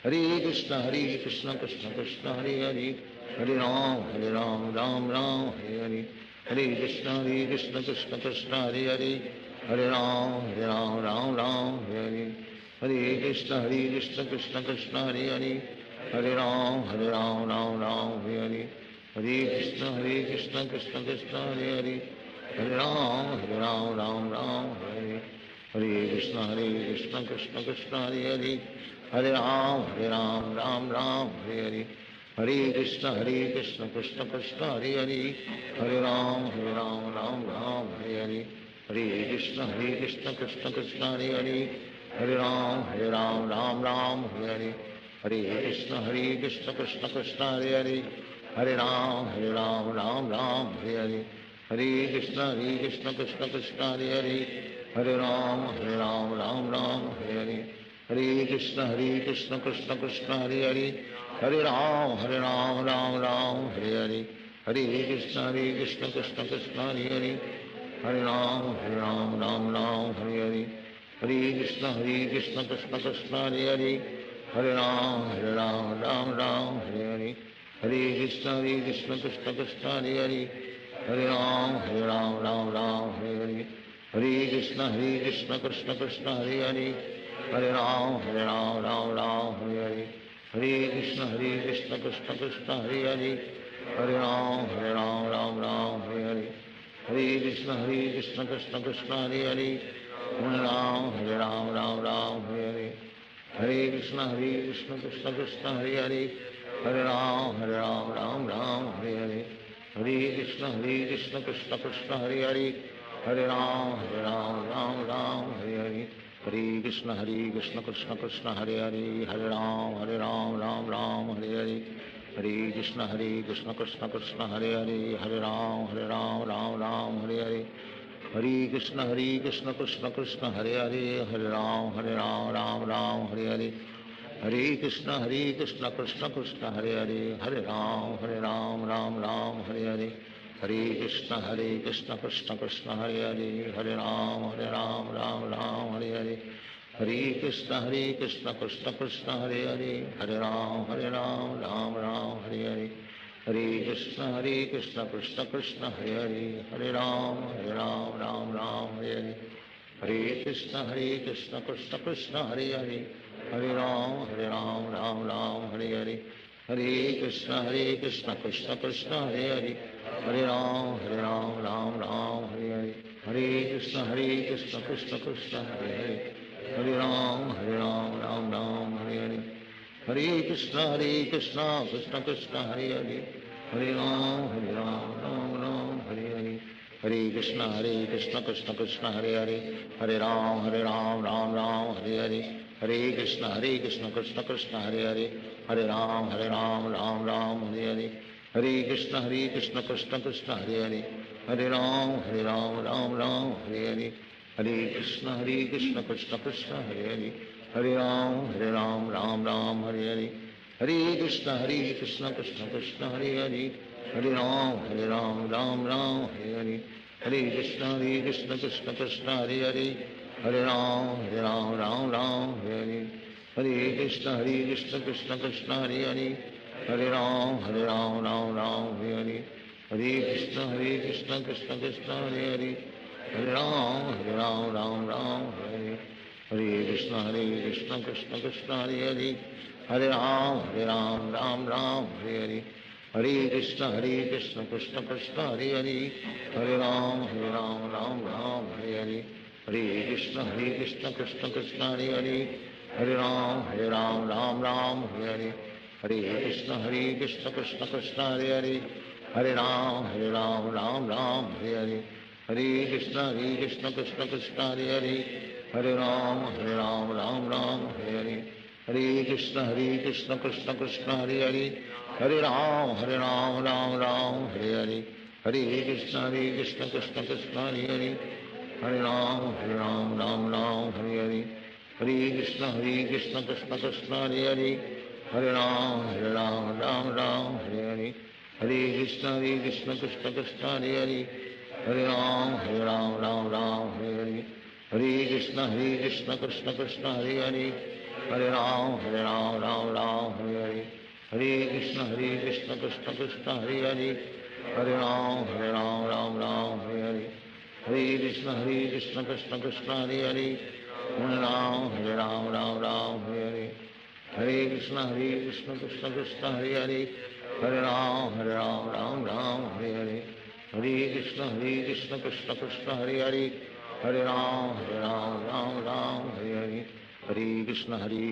Hare Krishna Krishna Krishna Hare Hare Hare Ram Hare Hare Hare Krishna Krishna Krishna Hare Hare Hare Ram Hare Hare Hare Krishna Krishna Krishna Hare Hare Hare Ram Hare Hare Krishna Krishna Krishna Hare Hare Hare Ram Hare Hare Hare Krishna Krishna Krishna Hare Hare Hare Ram Hare Hare Hare Krishna Krishna Krishna Hare Hare Hare Ram Hare Hare Hare Krishna Krishna Krishna Hare Hare Hare Ram Hare Hare Hare Krishna Krishna Krishna Hare Hare Hare Ram Hare Hare Hare Krishna Krishna Krishna Hare Hare Hare Ram Hare Hare Hare Krishna Krishna Krishna Hare Hare Hare Ram Hare Hare Hare Krishna Krishna Krishna Hare Hare Hare Ram Hare Hare Hare Krishna Krishna Krishna Hare Hare Hare Ram Hare Hare Hare Krishna Krishna Krishna Hare Hare Hare Ram Hare Hare Hare Krishna Krishna Krishna Hare Hare Hare Ram Hare Hare Hare Krishna Krishna Krishna Krishna Hare Hare Hare Ram Ram Ram Hare Krishna Krishna Krishna Hare Hare Hare Ram Ram Ram Hare Krishna Krishna Krishna Hare Hare Hare Ram Ram Ram Hare Krishna Krishna Krishna Hare Hare Ram Ram Ram Hare Krishna Krishna Krishna Hare Ram Ram Ram Hare Krishna Krishna Krishna Hare Ram Ram Ram Hare Krishna Krishna Krishna Hare Ram Ram Ram Hare Krishna Krishna Krishna Hare Ram Ram Ram Hare Krishna Krishna Krishna Hare Ram Ram Ram Hare Krishna Krishna Krishna Hare Ram Ram Ram Hare Krishna Krishna Krishna Hare Ram Ram Hare Krishna Krishna Krishna Hare Ram Ram Hare Krishna Krishna Krishna Hare Ram Ram Ram Hare Krishna Krishna Krishna Hare Ram Ram Hare Krishna Krishna Krishna Hare Ram Ram Ram Hare Krishna Krishna Krishna Hare Ram Ram Ram Hare Krishna Krishna Krishna Hare Ram Ram Ram Hare Krishna Krishna Krishna Hare Ram Ram Ram Hare Krishna Krishna Krishna Hare Ram Ram Ram Hare Krishna Krishna Krishna Hare Ram Ram Ram Hare Krishna Krishna Krishna Hare Ram Ram Ram Hare Krishna Krishna Krishna Hare Ram Ram Ram Hare Krishna Krishna Krishna Hare Ram Ram Ram Hare Krishna Krishna Krishna Hare Ram Ram Ram Hare Krishna Krishna Krishna Hare Ram Ram Hare Krishna Krishna Krishna Hare Ram Ram Hare Krishna Krishna Krishna Hare Ram Ram Hare Krishna Krishna Krishna Hare Ram Ram Hare Krishna Krishna Krishna Hare Ram Ram Hare Krishna Krishna Krishna Hare Ram Ram Hare Krishna Krishna Krishna Hare Ram Ram Hare Krishna Krishna Krishna Hare Ram Ram Hare Krishna Krishna Krishna Hare Ram Ram Hare Krishna Krishna Krishna Hare Ram Hare Krishna Krishna Krishna Hare Ram Ram Hare Krishna Krishna Krishna Hare Ram Ram Hare Krishna Krishna Krishna Hare Ram Ram Hare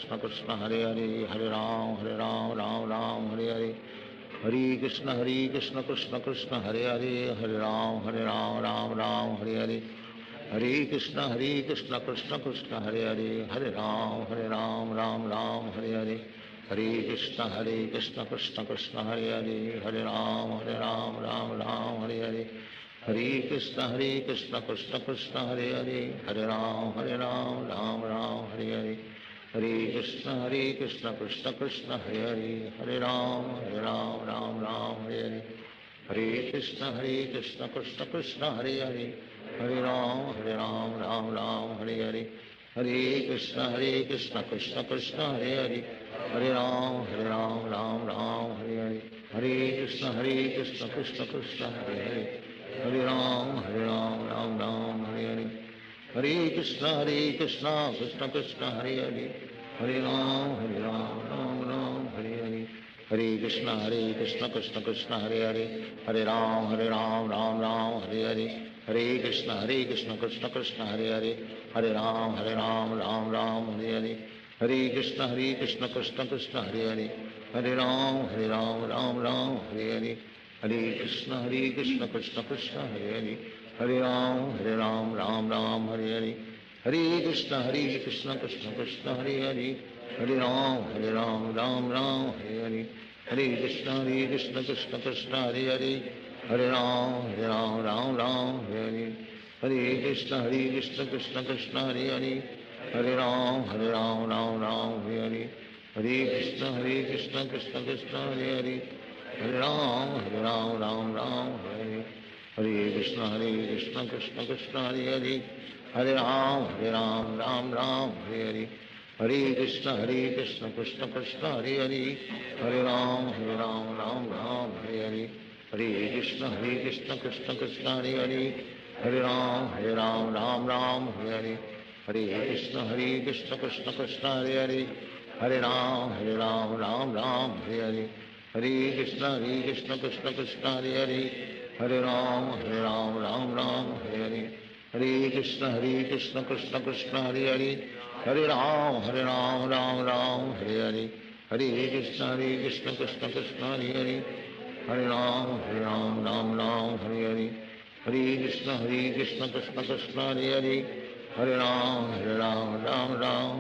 Krishna Krishna Krishna Hare Ram Ram Hare Krishna Krishna Krishna Hare Ram Ram Hare Krishna Krishna Krishna Hare Ram Ram Hare Krishna Krishna Krishna Hare Ram Ram Hare Krishna Krishna Krishna Hare Ram Ram Hare Krishna Krishna Krishna Hare Ram Ram Hare Krishna Krishna Krishna Hare Ram Ram Hare Krishna Krishna Krishna Hare Ram Ram Hare Krishna Krishna Krishna Hare Ram Ram Hare Krishna Krishna Krishna Hare Ram Ram Ram Hare Krishna Krishna Krishna Hare Hare, Hare Ram Ram Ram Hare Hare, Hare Krishna Krishna Krishna Hare Hare, Hare Ram Ram Ram Hare Hare, Hare Krishna Krishna Krishna Hare Hare, Hare Ram Ram Hare Hare, Hare Krishna Krishna Krishna Hare Hare, Hare Ram Ram Hare Hare, Hare Krishna Krishna Krishna Hare Hare, Hare Ram Ram Hare Hare, Hare Krishna Krishna Krishna Hare Hare, Hare Ram Ram Hare Hare, Hare Krishna Krishna Krishna Hare Hare, Hare Ram Ram Hare Hare, Hare Krishna Krishna Krishna Hare Hare, Hare Ram Ram Hare Hare, Hare Krishna Krishna Krishna Hare Hare, Hare Ram Ram Hare Hare, Hare Krishna Krishna Krishna Hare Hare, Hare Ram Ram Hare Hare, Hare Krishna Krishna Krishna Hare Hare, Hare Ram Ram Hare Hare, Hare Krishna Krishna Krishna Hare Hare, Hare Ram Ram Hare Hare, Hare Krishna Krishna Krishna Hare Hare, Hare Ram Ram Hare Hare, Hare Krishna Krishna Krishna Hare Hare, Hare Ram Ram Hare Hare, Hare Krishna Krishna Krishna Hare Hare, Hare Ram Ram Hare Hare, Hare Krishna Krishna Krishna Hare Hare, Hare Ram Ram Hare Hare, Hare Krishna Krishna Krishna Hare Hare, Hare Ram Ram Hare Hare, Hare Krishna Krishna Krishna Hare Hare, Hare Ram Ram Hare Hare, Hare Krishna Krishna Krishna Hare Hare, Hare Ram Ram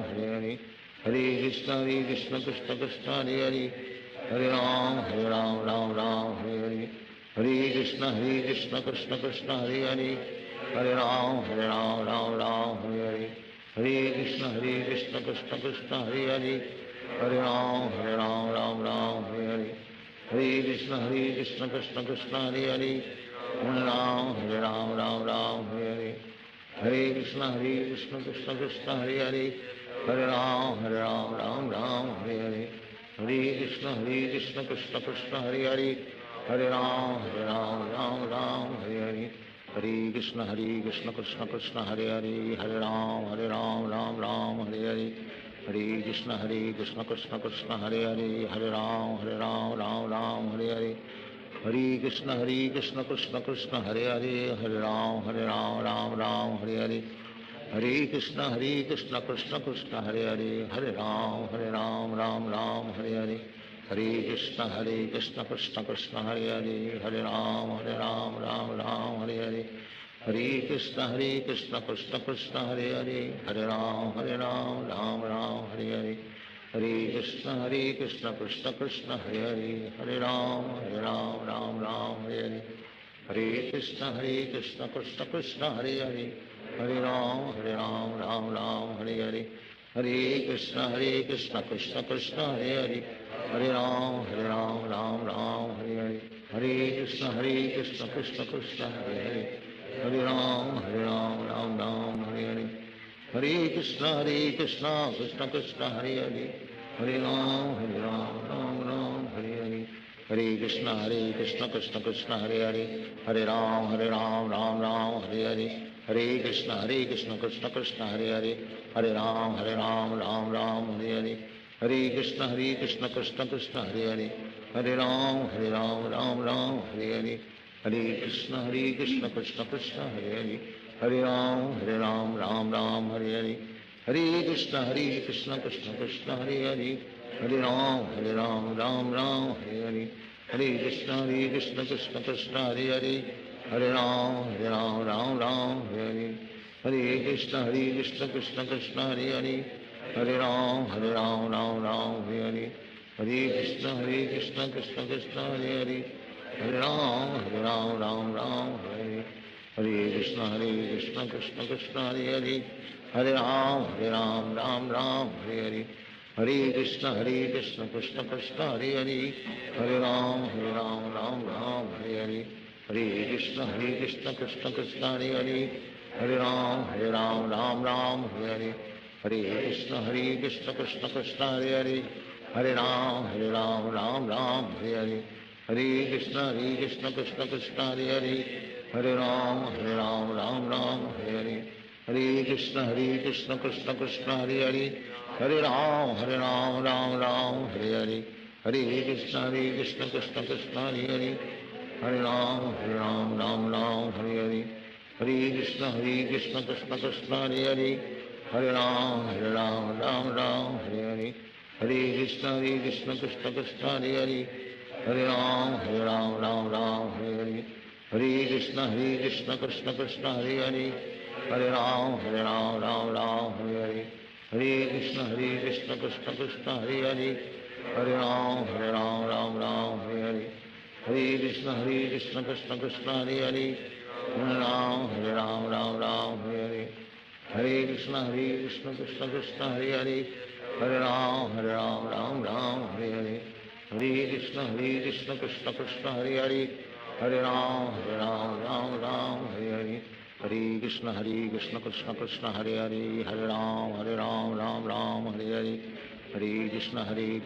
Hare Hare, Hare Krishna Krishna Krishna Hare Hare, Hare Ram Ram Hare Hare, Hare Krishna Krishna Krishna Hare Hare, Hare Ram Ram Hare Hare, Hare Krishna Krishna Krishna Hare Hare, Hare Ram Ram Hare Hare, Hare Krishna Krishna Krishna Hare Hare, Hare Ram Ram Hare Hare, Hare Krishna Krishna Krishna Hare Hare, Hare Ram Ram Hare Hare, Hare Krishna Krishna Krishna Hare Hare, Hare Ram Ram Hare Hare, Hare Krishna Krishna Krishna Hare Hare, Hare Ram Ram Hare Hare, Hare Krishna Krishna Krishna Hare Hare, Hare Ram Ram Hare Hare, Hare Krishna Krishna Krishna Hare Hare, Hare Ram Ram Hare Hare, Hare Krishna Krishna Krishna Hare Hare, Hare Ram Ram Hare Hare, Hare Krishna Krishna Krishna Hare Hare, Hare Ram Ram Hare Hare, Hare Krishna Krishna Krishna Hare Hare, Hare Ram Ram Hare Hare, Hare Krishna Krishna Krishna Hare Hare, Hare Ram Ram Hare Hare, Hare Krishna Krishna Krishna Hare Hare, Hare Ram Ram Hare Hare, Hare Krishna Krishna Krishna Hare Hare, Hare Ram Ram Hare Hare, Hare Krishna Krishna Krishna Hare Hare, Hare Ram Ram Hare Hare, Hare Krishna Krishna Krishna Hare Hare, Hare Ram Ram Hare Hare, Hare Krishna Krishna Krishna Hare Hare, Hare Ram Ram Hare Hare, Hare Krishna Krishna Krishna Hare Hare, Hare Ram Ram Hare Hare, Hare Krishna Krishna Krishna Hare Hare, Hare Ram Ram Hare Hare, Hare Krishna Krishna Krishna Hare Hare, Hare Ram Ram Hare Hare, Hare Krishna Krishna Krishna Hare Hare, Hare Ram Ram Hare Hare, Hare Krishna Krishna Krishna Hare Hare, Hare Ram Ram Hare Hare, Hare Krishna Krishna Krishna Hare Hare, Hare Ram Ram Hare Hare, Hare Krishna Krishna Krishna Hare Hare, Hare Ram Ram Hare Hare, Hare Krishna Krishna Krishna Hare Hare, Hare Ram Ram Hare Hare, Hare Krishna Krishna Krishna Hare Hare, Hare Ram Ram Hare Hare, Hare Krishna Krishna Krishna Hare Hare, Hare Ram Ram Hare Hare, Hare Krishna Krishna Krishna Hare Hare Hare Ram Ram Ram Hare Hare Hare Krishna Krishna Krishna Hare Hare Hare Ram Ram Ram Hare Hare Hare Krishna Krishna Krishna Hare Hare Hare Ram Ram Hare Hare Hare Krishna Krishna Krishna Hare Hare Hare Ram Ram Hare Hare Hare Krishna Krishna Krishna Hare Hare Hare Ram Ram Hare Hare Hare Krishna Krishna Krishna Hare Hare Hare Ram Ram Hare Hare Hare Krishna Krishna Krishna Hare Hare Hare Ram Ram Hare Hare Hare Krishna Krishna Krishna Hare Hare Hare Ram Ram Hare Hare Hare Krishna Krishna Krishna Hare Hare Hare Ram Ram Hare Hare Hare Krishna Krishna Krishna Hare Hare Hare Ram Ram Hare Hare Hare Krishna Krishna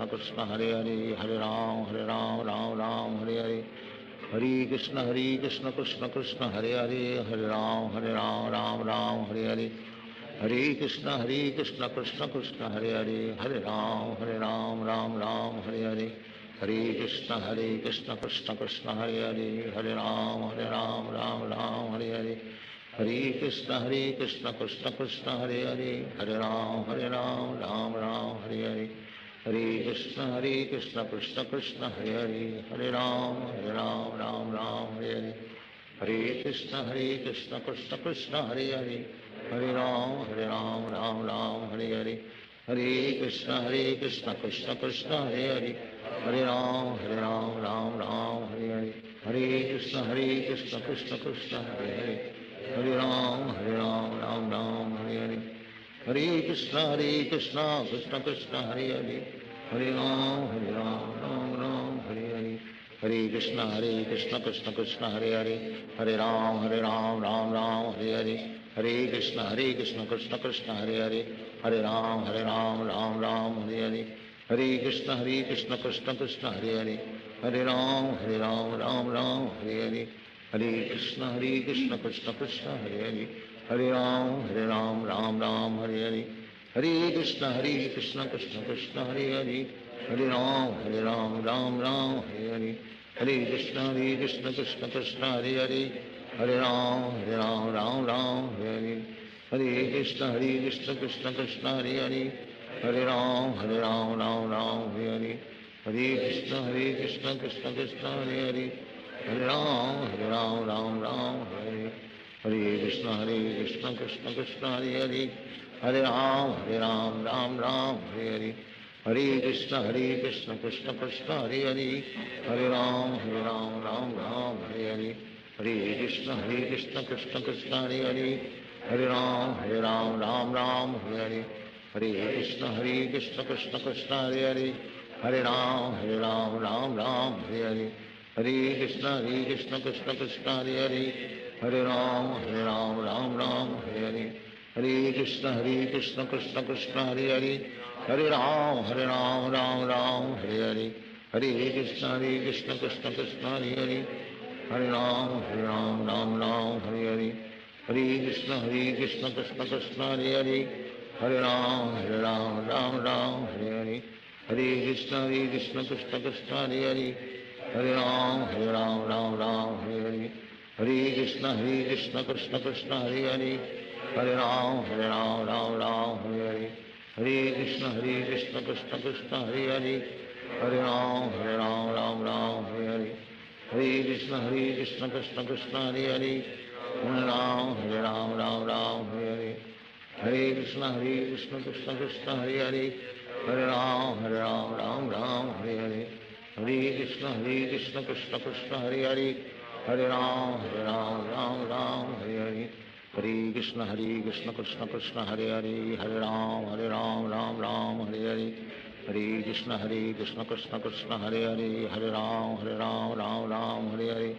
Krishna Hare Hare Hare Ram Ram Hare Hare Hare Krishna Krishna Krishna Hare Hare Hare Ram Ram Hare Hare Hare Krishna Krishna Krishna Hare Hare Hare Ram Ram Hare Hare Hare Krishna Krishna Krishna Hare Hare Hare Ram Ram Hare Hare Hare Krishna Krishna Krishna Hare Hare Hare Ram Ram Hare Hare Hare Krishna Krishna Krishna Hare Hare Hare Ram Ram Hare Hare Hare Krishna Krishna Krishna Hare Hare Hare Ram Ram Hare Hare Hare Krishna Krishna Krishna Hare Hare Hare Ram Ram Hare Hare Hare Krishna Krishna Krishna Hare Hare Hare Ram Hare Hare Hare Krishna Krishna Krishna Hare Hare Hare Ram Ram Hare Hare Hare Krishna Krishna Krishna Hare Hare Hare Ram Ram Hare Hare Hare Krishna Krishna Krishna Hare Hare Hare Ram Ram Hare Hare Hare Krishna Krishna Krishna Hare Hare Hare Ram Ram Hare Hare Hare Krishna Krishna Krishna Hare Hare Hare Ram Ram Hare Hare Hare Krishna Krishna Krishna Hare Hare Hare Ram Ram Hare Hare Hare Krishna Krishna Krishna Hare Hare Hare Ram Ram Hare Hare Hare Krishna Krishna Krishna Hare Hare Hare Ram Ram Hare Hare Hare Krishna Krishna Krishna Hare Hare Hare Ram Ram Hare Hare Hare Krishna Krishna Krishna Hare Hare Hare Ram Ram Hare Hare Hare Krishna Krishna Krishna Hare Hare Hare Ram Ram Hare Hare Hare Krishna Krishna Krishna Hare Hare Hare Ram Ram Hare Hare Hare Krishna Krishna Krishna Hare Hare Hare Ram Ram Hare Hare Hare Krishna Krishna Krishna Hare Hare Hare Ram Ram Hare Hare Hare Krishna Krishna Krishna Hare Hare Hare Ram Ram Hare Hare Hare Krishna Krishna Krishna Hare Hare Hare Ram Ram Hare Hare Hare Krishna Krishna Krishna Hare Hare Hare Ram Ram Hare Hare Hare Krishna Krishna Krishna Hare Hare Hare Ram Ram Hare Hare Hare Krishna Krishna Krishna Hare Hare Hare Ram Ram Hare Hare Hare Krishna Krishna Krishna Hare Hare Hare Ram Hare Hare Hare Krishna Krishna Krishna Hare Hare Hare Ram Hare Hare Hare Krishna Krishna Krishna Hare Hare Hare Ram Hare Hare Hare Krishna Krishna Krishna Hare Hare Hare Ram Ram Hare Hare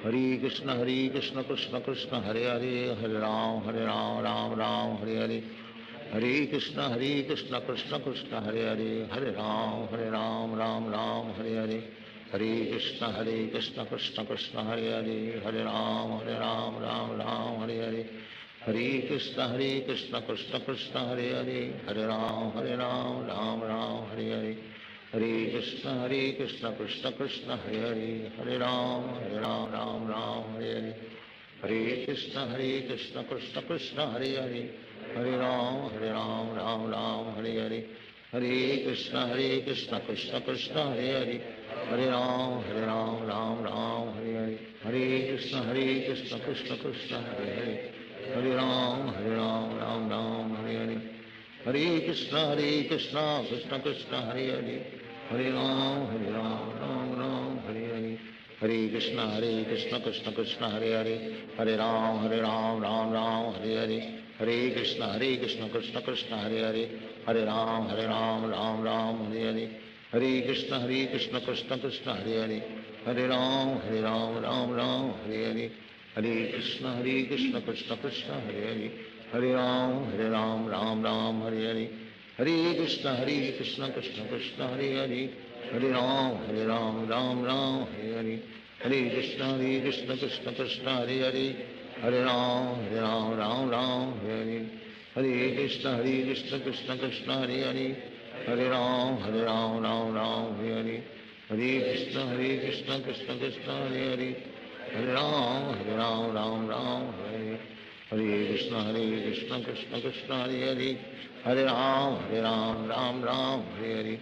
Hare Krishna Krishna Krishna Hare Hare Hare Ram Hare Hare Hare Krishna Krishna Krishna Hare Hare Hare Ram Hare Hare Hare Krishna Krishna Krishna Hare Hare Hare Ram Ram Hare Hare Hare Krishna Krishna Krishna Hare Hare Hare Ram Ram Hare Hare Hare Krishna Krishna Krishna Krishna Hare Hare Hare Ram Ram Hare Hare Hare Krishna Krishna Krishna Hare Hare Hare Ram Ram Ram Hare Hare Hare Krishna Krishna Krishna Hare Hare Hare Ram Ram Hare Hare Hare Krishna Krishna Krishna Hare Hare Hare Ram Ram Hare Hare Hare Krishna Krishna Krishna Hare Hare Hare Ram Ram Hare Hare Hare Krishna Krishna Krishna Hare Hare Hare Ram Ram Hare Hare Hare Krishna Krishna Krishna Hare Hare Hare Ram Ram Hare Hare Hare Krishna Krishna Krishna Hare Hare Hare Ram Ram Hare Hare Hare Krishna Krishna Krishna Hare Hare Hare Ram Ram Hare Hare Hare Krishna Krishna Krishna Hare Hare Hare Ram Ram Hare Hare Hare Krishna Krishna Krishna Hare Hare Hare Ram Ram Hare Hare Hare Krishna Krishna Krishna Hare Hare Hare Ram Ram Hare Hare Hare Krishna Krishna Krishna Hare Hare Hare Ram Ram Hare Hare Hare Krishna Krishna Krishna Hare Hare Hare Ram Ram Hare Hare Hare Krishna Krishna Krishna Hare Hare Hare Ram Ram Hare Hare